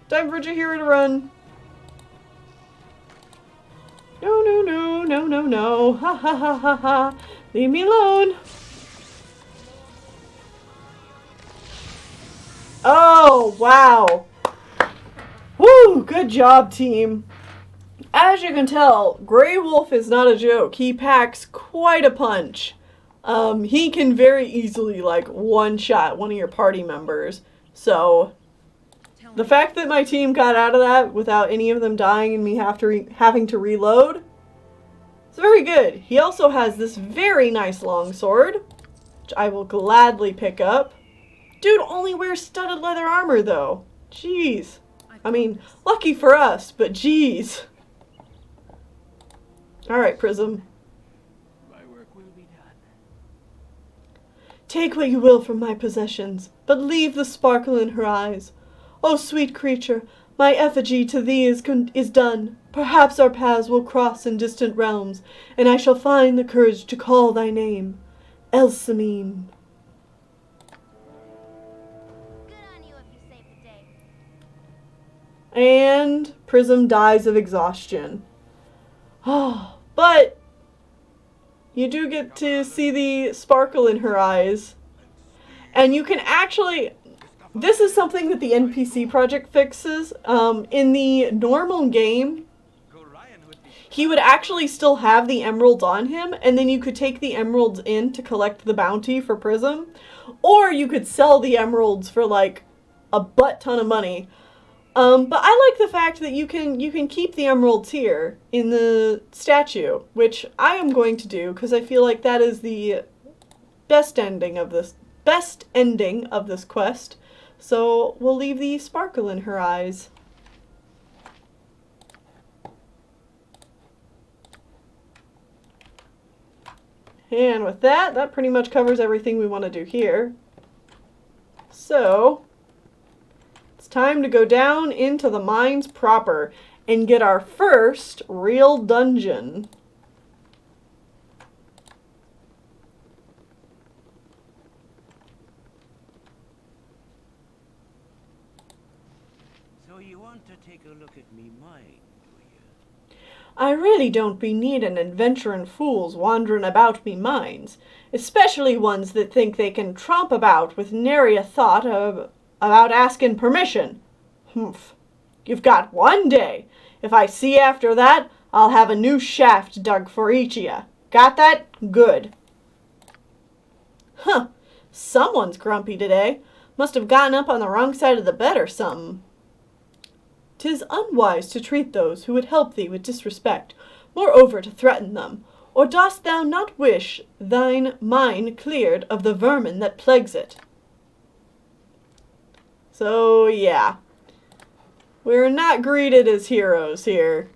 Time for Jahira to run. No, no, no, no, no, no. Ha ha ha ha ha. Leave me alone. Oh, wow. Woo, good job, team. As you can tell, Grey Wolf is not a joke. He packs quite a punch. He can very easily, like, one-shot one of your party members. So, the fact that my team got out of that without any of them dying and me having to reload, it's very good. He also has this very nice longsword, which I will gladly pick up. Dude only wears studded leather armor, though. Jeez. I mean, lucky for us, but jeez. Alright, Prism. My work will be done. Take what you will from my possessions, but leave the sparkle in her eyes. O sweet creature, my effigy to thee is done. Perhaps our paths will cross in distant realms, and I shall find the courage to call thy name. Elsamine. And Prism dies of exhaustion. But you do get to see the sparkle in her eyes. And you can actually... This is something that the NPC project fixes. In the normal game, he would actually still have the emeralds on him, and then you could take the emeralds in to collect the bounty for Prism. Or you could sell the emeralds for like a butt ton of money. But I like the fact that you can keep the emeralds here in the statue, which I am going to do because I feel like that is the best ending of this quest. So we'll leave the sparkle in her eyes. And with that, that pretty much covers everything we want to do here. So it's time to go down into the mines proper and get our first real dungeon. So you want to take a look at me mine, do you? I really don't be needin' adventurin' fools wanderin' about me mines, especially ones that think they can tromp about with nary a thought about askin' permission. Humph. You've got one day. If I see after that, I'll have a new shaft dug for each of ya. Got that? Good. Huh. Someone's grumpy today. Must have gotten up on the wrong side of the bed or something. 'Tis unwise to treat those who would help thee with disrespect, moreover to threaten them. Or dost thou not wish thine mine cleared of the vermin that plagues it? So, yeah. We're not greeted as heroes here.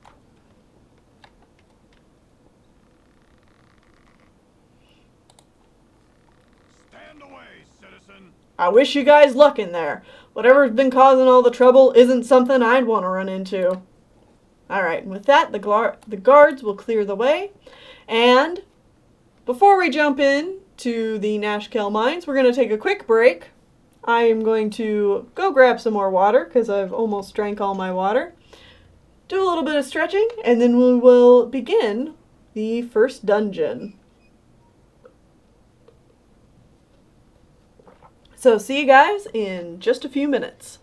Stand away, citizen. I wish you guys luck in there. Whatever's been causing all the trouble isn't something I'd want to run into. Alright, with that, the guards will clear the way. And before we jump in to the Nashkel mines, we're going to take a quick break. I am going to go grab some more water because I've almost drank all my water. Do a little bit of stretching, and then we will begin the first dungeon. So see you guys in just a few minutes.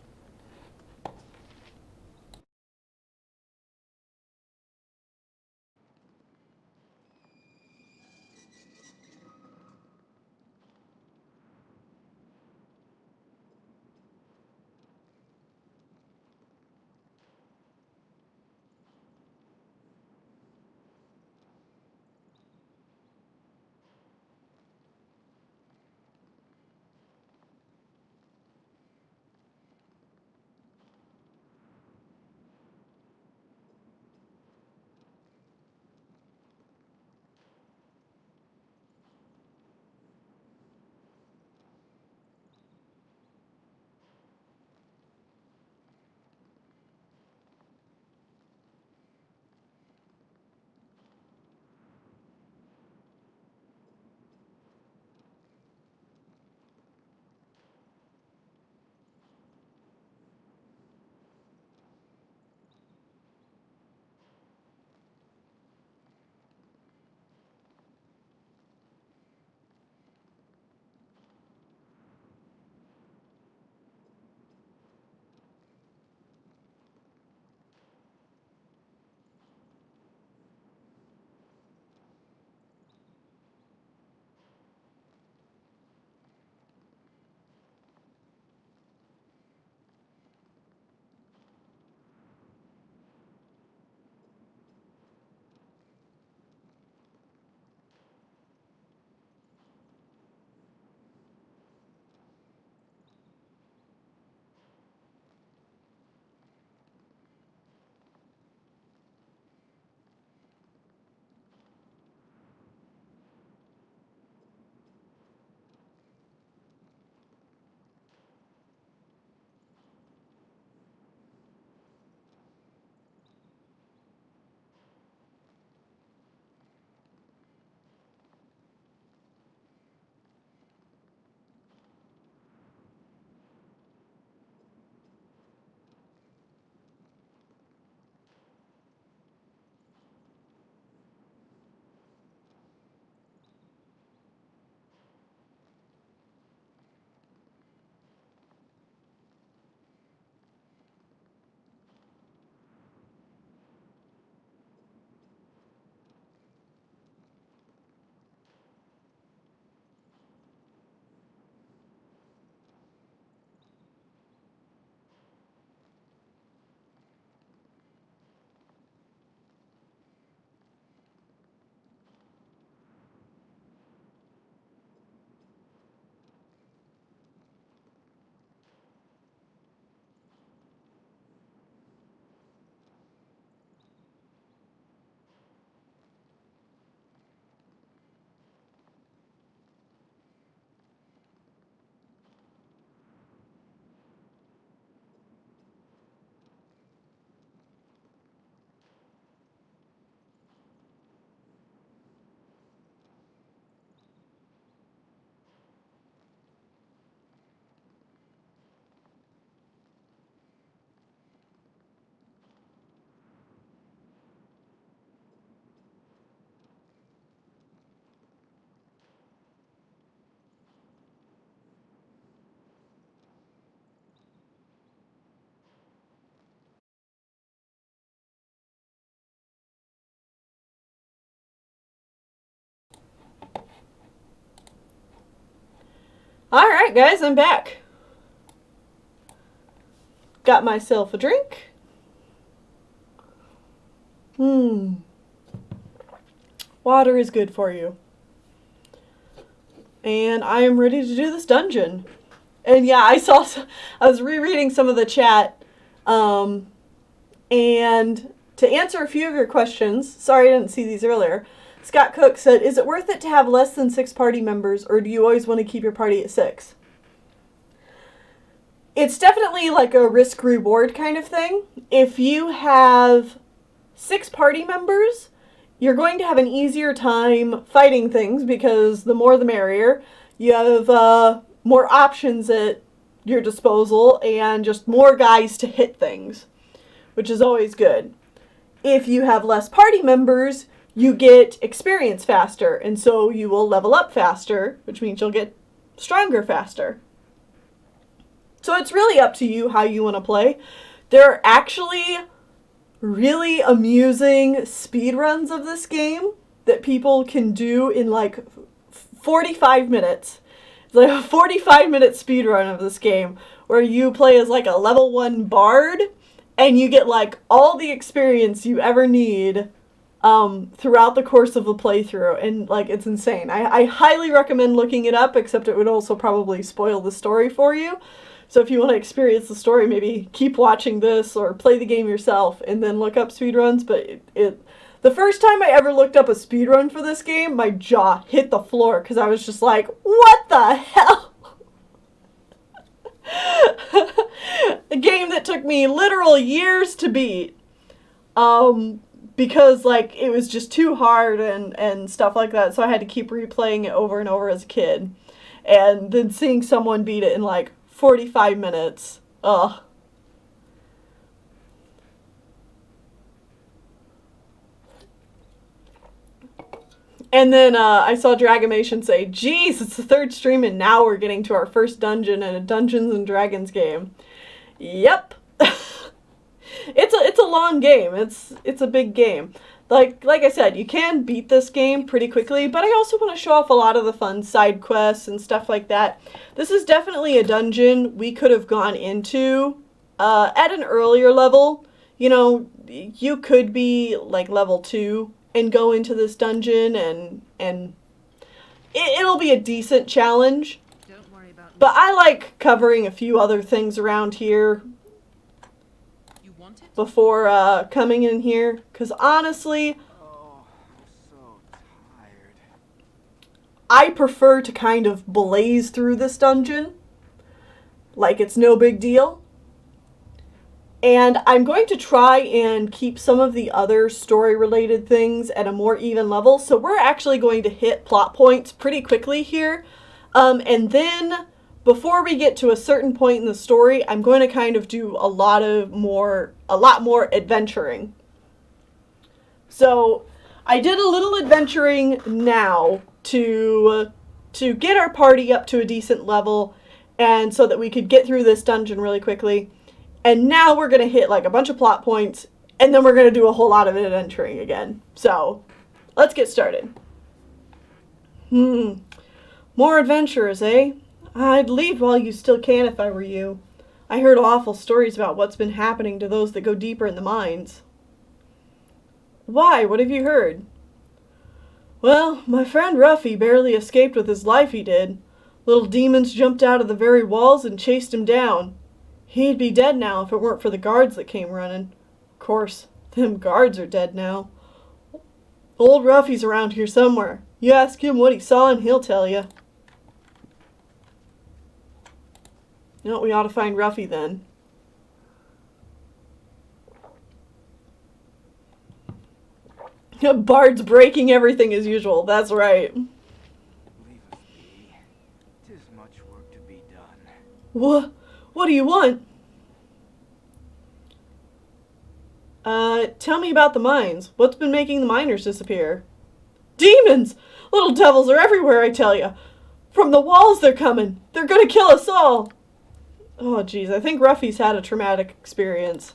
Alright guys, I'm back. Got myself a drink. Water is good for you. And I am ready to do this dungeon. And yeah, I was rereading some of the chat. And to answer a few of your questions, sorry I didn't see these earlier, Scott Cook said, is it worth it to have less than 6 party members, or do you always want to keep your party at 6? It's definitely like a risk-reward kind of thing. If you have 6 party members, you're going to have an easier time fighting things because the more the merrier. You have more options at your disposal and just more guys to hit things, which is always good. If you have less party members, you get experience faster, and so you will level up faster, which means you'll get stronger faster. So it's really up to you how you want to play. There are actually really amusing speedruns of this game that people can do in like 45 minutes. It's like a 45-minute speedrun of this game where you play as like a level 1 bard and you get like all the experience you ever need throughout the course of the playthrough, and like it's insane. I highly recommend looking it up, except it would also probably spoil the story for you. So if you want to experience the story, maybe keep watching this or play the game yourself and then look up speedruns. But the first time I ever looked up a speedrun for this game, my jaw hit the floor because I was just like, what the hell? A game that took me literal years to beat. Because like it was just too hard and stuff like that, so I had to keep replaying it over and over as a kid. And then seeing someone beat it in like 45 minutes. Ugh. And then I saw Dragamation say, geez, it's the 3rd stream and now we're getting to our first dungeon in a Dungeons and Dragons game. Yep. It's a long game. It's a big game. Like I said, you can beat this game pretty quickly, but I also want to show off a lot of the fun side quests and stuff like that. This is definitely a dungeon we could have gone into at an earlier level. You know, you could be like level 2 and go into this dungeon, and it'll be a decent challenge. Don't worry about but I like covering a few other things around here before coming in here, because honestly, I'm so tired. I prefer to kind of blaze through this dungeon like it's no big deal. And I'm going to try and keep some of the other story-related things at a more even level, so we're actually going to hit plot points pretty quickly here. And then, before we get to a certain point in the story, I'm going to kind of do a lot more adventuring. So, I did a little adventuring now to get our party up to a decent level, and so that we could get through this dungeon really quickly. And now we're going to hit like a bunch of plot points, and then we're going to do a whole lot of adventuring again. So, let's get started. More adventurers, eh? I'd leave while you still can if I were you. I heard awful stories about what's been happening to those that go deeper in the mines. Why? What have you heard? Well, my friend Ruffy barely escaped with his life, he did. Little demons jumped out of the very walls and chased him down. He'd be dead now if it weren't for the guards that came running. Of course, them guards are dead now. Old Ruffy's around here somewhere. You ask him what he saw and he'll tell you. You know, we ought to find Ruffy then. Bard's breaking everything as usual. That's right. Leave us be. 'Tis much work to be done. What do you want? Tell me about the mines. What's been making the miners disappear? Demons! Little devils are everywhere, I tell you. From the walls they're coming. They're gonna kill us all. Oh, geez. I think Ruffy's had a traumatic experience.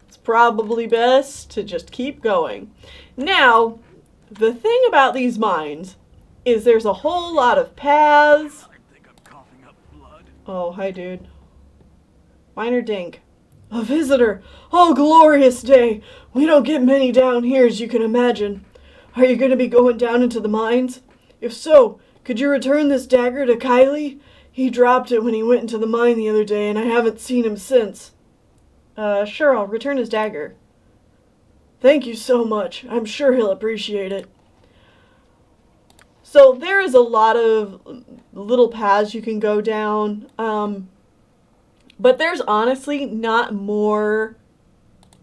It's probably best to just keep going. Now, the thing about these mines is there's a whole lot of paths. I think I'm coughing up blood. Oh, hi, dude. Minor Dink. A visitor! Oh, glorious day! We don't get many down here, as you can imagine. Are you going to be going down into the mines? If so, could you return this dagger to Kylie? He dropped it when he went into the mine the other day, and I haven't seen him since. Sure, I'll return his dagger. Thank you so much. I'm sure he'll appreciate it. So there is a lot of little paths you can go down. But there's honestly not more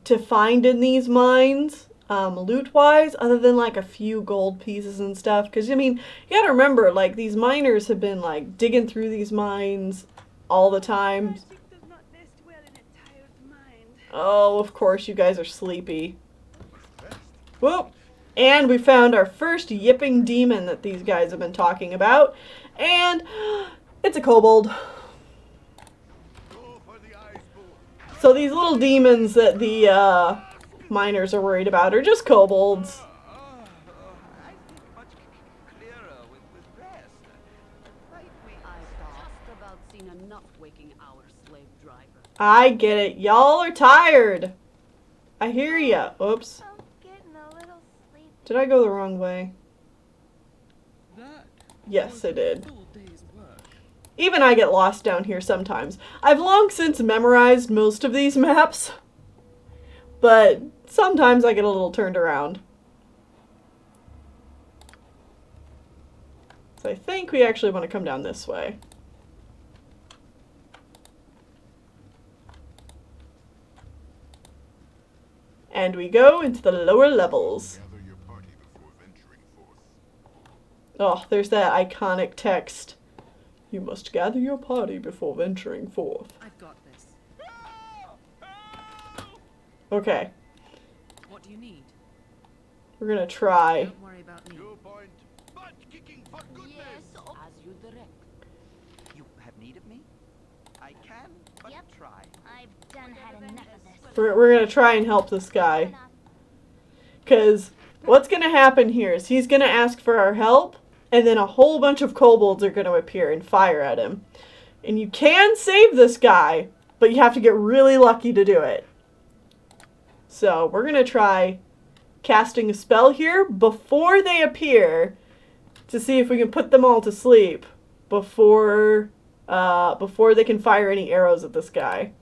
to find in these mines, loot-wise, other than like a few gold pieces and stuff. Because, I mean, you gotta remember, like, these miners have been, like, digging through these mines all the time. Oh, of course, you guys are sleepy. Whoop! And we found our first yipping demon that these guys have been talking about. And it's a kobold. So these little demons that the miners are worried about are just kobolds. I think much clearer with rest. I've just about seen enough waking our slave driver. I get it. Y'all are tired. I hear ya. Oops. I'm getting a little sleepy. Did I go the wrong way? That Yes, I did. full day's work. Even I get lost down here sometimes. I've long since memorized most of these maps, but sometimes I get a little turned around. So I think we actually want to come down this way. And we go into the lower levels. Gather your party before venturing forth. Oh, there's that iconic text. You must gather your party before venturing forth. I've got this. Okay, What do you need? we're gonna try. Don't worry about me. 2 point. Butt kicking for goodness. Yes, as you direct. You have need of me? I can, but Yep. try. I've done had enough of this. We're gonna try and help this guy. Because what's gonna happen here is he's gonna ask for our help, and then a whole bunch of kobolds are gonna appear and fire at him. And you can save this guy, but you have to get really lucky to do it. So we're gonna try casting a spell here before they appear to see if we can put them all to sleep before they can fire any arrows at this guy.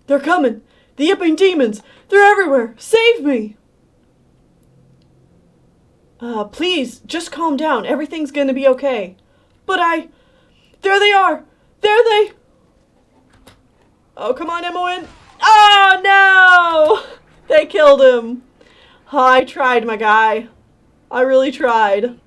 They're coming! The yipping demons! They're everywhere! Save me! Please, just calm down. Everything's gonna be okay. But there they are! There they... Oh, come on, Emmoin! Oh, no! They killed him. Oh, I tried, my guy. I really tried.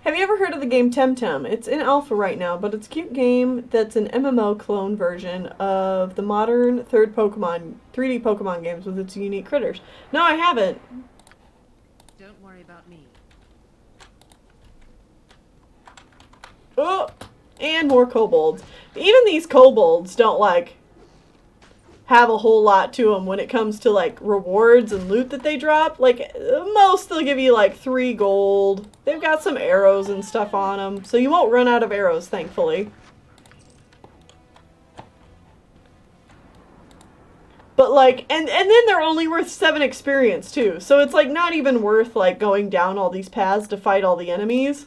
Have you ever heard of the game Temtem? It's in alpha right now, but it's a cute game that's an MMO clone version of the modern 3D Pokemon games with its unique critters. No, I haven't. Don't worry about me. Oh, and more kobolds. Even these kobolds don't, like, have a whole lot to them when it comes to, like, rewards and loot that they drop. Like, most they'll give you, like, 3 gold. They've got some arrows and stuff on them, so you won't run out of arrows, thankfully. But, like, and then they're only worth 7 experience, too. So it's, like, not even worth, like, going down all these paths to fight all the enemies.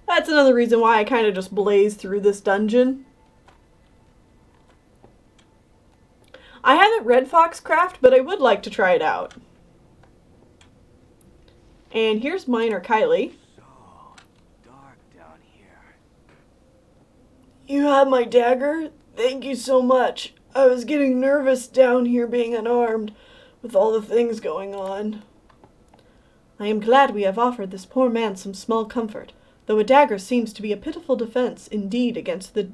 That's another reason why I kind of just blaze through this dungeon. I haven't read Foxcraft, but I would like to try it out. And here's Miner Kylie. So dark down here. You have my dagger? Thank you so much. I was getting nervous down here being unarmed with all the things going on. I am glad we have offered this poor man some small comfort, though a dagger seems to be a pitiful defense indeed against the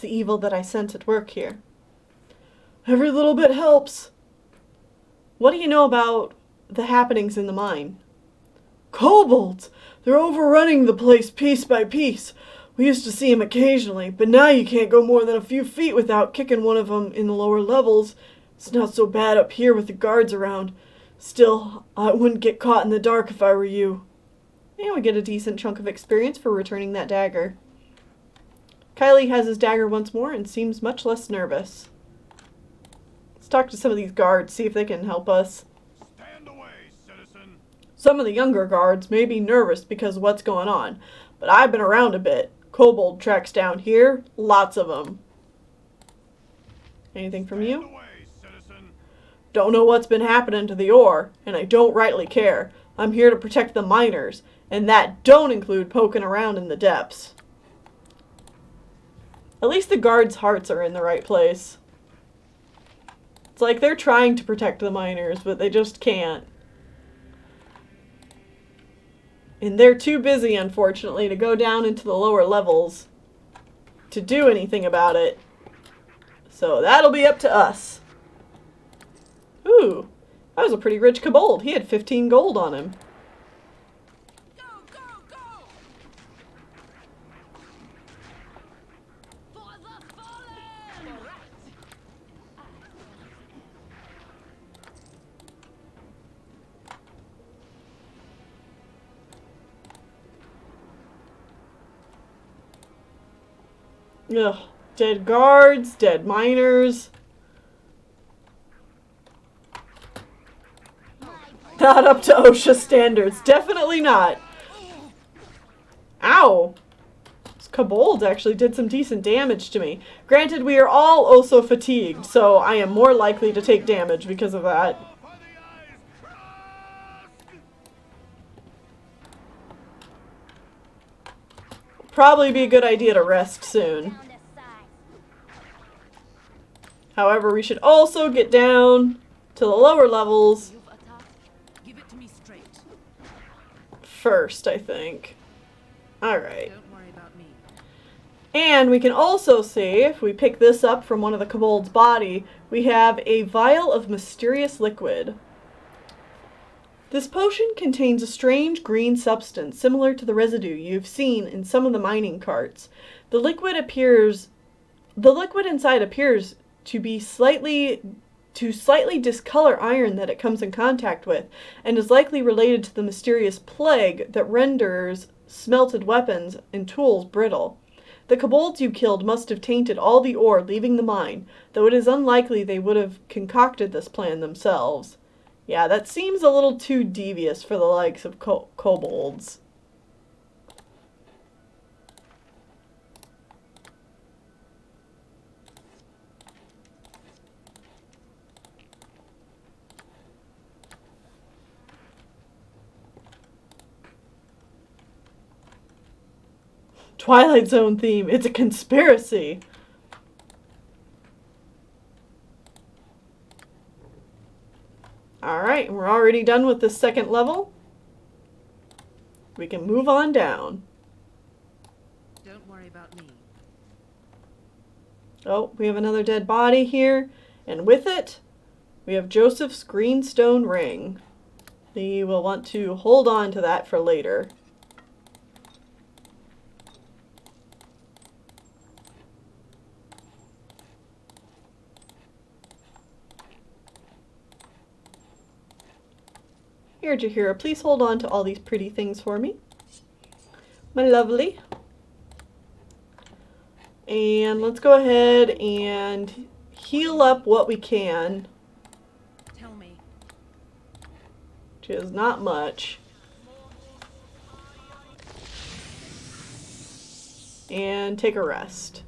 evil that I sent at work here. Every little bit helps. What do you know about the happenings in the mine. Kobolds! They're overrunning the place piece by piece. We used to see them occasionally, but now you can't go more than a few feet without kicking one of them in the lower levels. It's not so bad up here with the guards around. Still, I wouldn't get caught in the dark if I were you. And we get a decent chunk of experience for returning that dagger. Kylie has his dagger once more and seems much less nervous. Let's talk to some of these guards, see if they can help us. Stand away, citizen. Some of the younger guards may be nervous because of what's going on, but I've been around a bit. Kobold tracks down here, lots of them. Anything from you? Stand away, citizen. Don't know what's been happening to the ore, and I don't rightly care. I'm here to protect the miners, and that don't include poking around in the depths. At least the guards' hearts are in the right place. It's like they're trying to protect the miners, but they just can't. And they're too busy, unfortunately, to go down into the lower levels to do anything about it. So that'll be up to us. Ooh, that was a pretty rich kobold. He had 15 gold on him. Go, go, go! For the fallen! Ugh, dead guards, dead miners. Not up to OSHA standards. Definitely not. Ow. This kobold actually did some decent damage to me. Granted, we are all also fatigued, so I am more likely to take damage because of that. Probably be a good idea to rest soon. However, we should also get down to the lower levels Give it to me straight. first, I think. Alright. Don't worry about me. And we can also see, if we pick this up from one of the kobold's body, we have a vial of mysterious liquid. This potion contains a strange green substance similar to the residue you've seen in some of the mining carts. The liquid inside appears to slightly discolor iron that it comes in contact with, and is likely related to the mysterious plague that renders smelted weapons and tools brittle. The kobolds you killed must have tainted all the ore leaving the mine, though it is unlikely they would have concocted this plan themselves. Yeah, that seems a little too devious for the likes of kobolds. Twilight Zone theme. It's a conspiracy. Alright, we're already done with the second level. We can move on down. Don't worry about me. Oh, we have another dead body here. And with it, we have Joseph's greenstone ring. We will want to hold on to that for later. Here, Jahira, please hold on to all these pretty things for me. My lovely. And let's go ahead and heal up what we can. Tell me. Which is not much. And take a rest.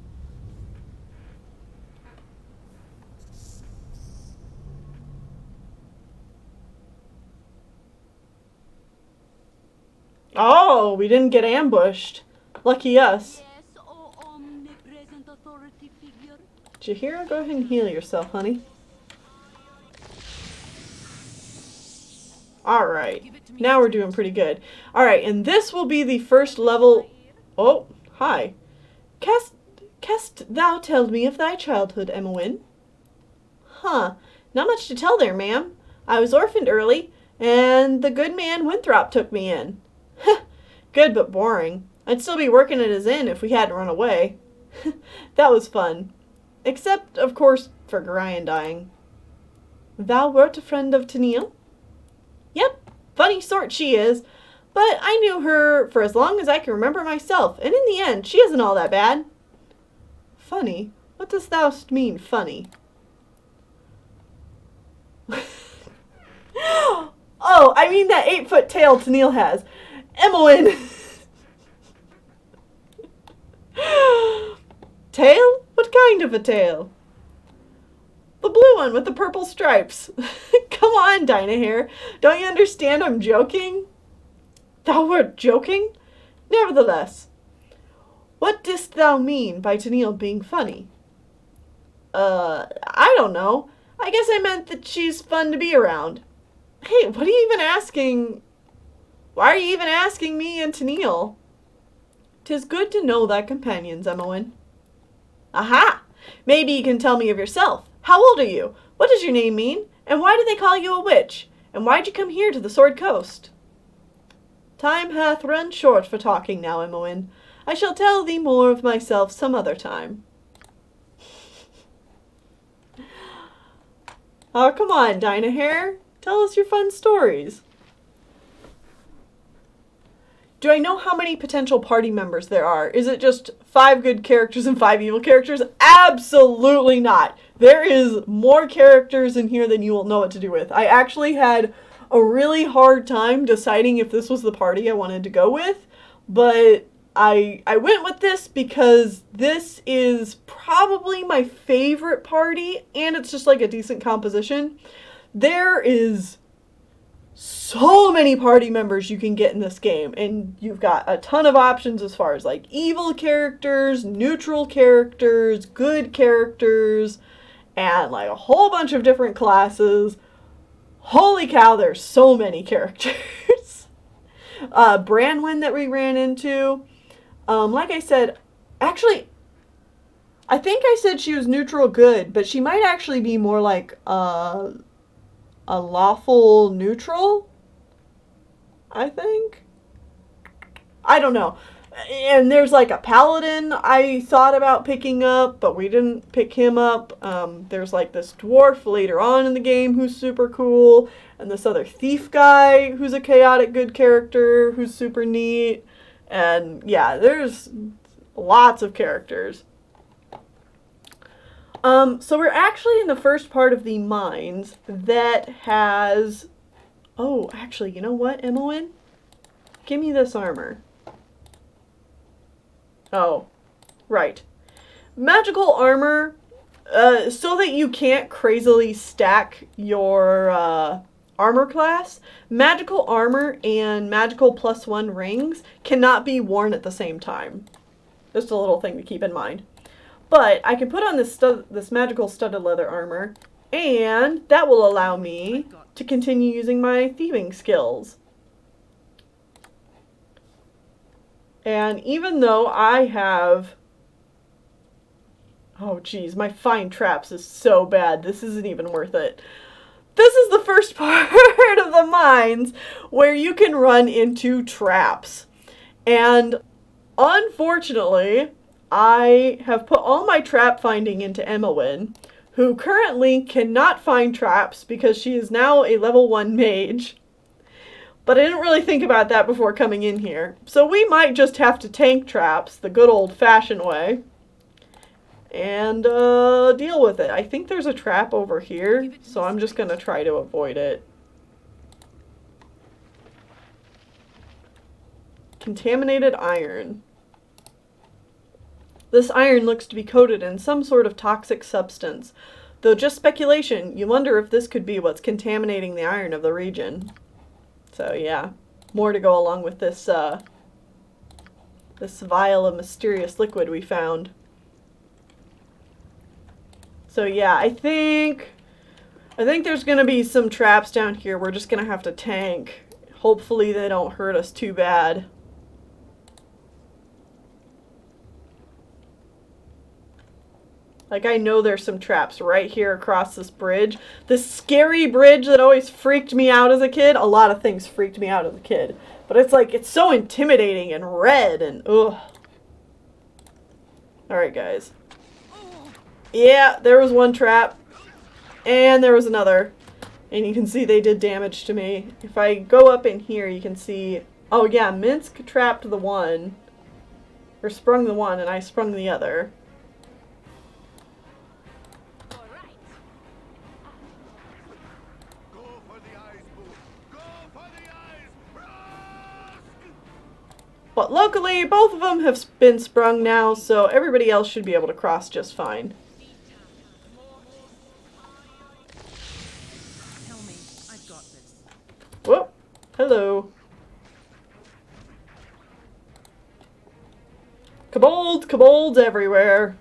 Oh, we didn't get ambushed. Lucky us. Yes, oh omnipresent authority figure. Jahira, go ahead and heal yourself, honey. Alright, now we're doing pretty good. Alright, and this will be the first level... Oh, hi. Canst thou tell me of thy childhood, Emma Wynne? Huh, not much to tell there, ma'am. I was orphaned early, And the good man Winthrop took me in. Good but boring. I'd still be working at his inn if we hadn't run away. That was fun. Except, of course, for Gorion dying. Thou wert a friend of Tennelle? Yep, funny sort she is. But I knew her for as long as I can remember myself, and in the end, she isn't all that bad. Funny? What dost thou mean, funny? Oh, I mean that 8-foot tail Tennelle has. Emmeline! Tail? What kind of a tail? The blue one with the purple stripes. Come on, Dinah here. Don't you understand I'm joking? Thou wert joking? Nevertheless, what didst thou mean by Tennelle being funny? I don't know. I guess I meant that she's fun to be around. Hey, what are you even asking? Why are you even asking me and Tennelle? 'Tis good to know thy companions, Emmeline. Aha! Maybe you can tell me of yourself. How old are you? What does your name mean? And why do they call you a witch? And why'd you come here to the Sword Coast? Time hath run short for talking now, Emmeline. I shall tell thee more of myself some other time. Oh, come on, Dinah Hare. Tell us your fun stories. Do I know how many potential party members there are? Is it just 5 good characters and 5 evil characters? Absolutely not. There is more characters in here than you will know what to do with. I actually had a really hard time deciding if this was the party I wanted to go with, but I went with this because this is probably my favorite party, and it's just like a decent composition. There is so many party members you can get in this game, and you've got a ton of options as far as like evil characters, neutral characters, good characters, and like a whole bunch of different classes. Holy cow, there's so many characters. Branwyn that we ran into, like I said, actually I think I said she was neutral good, but she might actually be more like a lawful neutral, I think. I don't know. And there's like a paladin I thought about picking up, but we didn't pick him up. There's like this dwarf later on in the game who's super cool, and this other thief guy who's a chaotic good character who's super neat. And yeah, there's lots of characters. So we're actually in the first part of the mines that has... Oh, actually, you know what, Emmeline? Give me this armor. Oh, right. Magical armor, so that you can't crazily stack your armor class, magical armor and magical +1 rings cannot be worn at the same time. Just a little thing to keep in mind. But I can put on this magical studded leather armor, and that will allow me to continue using my thieving skills. And even though I have... Oh geez, my find traps is so bad, this isn't even worth it. This is the first part of the mines where you can run into traps. And unfortunately, I have put all my trap finding into Emmeline, who currently cannot find traps because she is now a level 1 mage. But I didn't really think about that before coming in here. So we might just have to tank traps the good old-fashioned way and deal with it. I think there's a trap over here, so I'm just going to try to avoid it. Contaminated iron. This iron looks to be coated in some sort of toxic substance. Though just speculation, you wonder if this could be what's contaminating the iron of the region. So yeah, more to go along with this this vial of mysterious liquid we found. So yeah, I think there's gonna be some traps down here we're just gonna have to tank. Hopefully they don't hurt us too bad. Like, I know there's some traps right here across this bridge. This scary bridge that always freaked me out as a kid. A lot of things freaked me out as a kid. But it's like, it's so intimidating and red and ugh. Alright, guys. Yeah, there was one trap. And there was another. And you can see they did damage to me. If I go up in here, you can see... Oh yeah, Minsc trapped the one. Or sprung the one, and I sprung the other. But luckily, both of them have been sprung now, so everybody else should be able to cross just fine. Tell me, I've got this. Whoop! Hello. Kobolds! Kobolds everywhere!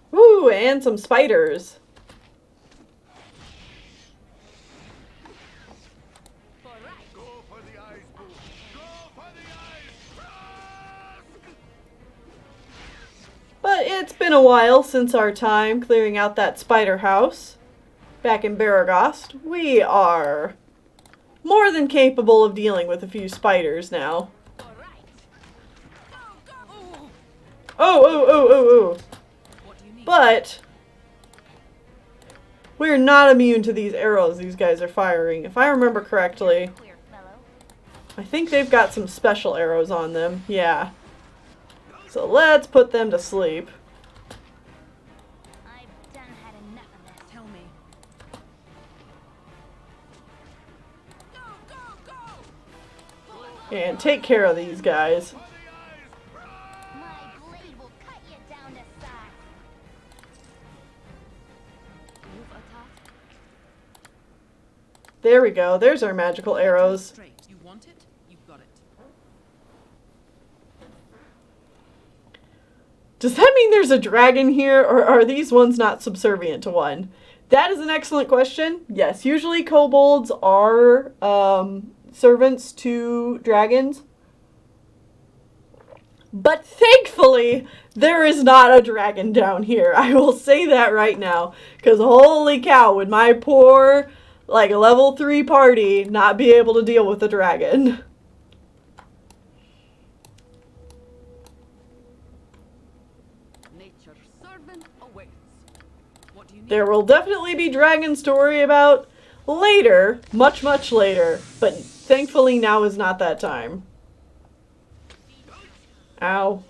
Woo! And some spiders. But it's been a while since our time clearing out that spider house back in Baragost. We are more than capable of dealing with a few spiders now. Oh. But we're not immune to these arrows these guys are firing. If I remember correctly, I think they've got some special arrows on them. Yeah. So let's put them to sleep. I've done had enough of this. Tell me. And take care of these guys. My blade will cut you down to size. There we go. There's our magical arrows. Straight. You want it? You've got it. Does that mean there's a dragon here, or are these ones not subservient to one? That is an excellent question. Yes, usually kobolds are servants to dragons. But thankfully, there is not a dragon down here. I will say that right now. Because holy cow, would my poor, like, level 3 party not be able to deal with a dragon. Nature's servant awaits. What do you need? There will definitely be dragons to worry about later. Much, much later. But thankfully now is not that time. Ow.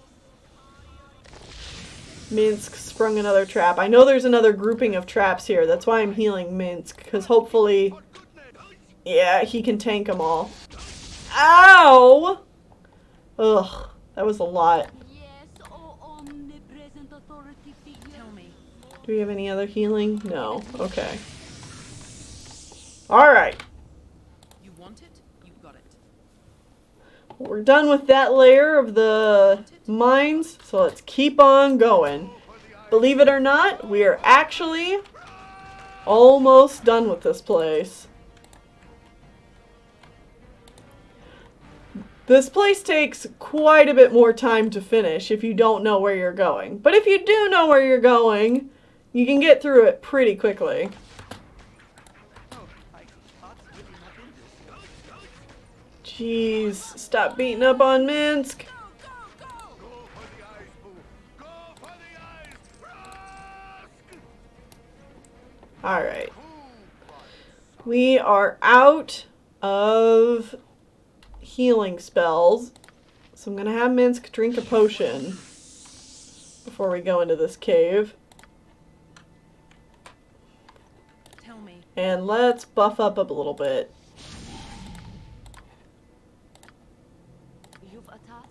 Minsc sprung another trap. I know there's another grouping of traps here. That's why I'm healing Minsc. Because hopefully... Yeah, he can tank them all. Ow! Ugh. That was a lot. Tell me. Do we have any other healing? No. Okay. Alright. You want it? You've got it. We're done with that layer of the mines, so let's keep on going. Believe it or not, we are actually almost done with this place. This place takes quite a bit more time to finish if you don't know where you're going. But if you do know where you're going, you can get through it pretty quickly. Jeez, stop beating up on Minsc. Alright. We are out of healing spells. So I'm going to have Minsc drink a potion before we go into this cave. Tell me. And let's buff up a little bit. You've a task?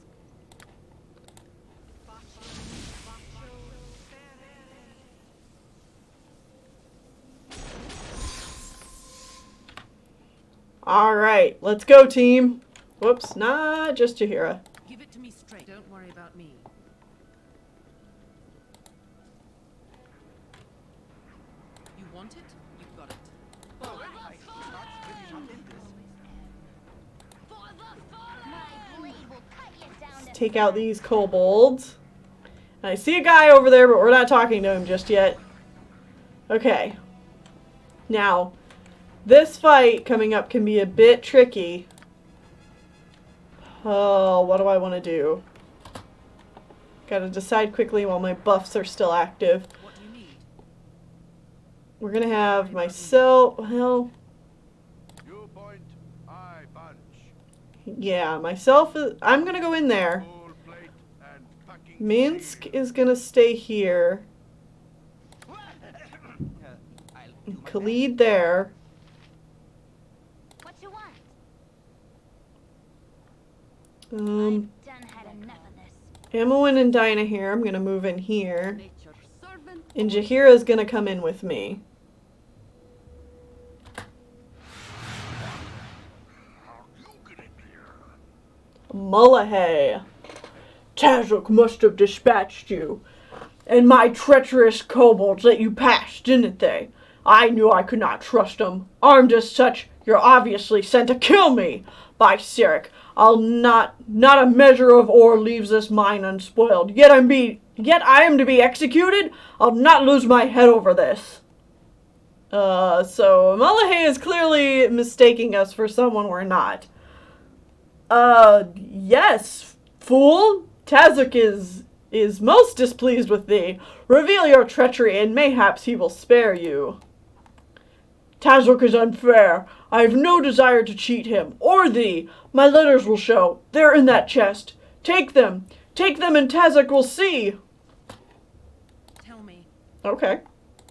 Alright, let's go, team. Whoops, not just Jahira. Give it to me straight. Don't worry about me. You want it? You've got it. Let's take out these kobolds. I see a guy over there, but we're not talking to him just yet. Okay. Now, this fight coming up can be a bit tricky. Oh, what do I want to do? Gotta decide quickly while my buffs are still active. What do you need? We're gonna have myself, well, You point, I punch. yeah, myself, I'm gonna go in there. Full plate and packing Minsc is gonna stay here. Khalid there. What you want? Um, Done had enough of this. Amoen and Dinah here. I'm gonna move in here. Nature's servant. And Jaheira's gonna come in with me. Mullahay. Tazok must have dispatched you. And my treacherous kobolds let you pass, didn't they? I knew I could not trust them. Armed as such, you're obviously sent to kill me. By Sirik, I'll not a measure of ore leaves this mine unspoiled. Yet I am to be executed? I'll not lose my head over this. So Mullahay is clearly mistaking us for someone we're not. Yes, fool. Tazok is most displeased with thee. Reveal your treachery, and mayhaps he will spare you. Tazok is unfair. I have no desire to cheat him, or thee. My letters will show. They're in that chest. Take them. Take them, and Tazok will see. Tell me. Okay.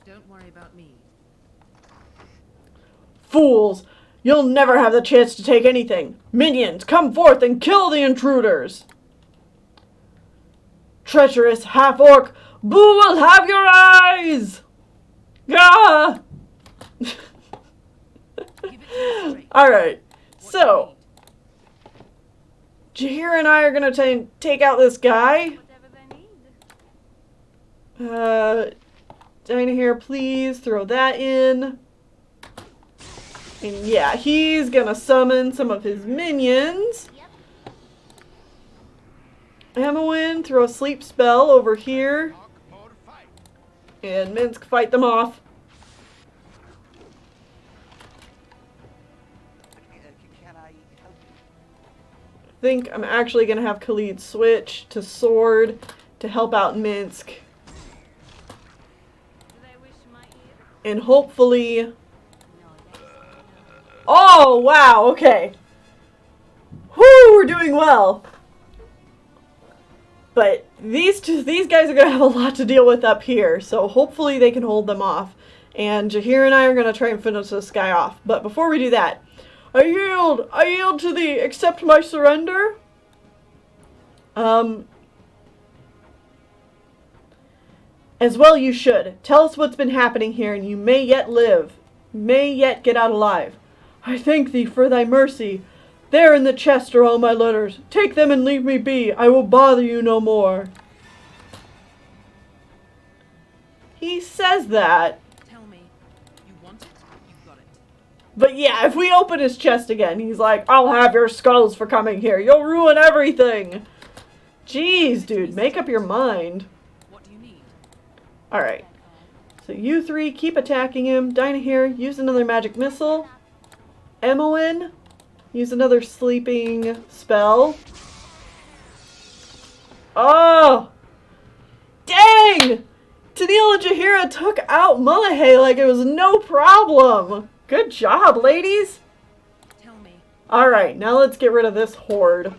Don't worry about me. Fools! You'll never have the chance to take anything. Minions, come forth and kill the intruders. Treacherous half-orc, Boo will have your eyes! Gah! Alright, so Jaheira and I are going to take out this guy. Dinah here, please throw that in. And yeah, he's going to summon some of his minions. Amoen, throw a sleep spell over here. And Minsc, fight them off. Can I help you? I think I'm actually going to have Khalid switch to sword to help out Minsc. And hopefully... Oh, wow, okay. Whoo, we're doing well. But these guys are going to have a lot to deal with up here, so hopefully they can hold them off. And Jaheira and I are going to try and finish this guy off. But before we do that, I yield to thee, accept my surrender. As well you should. Tell us what's been happening here, and you may yet live. May yet get out alive. I thank thee for thy mercy. There in the chest are all my letters. Take them and leave me be. I will bother you no more. He says that. Tell me. You want it? You've got it. But yeah, if we open his chest again, he's like, I'll have your skulls for coming here. You'll ruin everything. Jeez, dude, make up your mind. What do you need? Alright. So you three keep attacking him. Dinah here, use another magic missile. Amoen, use another sleeping spell. Oh! Dang! Tennelle and Jaheira took out Mullahay like it was no problem. Good job, ladies. Tell me. Alright, now let's get rid of this horde.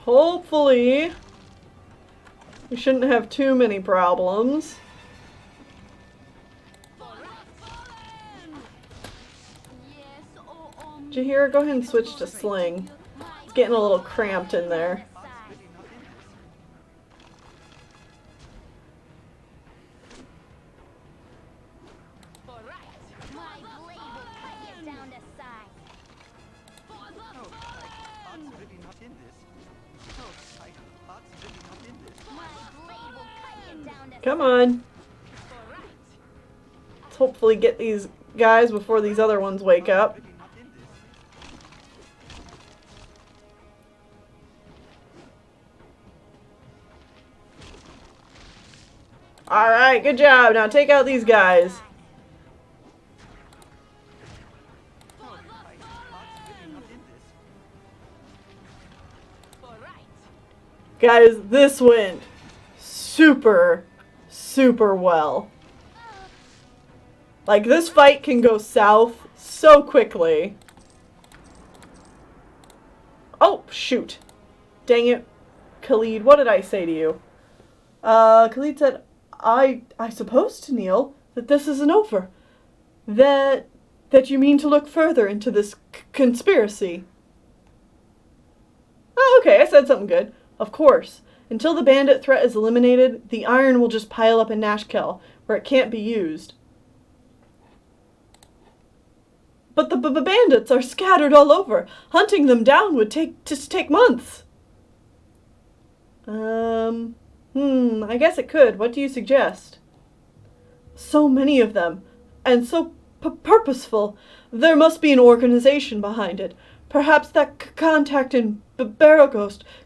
Hopefully, we shouldn't have too many problems. Jaheira, go ahead and switch to sling. It's getting a little cramped in there. heart's really not in this. Oh, my heart's really not in this. My blade will cut you down to Come on. Let's hopefully get these guys before these other ones wake up. Really not in this. Alright, good job. Now take out these guys. Oh, my heart's really not in this. Guys, this went super, super well. Like, this fight can go south so quickly. Oh, shoot. Dang it. Khalid, what did I say to you? Khalid said, I suppose, Tennelle, that this isn't over. That you mean to look further into this conspiracy. Oh, okay, I said something good. Of course. Until the bandit threat is eliminated, the iron will just pile up in Nashkel, where it can't be used. But the bandits are scattered all over. Hunting them down would take months. I guess it could. What do you suggest? So many of them, and so purposeful. There must be an organization behind it. Perhaps that contact in Barrow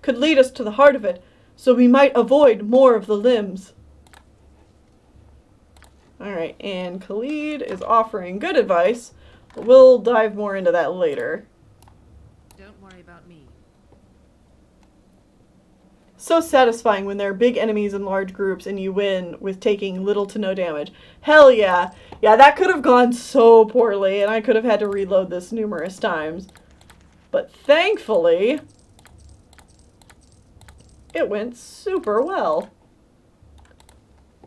could lead us to the heart of it, so we might avoid more of the limbs. Alright, and Khalid is offering good advice, but we'll dive more into that later. Don't worry about me. So satisfying when there are big enemies in large groups and you win with taking little to no damage. Hell yeah. Yeah, that could have gone so poorly, and I could have had to reload this numerous times. But thankfully, it went super well.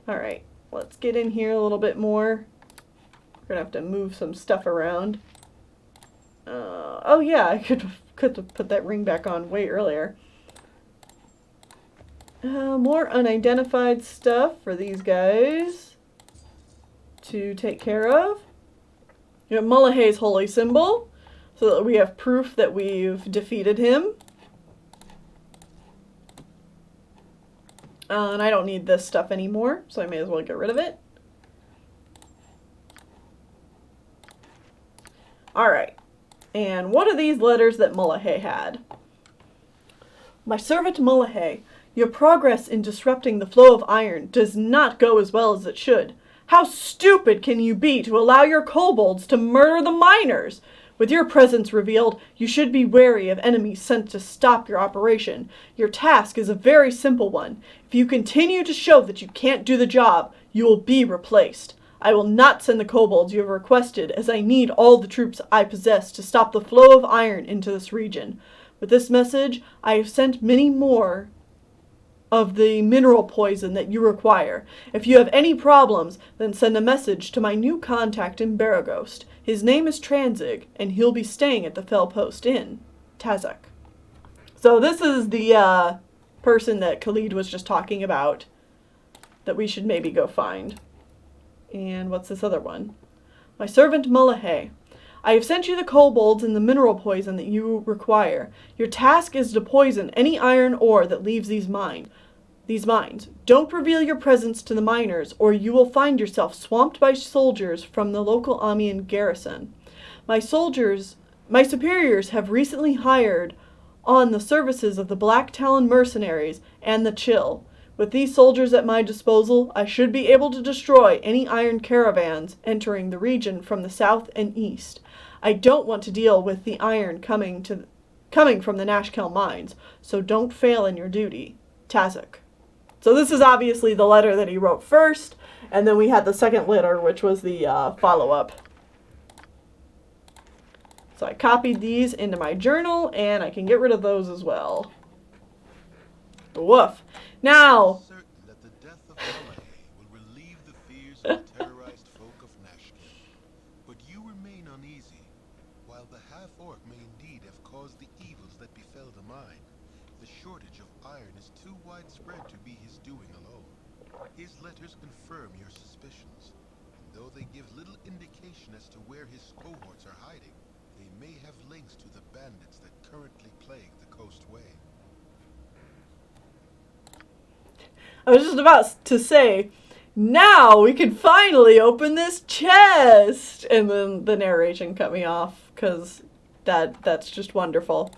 Alright, let's get in here a little bit more. We're gonna have to move some stuff around. Oh yeah, I could have put that ring back on way earlier. More unidentified stuff for these guys to take care of. You have Mullahay's holy symbol, so that we have proof that we've defeated him. And I don't need this stuff anymore, so I may as well get rid of it. Alright, and what are these letters that Mullahay had? My servant Mullahay, your progress in disrupting the flow of iron does not go as well as it should. How stupid can you be to allow your kobolds to murder the miners? With your presence revealed, you should be wary of enemies sent to stop your operation. Your task is a very simple one. If you continue to show that you can't do the job, you will be replaced. I will not send the kobolds you have requested, as I need all the troops I possess to stop the flow of iron into this region. With this message, I have sent many more of the mineral poison that you require. If you have any problems, then send a message to my new contact in Barrow. His name is Tranzig, and he'll be staying at the Fell Post Inn, Tazak. So this is the person that Khalid was just talking about that we should maybe go find. And what's this other one? My servant Mullahay. I have sent you the kobolds and the mineral poison that you require. Your task is to poison any iron ore that leaves these mines. Don't reveal your presence to the miners, or you will find yourself swamped by soldiers from the local Amian garrison. My superiors have recently hired on the services of the Black Talon mercenaries and the Chill. With these soldiers at my disposal, I should be able to destroy any iron caravans entering the region from the south and east. I don't want to deal with the iron coming from the Nashkel mines, so don't fail in your duty. Tazak. So this is obviously the letter that he wrote first, and then we had the second letter, which was the follow-up. So I copied these into my journal, and I can get rid of those as well. Woof. Now, Certain that the death of Mullahay will relieve the fears of the terrorized folk of Nashkel. But you remain uneasy. While the half-orc may indeed have caused the evils that befell the mine, the shortage of iron is too widespread to be his doing alone. His letters confirm your suspicions, and though they give little indication as to where his cohorts are hiding, They may have links to the bandits that currently plague the coastway. I was just about to say, now we can finally open this chest! And then the narration cut me off, because that's just wonderful.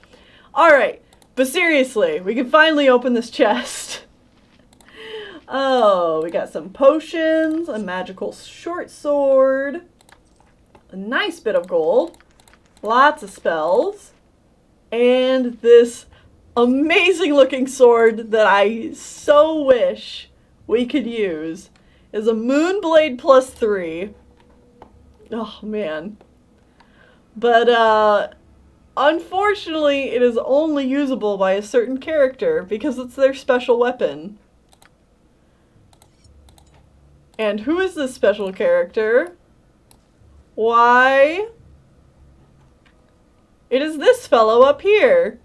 Alright, but seriously, we can finally open this chest. Oh, we got some potions, a magical short sword, a nice bit of gold, lots of spells, and this amazing looking sword that I so wish we could use is a Moonblade +3. Oh man. But unfortunately it is only usable by a certain character because it's their special weapon. And who is this special character? Why? It is this fellow up here.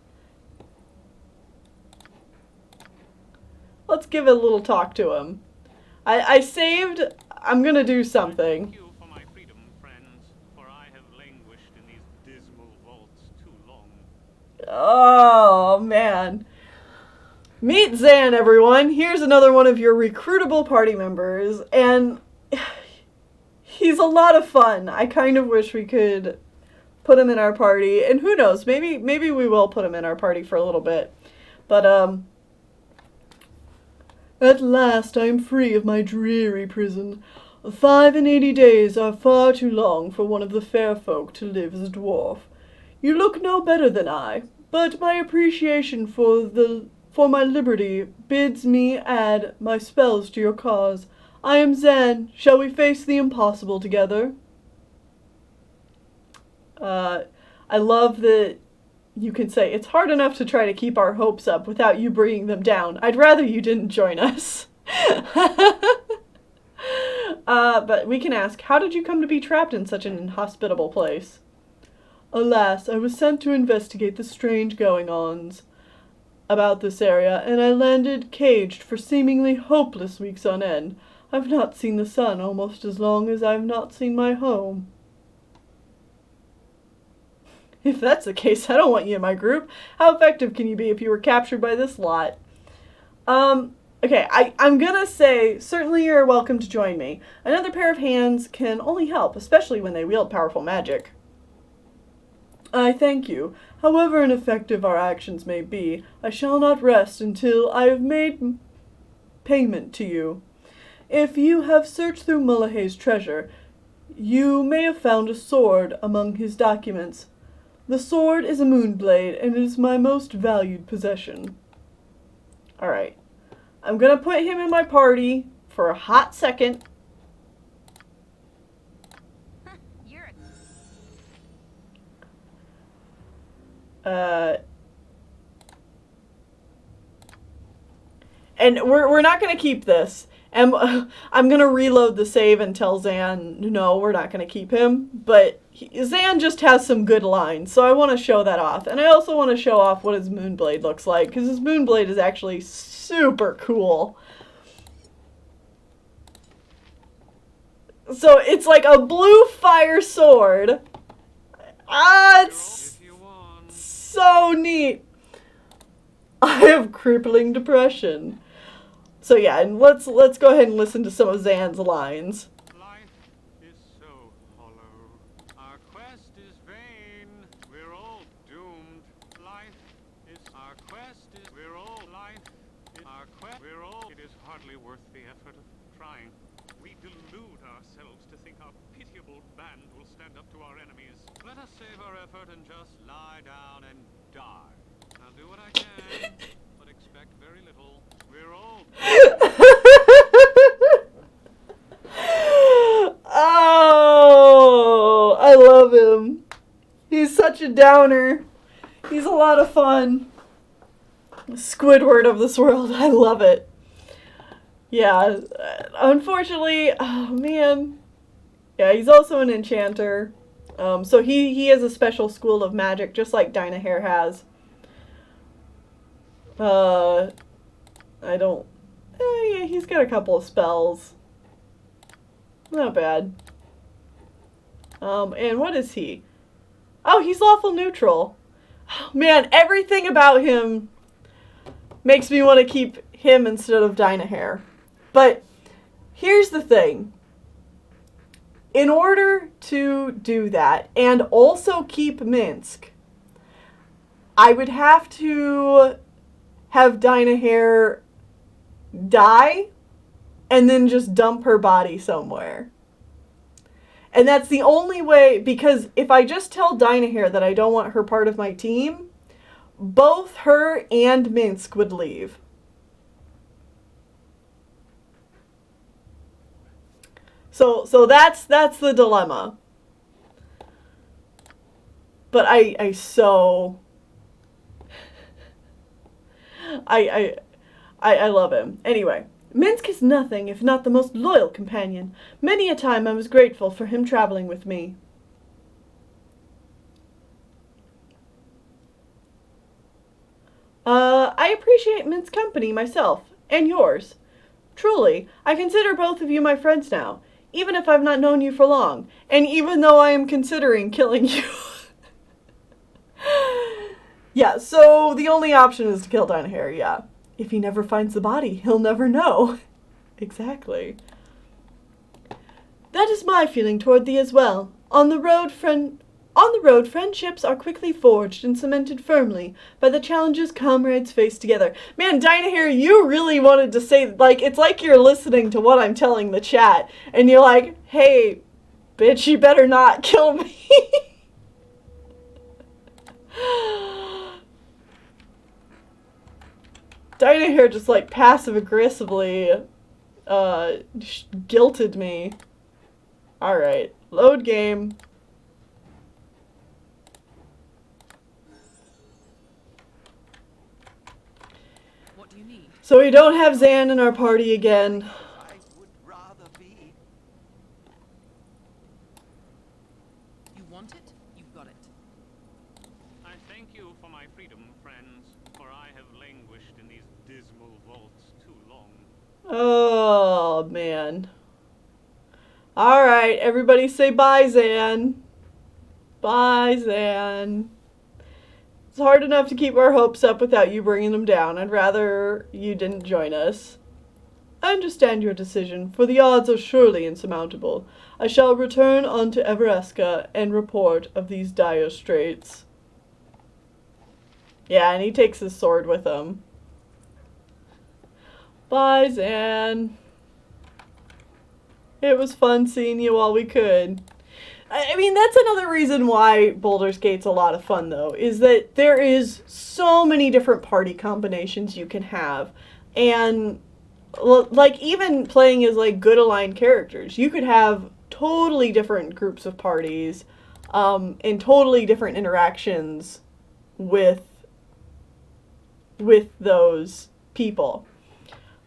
Let's give a little talk to him. I saved. I'm gonna do something. Thank you for my freedom, friends, for I have languished in these dismal vaults too long. Oh, man. Meet Zan, everyone. Here's another one of your recruitable party members, and he's a lot of fun. I kind of wish we could put him in our party, and who knows, maybe we will put him in our party for a little bit. But, at last I am free of my dreary prison. 85 days are far too long for one of the fair folk to live as a dwarf. You look no better than I, but my appreciation for my liberty bids me add my spells to your cause. I am Zan. Shall we face the impossible together? I love that you can say, it's hard enough to try to keep our hopes up without you bringing them down. I'd rather you didn't join us. But we can ask, how did you come to be trapped in such an inhospitable place? Alas, I was sent to investigate the strange going-ons about this area, and I landed caged for seemingly hopeless weeks on end. I've not seen the sun almost as long as I've not seen my home. If that's the case, I don't want you in my group. How effective can you be if you were captured by this lot? Okay, I'm gonna say, certainly you're welcome to join me. Another pair of hands can only help, especially when they wield powerful magic. I thank you. However ineffective our actions may be, I shall not rest until I have made payment to you. If you have searched through Mullahay's treasure, you may have found a sword among his documents. The sword is a moonblade, and it is my most valued possession. Alright. I'm gonna put him in my party for a hot second. And we're not gonna keep this. And I'm gonna reload the save and tell Zan, no, we're not gonna keep him. But Zan just has some good lines, so I want to show that off. And I also want to show off what his Moonblade looks like, because his Moonblade is actually super cool. So it's like a blue fire sword. Ah, it's so neat. I have crippling depression. So yeah, and let's go ahead and listen to some of Zan's lines. Life is so hollow. Our quest is vain. We're all doomed. Life is our quest is we're all life is our quest we're all it is hardly worth the effort of trying. We delude ourselves to think our pitiable band will stand up to our enemies. Let us save our effort and just lie down and die. I'll do what I can, but expect very little. We're all Oh, I love him. He's such a downer. He's a lot of fun. Squidward of this world. I love it. Yeah, unfortunately, oh man. Yeah, he's also an enchanter. So he has a special school of magic, just like Dinah Hare has. I don't... yeah, he's got a couple of spells. Not bad. And what is he? Oh, he's lawful neutral. Man, everything about him makes me want to keep him instead of Dynahair. But here's the thing. In order to do that and also keep Minsc, I would have to have Dynahair die and then just dump her body somewhere. And that's the only way, because if I just tell Dynahair that I don't want her part of my team, both her and Minsc would leave. So that's the dilemma. But I love him. Anyway, Minsc is nothing if not the most loyal companion. Many a time I was grateful for him traveling with me. I appreciate Minsc's company myself, and yours. Truly, I consider both of you my friends now, even if I've not known you for long, and even though I am considering killing you. Yeah, so the only option is to kill Dynahair, yeah. If he never finds the body, he'll never know. Exactly. That is my feeling toward thee as well. On the road, friendships are quickly forged and cemented firmly by the challenges comrades face together. Man, Dynahair, you really wanted to say, like, it's like you're listening to what I'm telling the chat, and you're like, hey, bitch, you better not kill me. Dynahair just, like, passive-aggressively, guilted me. Alright, load game. What do you need? So we don't have Zan in our party again. I would rather be. You want it? You've got it. I thank you for my freedom, friends, for I have languished in these dismal vaults too long. Oh, man. Alright, everybody say bye, Zan. Bye, Zan. It's hard enough to keep our hopes up without you bringing them down. I'd rather you didn't join us. I understand your decision, for the odds are surely insurmountable. I shall return on to Everesca and report of these dire straits. Yeah, and he takes his sword with him. Bye, Zan. It was fun seeing you while we could. I mean, that's another reason why Baldur's Gate's a lot of fun, though, is that there is so many different party combinations you can have. And, like, even playing as, like, good aligned characters, you could have totally different groups of parties, and totally different interactions with those people.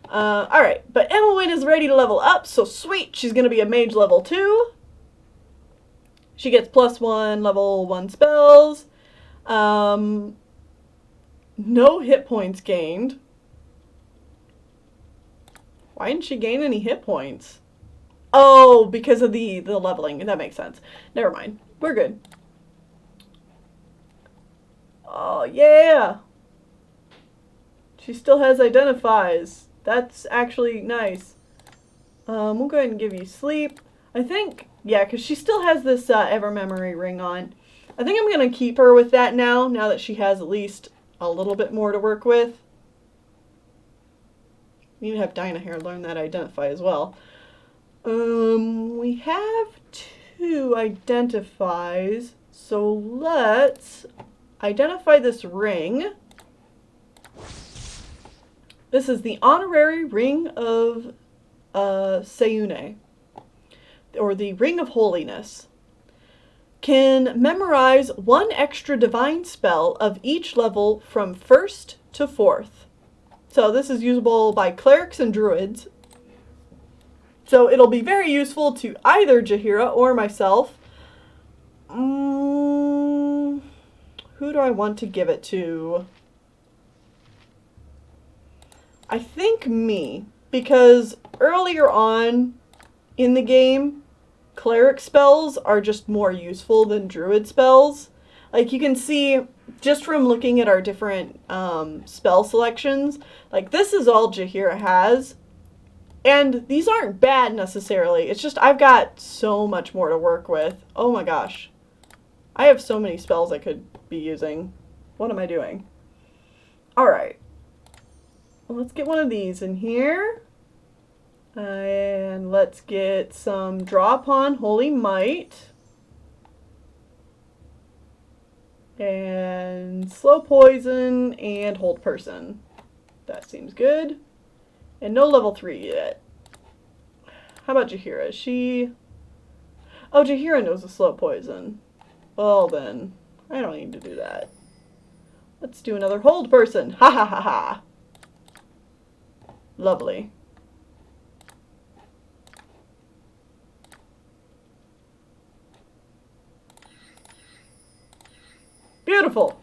Alright, but Emmalwyn is ready to level up, so sweet, she's gonna be a mage level 2. She gets +1 level 1 spells. No hit points gained. Why didn't she gain any hit points? Oh, because of the leveling. That makes sense. Never mind. We're good. Oh, yeah. She still has identifies. That's actually nice. We'll go ahead and give you sleep. I think, yeah, because she still has this Ever Memory ring on. I think I'm going to keep her with that now that she has at least a little bit more to work with. You need to have Dynahair learn that identify as well. We have 2 identifies, so let's identify this ring. This is the honorary ring of Seune, or the Ring of Holiness. Can memorize 1 extra divine spell of each level from 1st to 4th. So this is usable by clerics and druids. So it'll be very useful to either Jaheira or myself. Who do I want to give it to? I think me, because earlier on in the game, cleric spells are just more useful than druid spells. Like, you can see, just from looking at our different spell selections, like, this is all Jaheira has. And these aren't bad, necessarily. It's just I've got so much more to work with. Oh my gosh. I have so many spells I could be using. What am I doing? Alright. Well, let's get one of these in here. And let's get some Draw Upon Holy Might. And Slow Poison and Hold Person. That seems good. And no level 3 yet. How about Jaheira? Oh, Jaheira knows a Slow Poison. Well then, I don't need to do that. Let's do another Hold Person. Ha ha ha ha. Lovely. Beautiful.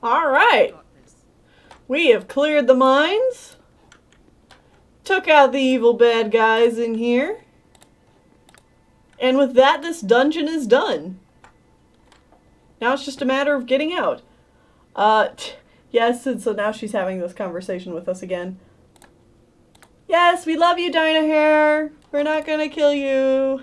All right. We have cleared the mines. Took out the evil bad guys in here. And with that, this dungeon is done. Now it's just a matter of getting out. Yes, and so now she's having this conversation with us again. Yes, we love you, Dinah Hair. We're not gonna kill you.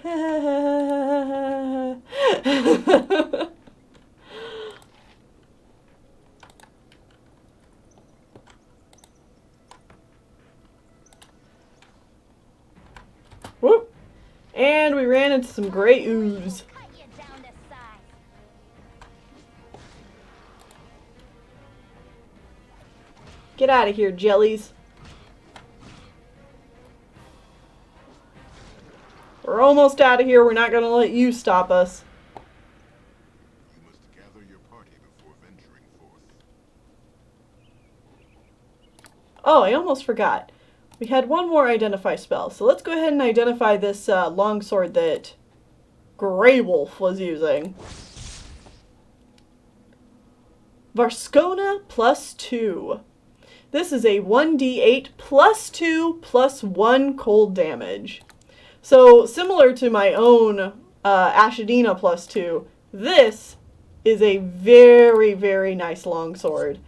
Whoop. And we ran into some gray ooze. Get out of here, jellies. We're almost out of here. We're not going to let you stop us. You must gather your party before venturing forth. Oh, I almost forgot. We had one more identify spell. So let's go ahead and identify this longsword that Grey Wolf was using. Varscona +2. This is a 1d8 +2 +1 cold damage. So, similar to my own Ashadina +2, this is a very, very nice longsword.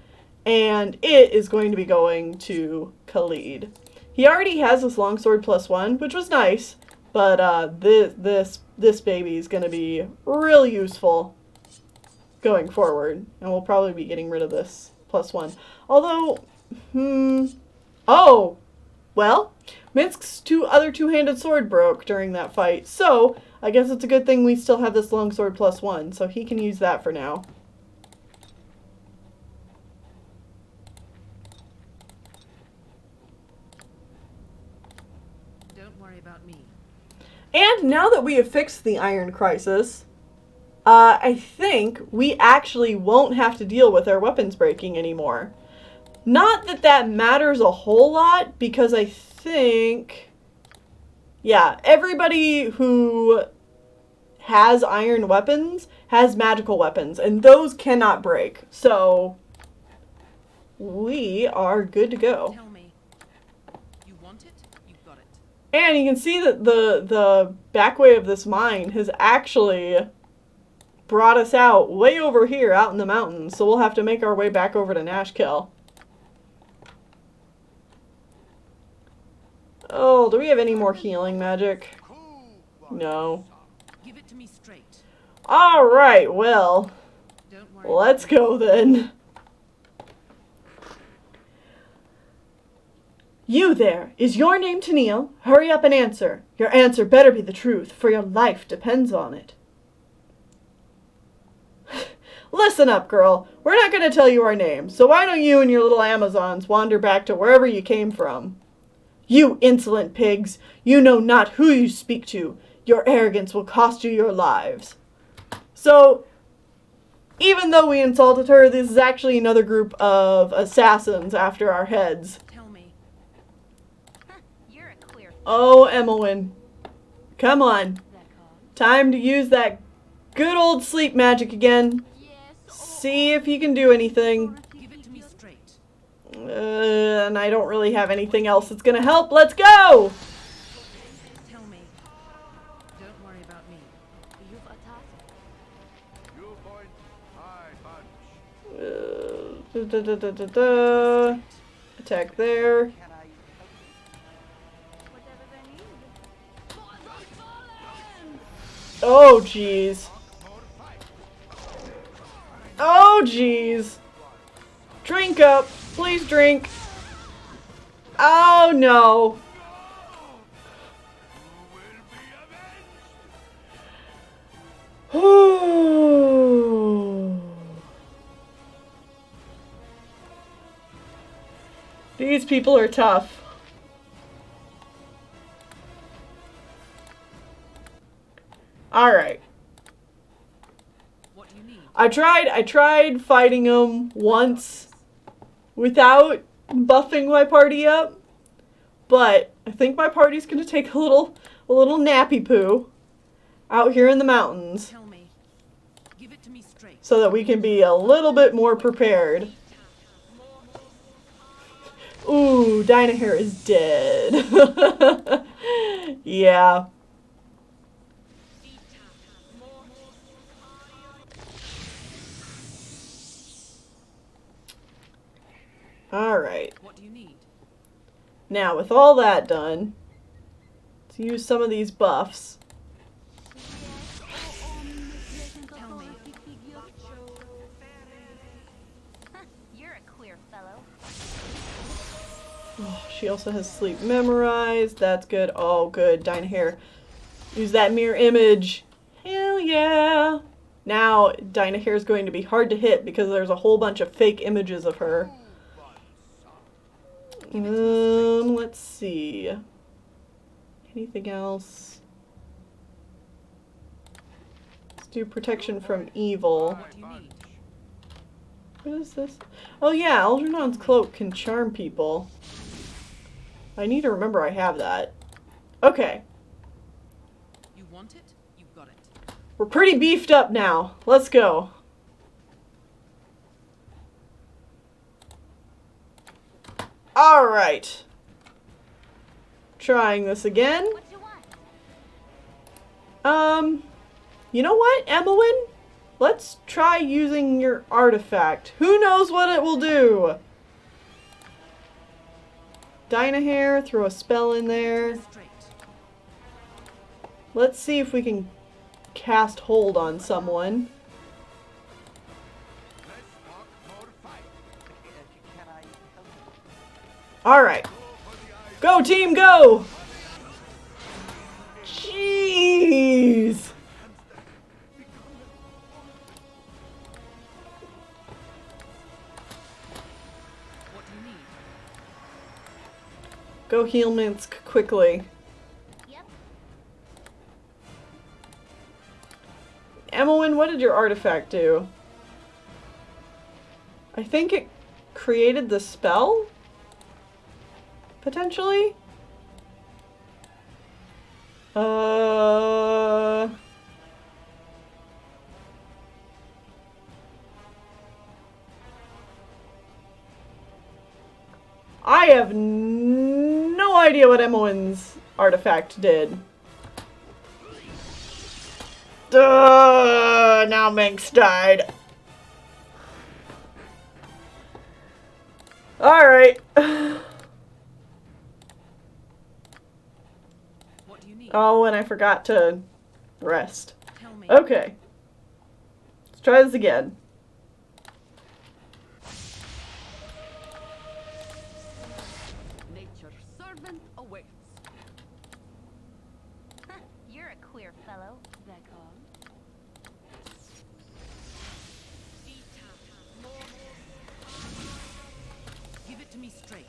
And it is going to be going to Khalid. He already has this longsword +1, which was nice, but this baby is going to be real useful going forward. And we'll probably be getting rid of this +1. Although, oh, well, Minsc's other two-handed sword broke during that fight, so I guess it's a good thing we still have this longsword +1, so he can use that for now. Don't worry about me. And now that we have fixed the iron crisis, I think we actually won't have to deal with our weapons breaking anymore. Not that that matters a whole lot, because I think, yeah, everybody who has iron weapons has magical weapons, and those cannot break. So, we are good to go. Tell me. You want it? You've got it. And you can see that the back way of this mine has actually brought us out way over here, out in the mountains. So we'll have to make our way back over to Nashkel. Oh, do we have any more healing magic? No. Give it to me straight. Alright, well, Don't worry. let's go then. You there, is your name Tennelle? Hurry up and answer. Your answer better be the truth, for your life depends on it. Listen up, girl. We're not going to tell you our name, so why don't you and your little Amazons wander back to wherever you came from? You insolent pigs, you know not who you speak to. Your arrogance will cost you your lives. So, even though we insulted her, this is actually another group of assassins after our heads. Tell me. You're a clear. Oh, Emmeline. Come on. Time to use that good old sleep magic again. Yes. See if you can do anything. Give it to me straight. And I don't really have anything else that's gonna help. Let's go! Tell me. Don't worry about me. You've attacked. You point, I punch. Attack there. Can I Whatever they need. Oh, jeez. Oh, jeez. Drink up. Please drink. Oh, no. These people are tough. Alright. What do you need? I tried fighting them once without buffing my party up, but I think my party's gonna take a little nappy poo out here in the mountains Tell me. Give it to me straight. so that we can be a little bit more prepared. Ooh, Dynahair is dead. Yeah. Alright. What do you need? Now, with all that done, let's use some of these buffs. Tell me. You're a queer fellow. Oh, she also has sleep memorized. That's good. Oh, good. Dynahair. Use that mirror image. Hell yeah. Now, Dynahair is going to be hard to hit because there's a whole bunch of fake images of her. Let's see. Anything else? Let's do protection from evil. What do you need? What is this? Oh yeah, Algernon's cloak can charm people. I need to remember I have that. Okay, You want it? You got it. we're pretty beefed up now. Let's go. Alright. Trying this again. What you want? You know what, Emmeline? Let's try using your artifact. Who knows what it will do? Dynahair, throw a spell in there. Straight. Let's see if we can cast hold on someone. Let's talk more fight. can I help you? Alright. Go, team, go! Jeez! What do you need? Go heal Minsc quickly. Yep. Emmeline, what did your artifact do? I think it created the spell? Potentially? I have no idea what Emmeline's artifact did. Duh, now Minsc died. Alright. What do you need? Oh, and I forgot to rest. Tell me. Okay. Let's try this again. Nature's servant awaits. You're a queer fellow. That call. Give it to me straight.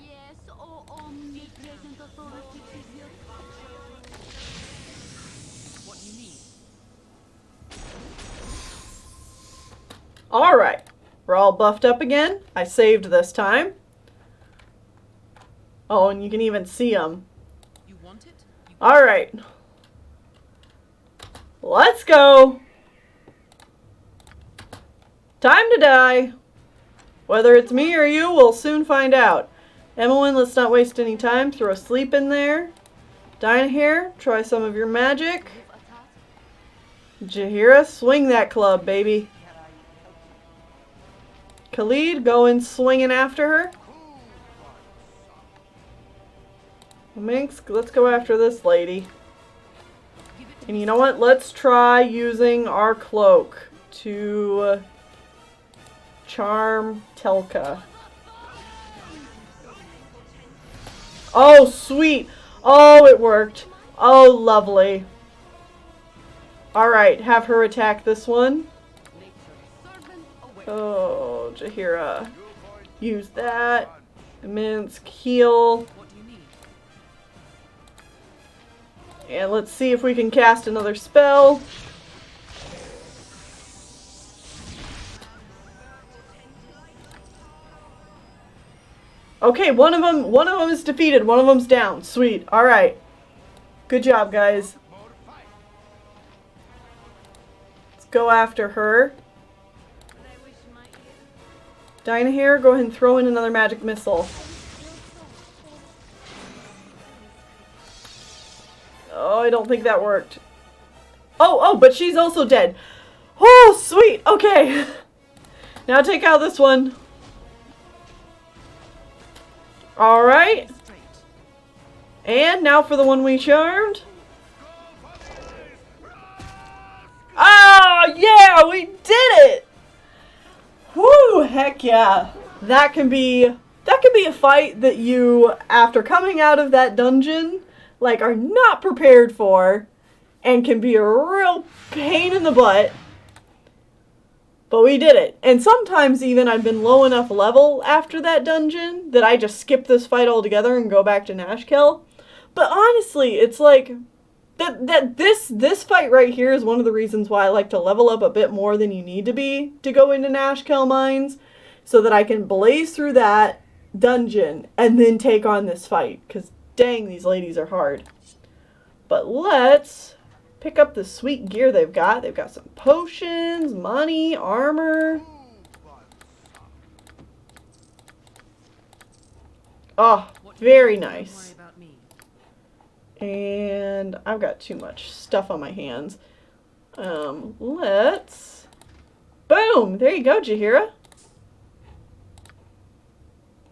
Yes, oh omnipresent authority figure. What do you need? Alright. We're all buffed up again. I saved this time. Oh, and you can even see them. You want it? You Alright. Let's go. Time to die. Whether it's me or you, we'll soon find out. Emmeline, let's not waste any time. Throw a sleep in there. Dinah here, try some of your magic. Jaheira, swing that club, baby. Khalid, going swinging after her. Minsc, let's go after this lady. And you know what? Let's try using our cloak to charm Telka. Oh, sweet. Oh, it worked. Oh, lovely. Alright, have her attack this one. Oh, Jaheira. Use that. Minsc, heal. And let's see if we can cast another spell. Okay, one of them is defeated. One of them's down. Sweet. All right. Good job, guys. Let's go after her. Dinah here, go ahead and throw in another magic missile. Oh, I don't think that worked. Oh, but she's also dead. Oh, sweet. Okay. Now take out this one. Alright. And now for the one we charmed. Oh, yeah, we did it! Whoo, heck yeah. That can be a fight that you, after coming out of that dungeon, like, are not prepared for, and can be a real pain in the butt. But we did it. And sometimes even I've been low enough level after that dungeon that I just skip this fight altogether and go back to Nashkel. But honestly, it's like this fight right here is one of the reasons why I like to level up a bit more than you need to be to go into Nashkel Mines, so that I can blaze through that dungeon and then take on this fight, because dang, these ladies are hard. But let's pick up the sweet gear they've got. They've got some potions, money, armor. Oh, very nice. And I've got too much stuff on my hands. Let's... Boom! There you go, Jaheira.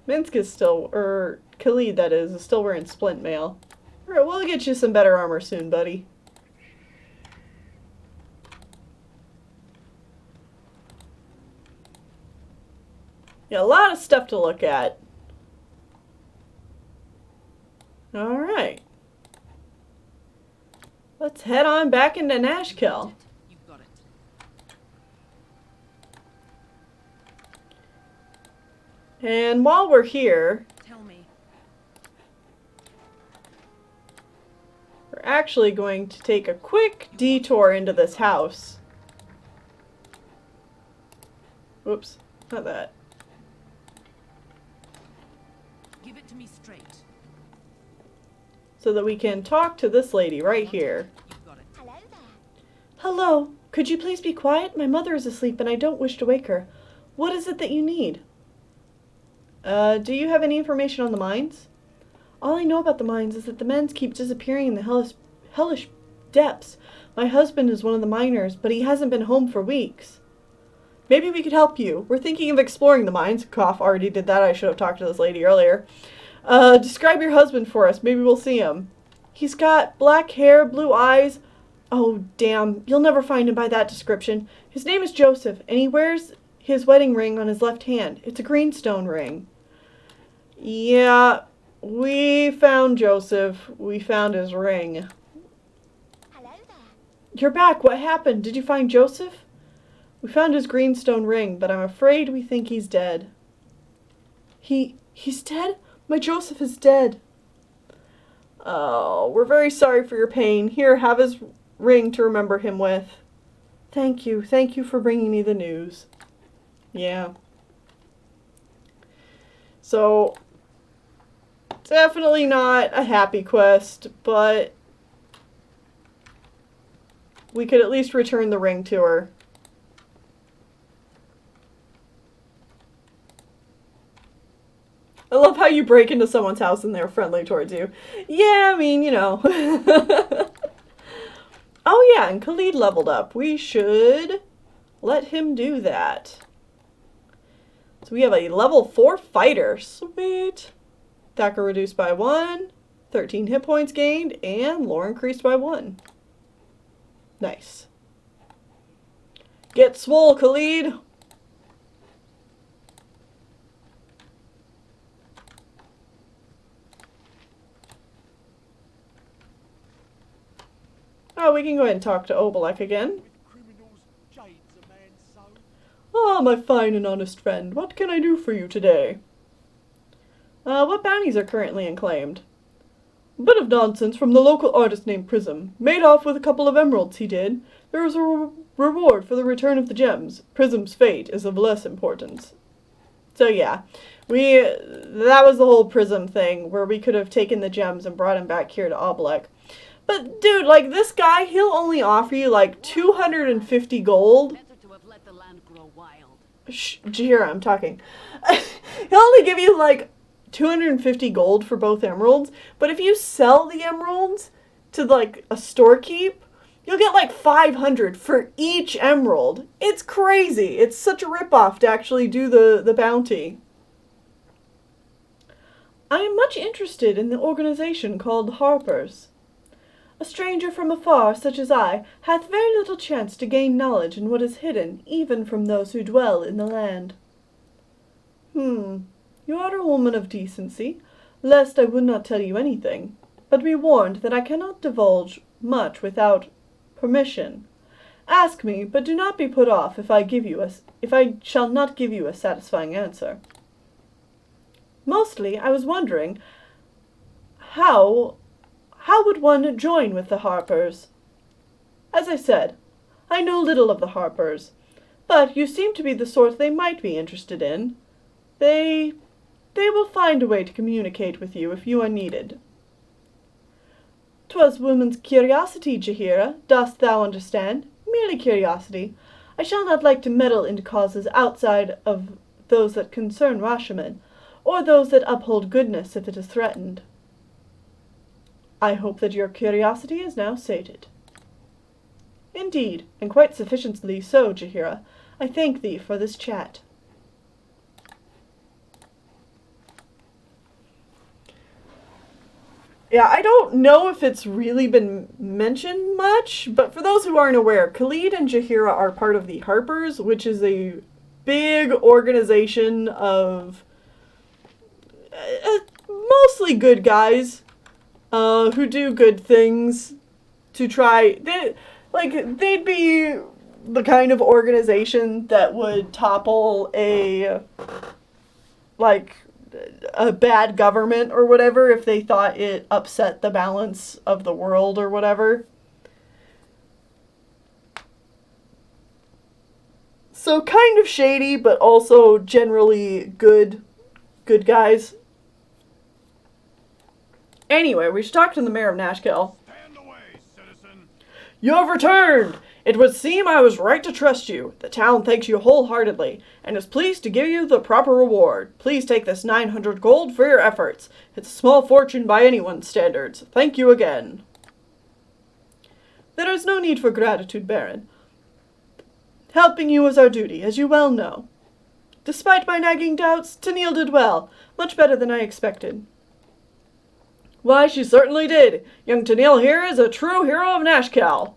Minsc is still, or Khalid that is still wearing splint mail. Alright, we'll get you some better armor soon, buddy. Yeah, a lot of stuff to look at. Alright. Let's head on back into Nashkel. And while we're here, we're actually going to take a quick detour into this house. Whoops, not that. Give it to me straight. So that we can talk to this lady right here. Hello there. Hello, could you please be quiet? My mother is asleep and I don't wish to wake her. What is it that you need? Do you have any information on the mines? All I know about the mines is that the men keep disappearing in the hellish depths. My husband is one of the miners, but he hasn't been home for weeks. Maybe we could help you. We're thinking of exploring the mines. Cough, already did that. I should have talked to this lady earlier. Describe your husband for us. Maybe we'll see him. He's got black hair, blue eyes. Oh, damn. You'll never find him by that description. His name is Joseph, and he wears his wedding ring on his left hand. It's a greenstone ring. Yeah, we found Joseph. We found his ring. Hello there. You're back. What happened? Did you find Joseph? We found his greenstone ring, but I'm afraid we think he's dead. He's dead? My Joseph is dead. Oh, we're very sorry for your pain. Here, have his ring to remember him with. Thank you. Thank you for bringing me the news. Yeah. So, definitely not a happy quest, but we could at least return the ring to her. love how you break into someone's house and they're friendly towards you. Yeah, I mean, you know. Oh yeah, and Khalid leveled up. We should let him do that. So we have a level 4 fighter. Sweet. Attacker reduced by 1. 13 hit points gained. And lore increased by 1. Nice. Get swole, Khalid. Oh, we can go ahead and talk to Obolek again. Ah, my fine and honest friend, what can I do for you today? What bounties are currently unclaimed? A bit of nonsense from the local artist named Prism. Made off with a couple of emeralds, he did. There was a reward for the return of the gems. Prism's fate is of less importance. So yeah, that was the whole Prism thing, where we could have taken the gems and brought him back here to Obolek. But dude, like, this guy, he'll only offer you like 250 gold. Shh, Jahira, I'm talking. He'll only give you like 250 gold for both emeralds, but if you sell the emeralds to like a storekeep, you'll get like 500 for each emerald. It's crazy. It's such a ripoff to actually do the bounty. I am much interested in the organization called Harpers. A stranger from afar, such as I, hath very little chance to gain knowledge in what is hidden, even from those who dwell in the land. You are a woman of decency, lest I would not tell you anything, but be warned that I cannot divulge much without permission. Ask me, but do not be put off if I shall not give you a satisfying answer. Mostly, I was wondering, how would one join with the Harpers? As I said, I know little of the Harpers, but you seem to be the sort they might be interested in. They will find a way to communicate with you if you are needed. 'Twas woman's curiosity, Jahira, dost thou understand? Merely curiosity. I shall not like to meddle into causes outside of those that concern Rashomon, or those that uphold goodness if it is threatened. I hope that your curiosity is now sated. Indeed, and quite sufficiently so, Jahira. I thank thee for this chat. Yeah, I don't know if it's really been mentioned much, but for those who aren't aware, Khalid and Jahira are part of the Harpers, which is a big organization of mostly good guys who do good things to try. They'd be the kind of organization that would topple a bad government or whatever if they thought it upset the balance of the world or whatever. So kind of shady, but also generally good guys. Anyway, we should talk to the mayor of Nashkel. Stand away, citizen. You have returned! It would seem I was right to trust you. The town thanks you wholeheartedly, and is pleased to give you the proper reward. Please take this 900 gold for your efforts. It's a small fortune by anyone's standards. Thank you again. There is no need for gratitude, Baron. Helping you is our duty, as you well know. Despite my nagging doubts, Tennelle did well. Much better than I expected. Why, she certainly did. Young Tennelle here is a true hero of Nashkel.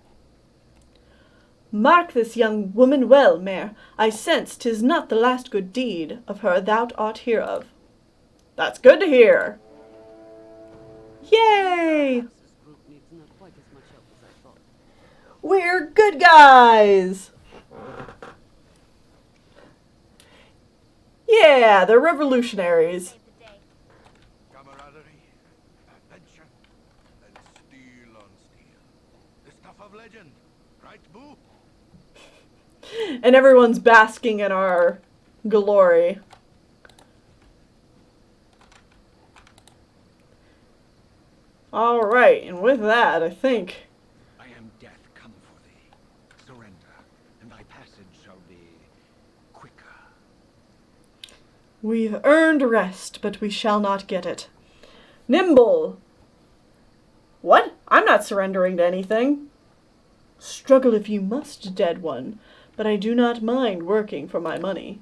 Mark this young woman well, Mayor. I sense 'tis not the last good deed of her thou art hear of. That's good to hear. Yay! We're good guys! Yeah, they're revolutionaries. Camaraderie, adventure, and steel on steel. The stuff of legend, right, Boo? And everyone's basking in our glory. Alright, and with that, I think... I am death come for thee. Surrender, and thy passage shall be quicker. We've earned rest, but we shall not get it. Nimble! What? I'm not surrendering to anything. Struggle if you must, dead one, but I do not mind working for my money.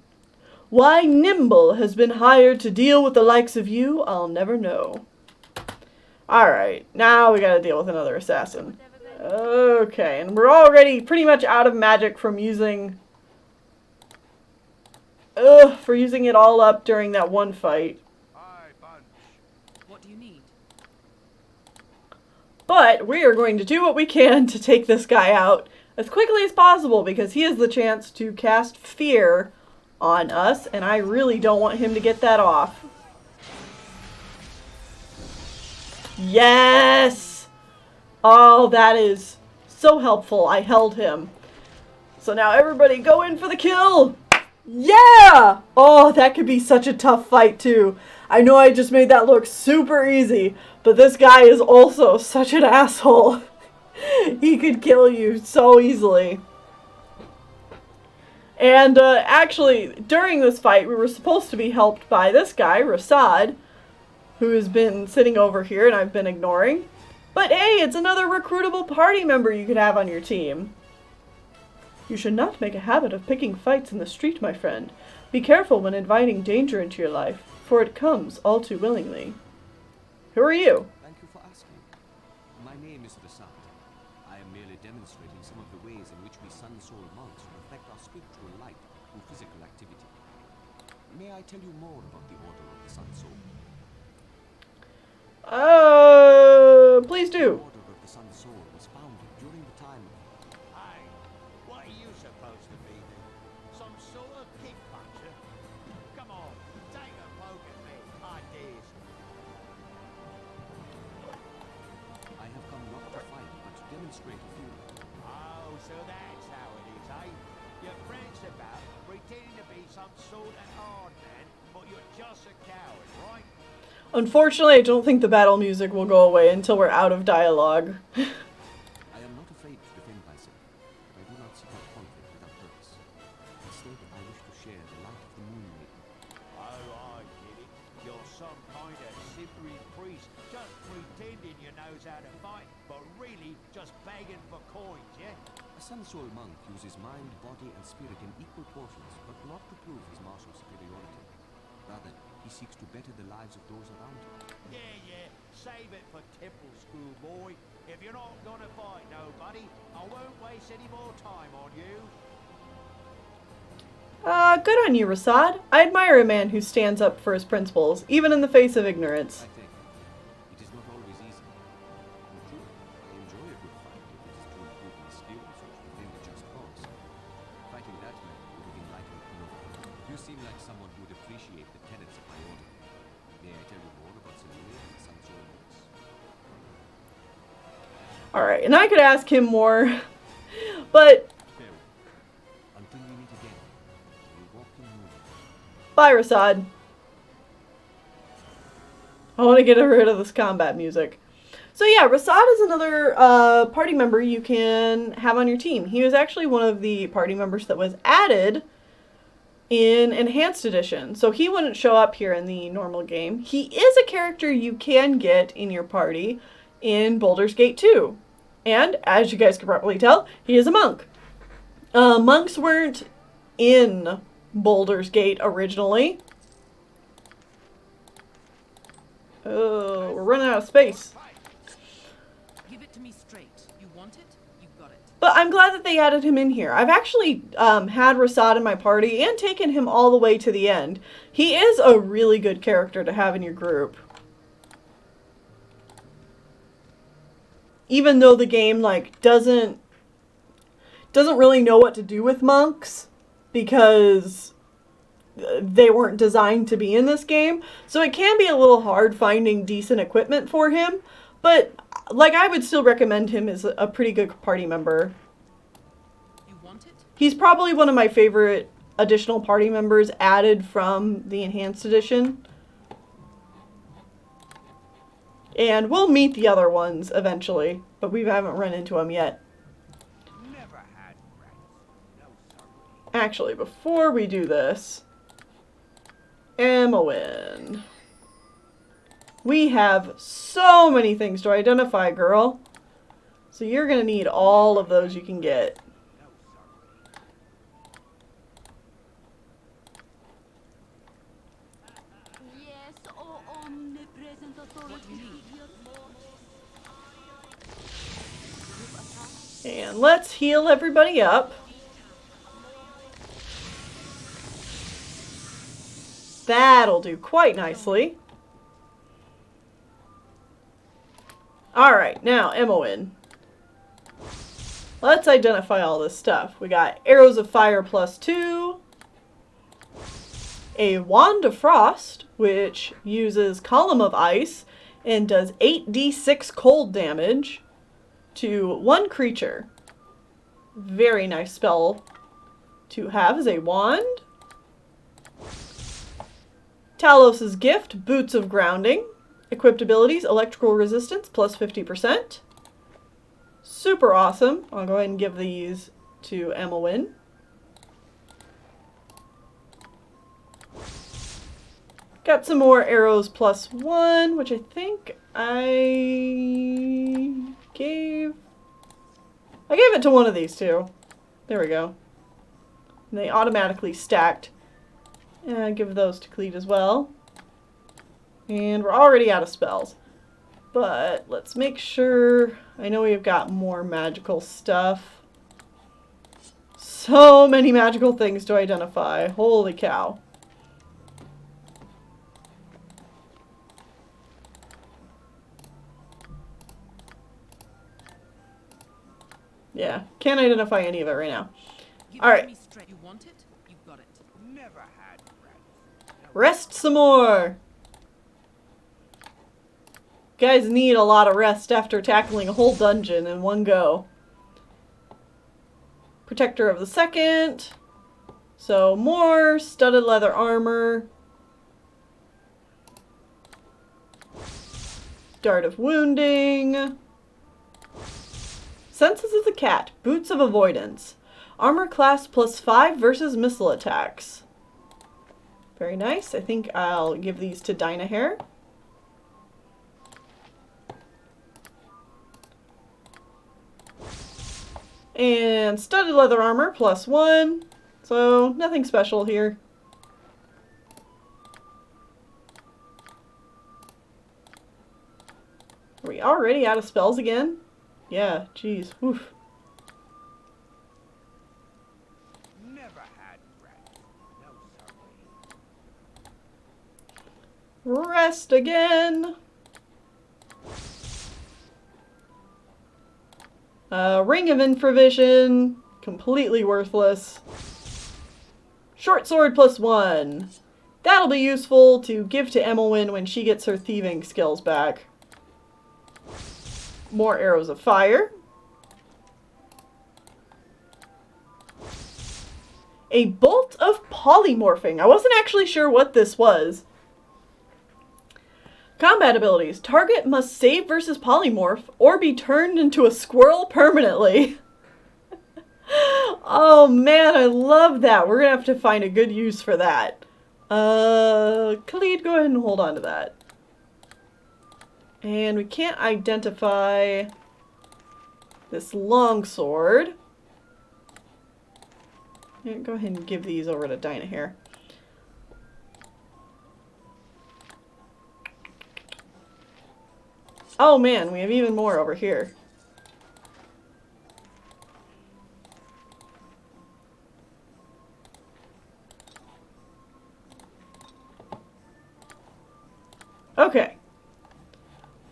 Why Nimble has been hired to deal with the likes of you, I'll never know. Alright, now we gotta deal with another assassin. Okay, and we're already pretty much out of magic from using... for using it all up during that one fight. What do you need? But we are going to do what we can to take this guy out as quickly as possible because he has the chance to cast fear on us, and I really don't want him to get that off. Yes! Oh, that is so helpful. I held him. So now everybody go in for the kill! Yeah! Oh, that could be such a tough fight too. I know I just made that look super easy, but this guy is also such an asshole. He could kill you so easily. And actually, during this fight, we were supposed to be helped by this guy, Rasad, who has been sitting over here and I've been ignoring. But hey, it's another recruitable party member you could have on your team. You should not make a habit of picking fights in the street, my friend. Be careful when inviting danger into your life, for it comes all too willingly. Who are you? Thank you for asking. My name is Rasad. I am merely demonstrating some of the ways in which we Sun Soul monks reflect our spiritual light through physical activity. May I tell you more about the Order of the Sun Soul? Please do. The Order of the Sun Soul was founded during the time of... Hey, what are you supposed to be then? Some sort of kickboxer? Come on, take a poke at me. I dare. I have come not to fight, but to demonstrate a few. Oh, so that's how it is, eh? You're friends about pretending to be some sort of hard man, but you're just a coward, right? Unfortunately, I don't think the battle music will go away until we're out of dialogue. I am not afraid to defend myself, but I do not seek out conflict without purpose. Instead, I wish to share the light of the moon maiden. Oh, I get it. You're some kind of slippery priest, just pretending you knows how to fight, but really just begging for coins, yeah? A Sun Soul monk uses mind, body, and spirit in equal portions, but not to prove his martial superiority. Rather, he seeks to better the lives of those around him. Yeah, save it for temple school, boy. If you're not gonna fight nobody, I won't waste any more time on you. Good on you, Rasad. I admire a man who stands up for his principles, even in the face of ignorance. I think it is not always easy. In truth, I enjoy a good fight if it is to improve my skills or to defend a just cause. Fighting that man would have enlightened no. You seem like someone who would appreciate the tenets of my order. May I tell you more about Tennelle and the Sun Soul monks? Alright, and I could ask him more, but... Until we meet again, we walk in moon. Bye, Rasad. I want to get rid of this combat music. So yeah, Rasad is another party member you can have on your team. He was actually one of the party members that was added in Enhanced Edition. So he wouldn't show up here in the normal game. He is a character you can get in your party in Baldur's Gate 2. And, as you guys can probably tell, he is a monk. Monks weren't in Baldur's Gate originally. Oh, we're running out of space. Give it to me straight. You want it? You got it. But I'm glad that they added him in here. I've actually had Rasad in my party and taken him all the way to the end. He is a really good character to have in your group. Even though the game like doesn't really know what to do with monks because they weren't designed to be in this game. So it can be a little hard finding decent equipment for him, but like I would still recommend him as a pretty good party member. You want it? He's probably one of my favorite additional party members added from the Enhanced Edition. And we'll meet the other ones eventually, but we haven't run into them yet. Never had friends. No, sorry. Actually, before we do this, Emowyn. We have so many things to identify, girl. So you're going to need all of those you can get. Yes, oh omnipresent authority. And let's heal everybody up. That'll do quite nicely. Alright, now Emowyn. Let's identify all this stuff. We got Arrows of Fire +2. A Wand of Frost, which uses Column of Ice and does 8d6 cold damage to one creature. Very nice spell to have as a wand. Talos's Gift, Boots of Grounding. Equipped abilities, Electrical Resistance +50%. Super awesome. I'll go ahead and give these to Emowyn. Got some more arrows +1, which I think I gave it to one of these two. There we go. And they automatically stacked. And give those to Cleet as well. And we're already out of spells. But let's make sure. I know we've got more magical stuff. So many magical things to identify. Holy cow. Yeah, can't identify any of it right now. Alright. You want it? You've got it. Never had Rest some more. Guys need a lot of rest after tackling a whole dungeon in one go. Protector of the Second. So more studded leather armor. Dart of Wounding. Senses of the Cat. Boots of Avoidance. Armor class +5 versus missile attacks. Very nice. I think I'll give these to Dynahair. And studded leather armor +1. So nothing special here. Are we already out of spells again? Yeah, jeez. Oof. Never had rest. No, sorry. Rest again. Ring of Infravision. Completely worthless. Short sword +1. That'll be useful to give to Emowyn when she gets her thieving skills back. More arrows of fire. A bolt of polymorphing. I wasn't actually sure what this was. Combat abilities. Target must save versus polymorph or be turned into a squirrel permanently. Oh man, I love that. We're gonna have to find a good use for that. Khalid, go ahead and hold on to that. And we can't identify this longsword. Yeah, go ahead and give these over to Dynahair. Oh man, we have even more over here. Okay.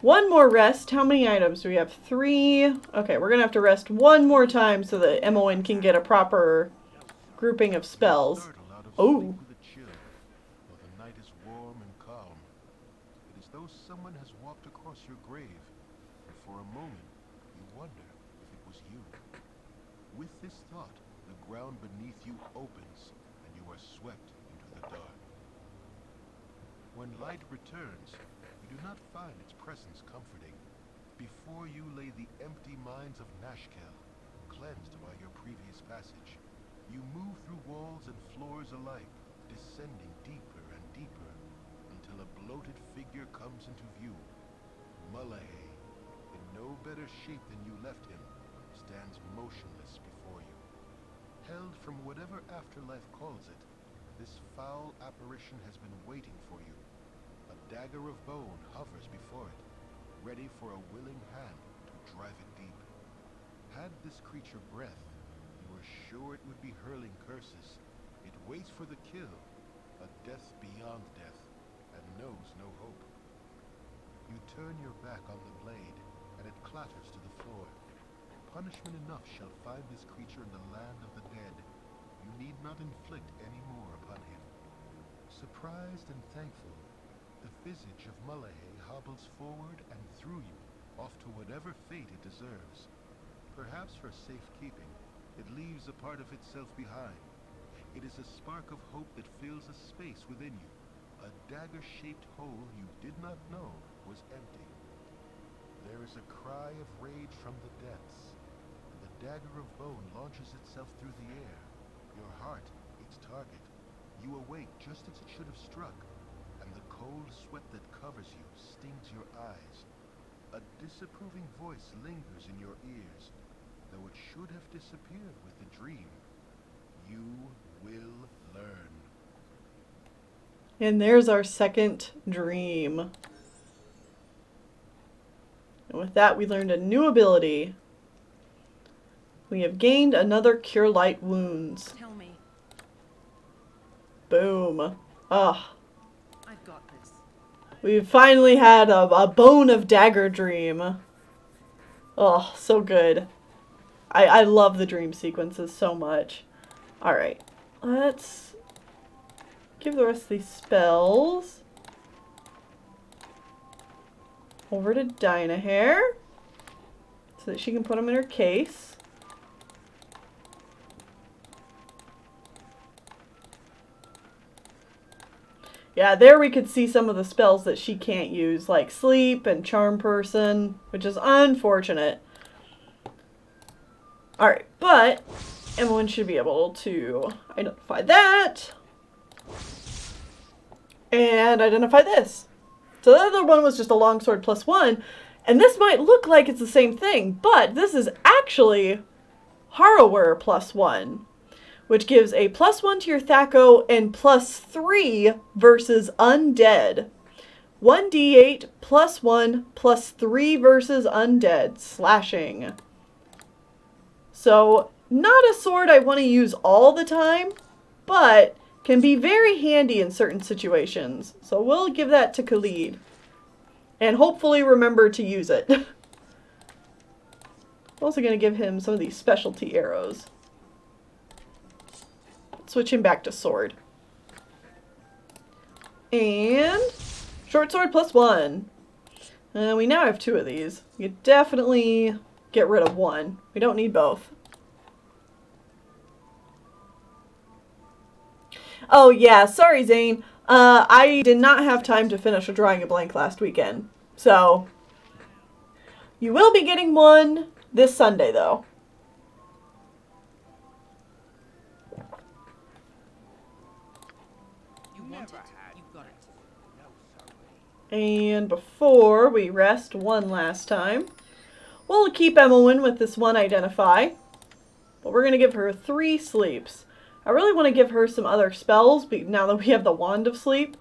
One more rest. How many items do we have? 3. Okay, we're gonna have to rest one more time so that Emowyn can get a proper grouping of spells. Oh. The night is warm and calm. It is though someone has walked across your grave, and for a moment you wonder if it was you. With this thought, the ground beneath you opens, and you are swept into the dark. When light returns, you do not find its presence comforting. Before you lay the empty mines of Nashkel, cleansed by your previous passage. You move through walls and floors alike, descending deeper and deeper until a bloated figure comes into view. Mullahay, in no better shape than you left him, stands motionless before you. Held from whatever afterlife calls it, this foul apparition has been waiting for you. A dagger of bone hovers before it, ready for a willing hand to drive it deep. Had this creature breath, you were sure it would be hurling curses. It waits for the kill, a death beyond death, and knows no hope. You turn your back on the blade, and it clatters to the floor. Punishment enough shall find this creature in the land of the dead. You need not inflict any more upon him. Surprised and thankful, the visage of Mullahay hobbles forward and through you, off to whatever fate it deserves. Perhaps for safekeeping, it leaves a part of itself behind. It is a spark of hope that fills a space within you, a dagger-shaped hole you did not know was empty. There is a cry of rage from the depths, and the dagger of bone launches itself through the air. Your heart, its target. You awake just as it should have struck, and the cold sweat that covers you stings your eyes. A disapproving voice lingers in your ears, though it should have disappeared with the dream. You will learn. And there's our second dream. And with that, we learned a new ability. We have gained another Cure Light Wounds. Tell me. Boom. Ah. I've got this. We've finally had a bone of dagger dream. Oh, so good. I love the dream sequences so much. Alright. Let's give the rest of these spells over to Dynahair so that she can put them in her case. Yeah, there we could see some of the spells that she can't use, like Sleep and Charm Person, which is unfortunate. Alright, but Emmeline should be able to identify that. And identify this. So the other one was just a longsword +1, and this might look like it's the same thing, but this is actually Harrower +1. Which gives a +1 to your Thaco and +3 versus undead. 1d8 +1 +3 versus undead. Slashing. So, not a sword I want to use all the time, but can be very handy in certain situations. So we'll give that to Khalid. And hopefully remember to use it. I'm also going to give him some of these specialty arrows. Switch him back to sword. And short sword +1. We now have 2 of these. You definitely get rid of 1. We don't need both. Oh yeah, sorry Zane. I did not have time to finish Drawing a Blank last weekend. So, you will be getting one this Sunday though. And before we rest one last time, we'll keep Emmeline with this one identify. But we're going to give her 3 sleeps. I really want to give her some other spells now that we have the Wand of Sleep.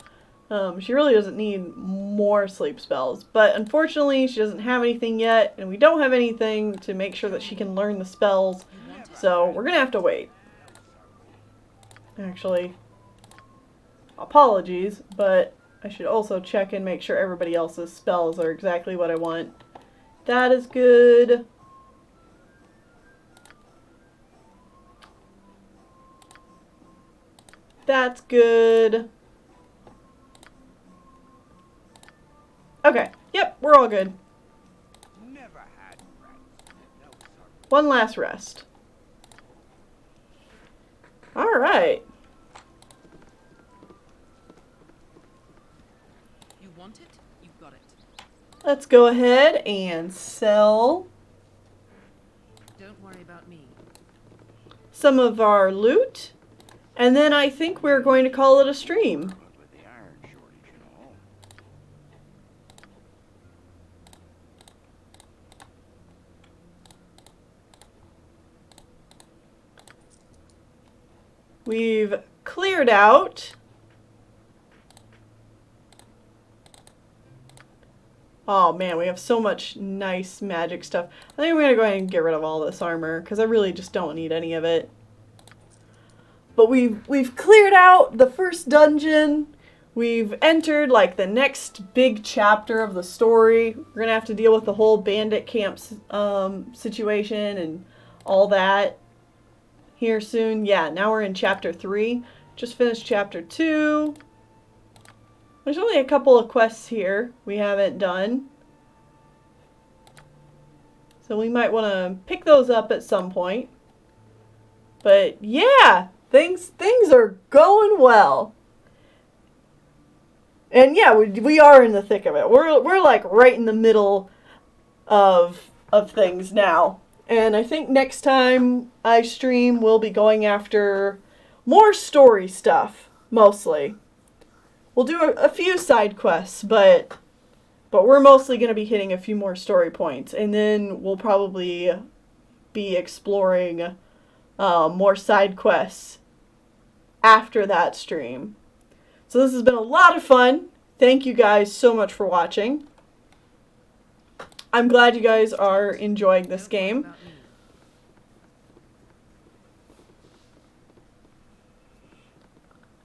She really doesn't need more sleep spells. But unfortunately, she doesn't have anything yet. And we don't have anything to make sure that she can learn the spells. So we're going to have to wait. Actually, apologies, but I should also check and make sure everybody else's spells are exactly what I want. That is good. That's good. Okay. Yep, we're all good. Never had rest. No, sorry. One last rest. Alright. You want it? You've got it. Let's go ahead and sell Don't worry about me. some of our loot. And then I think we're going to call it a stream. But with the iron we've cleared out. Oh man, we have so much nice magic stuff. I think I'm going to go ahead and get rid of all this armor because I really just don't need any of it. But we've cleared out the first dungeon. We've entered like the next big chapter of the story. We're going to have to deal with the whole bandit camp situation and all that here soon. Yeah, now we're in chapter 3. Just finished chapter 2. There's only a couple of quests here we haven't done. So we might want to pick those up at some point. But yeah, things are going well. And yeah, we are in the thick of it. We're like right in the middle of things now. And I think next time I stream, we'll be going after more story stuff, mostly. We'll do a few side quests, but we're mostly going to be hitting a few more story points. And then we'll probably be exploring more side quests after that stream. So this has been a lot of fun. Thank you guys so much for watching. I'm glad you guys are enjoying this game.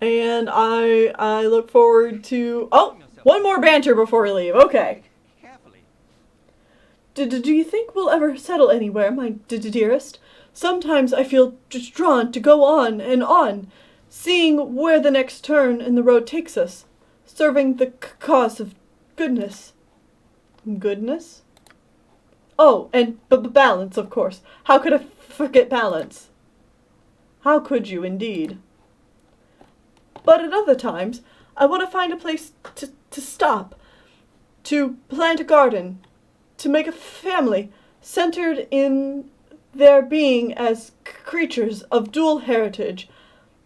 And I look forward to... Oh! One more banter before we leave. Okay. Do you think we'll ever settle anywhere, my dearest? Sometimes I feel just drawn to go on and on, seeing where the next turn in the road takes us, serving the cause of goodness. Goodness? Oh, and balance, of course. How could I forget balance? How could you, indeed? But at other times, I want to find a place to stop, to plant a garden, to make a family centered in their being as creatures of dual heritage,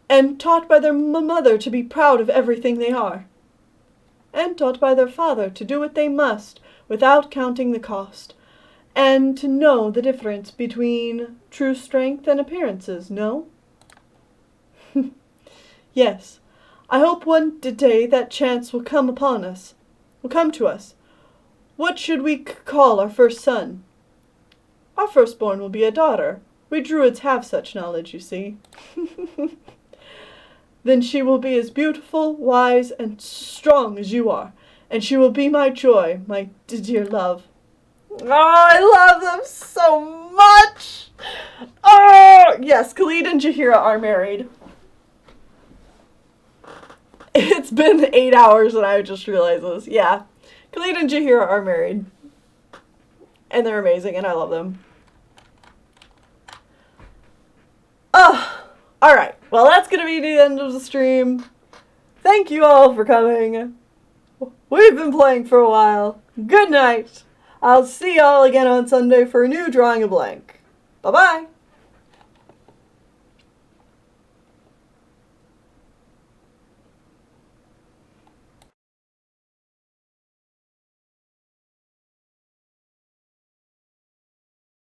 and taught by their mother to be proud of everything they are, and taught by their father to do what they must without counting the cost, and to know the difference between true strength and appearances, no? Yes. I hope one day that chance will come upon us, will come to us. What should we call our first son? Our firstborn will be a daughter. We druids have such knowledge, you see. Then she will be as beautiful, wise, and strong as you are, and she will be my joy, my dear love. Oh, I love them so much! Oh, yes, Khalid and Jaheira are married. It's been 8 hours and I just realized this. Yeah. Khalid and Jaheira are married. And they're amazing and I love them. Oh, alright. Well, that's going to be the end of the stream. Thank you all for coming. We've been playing for a while. Good night. I'll see y'all again on Sunday for a new Drawing a Blank. Bye-bye.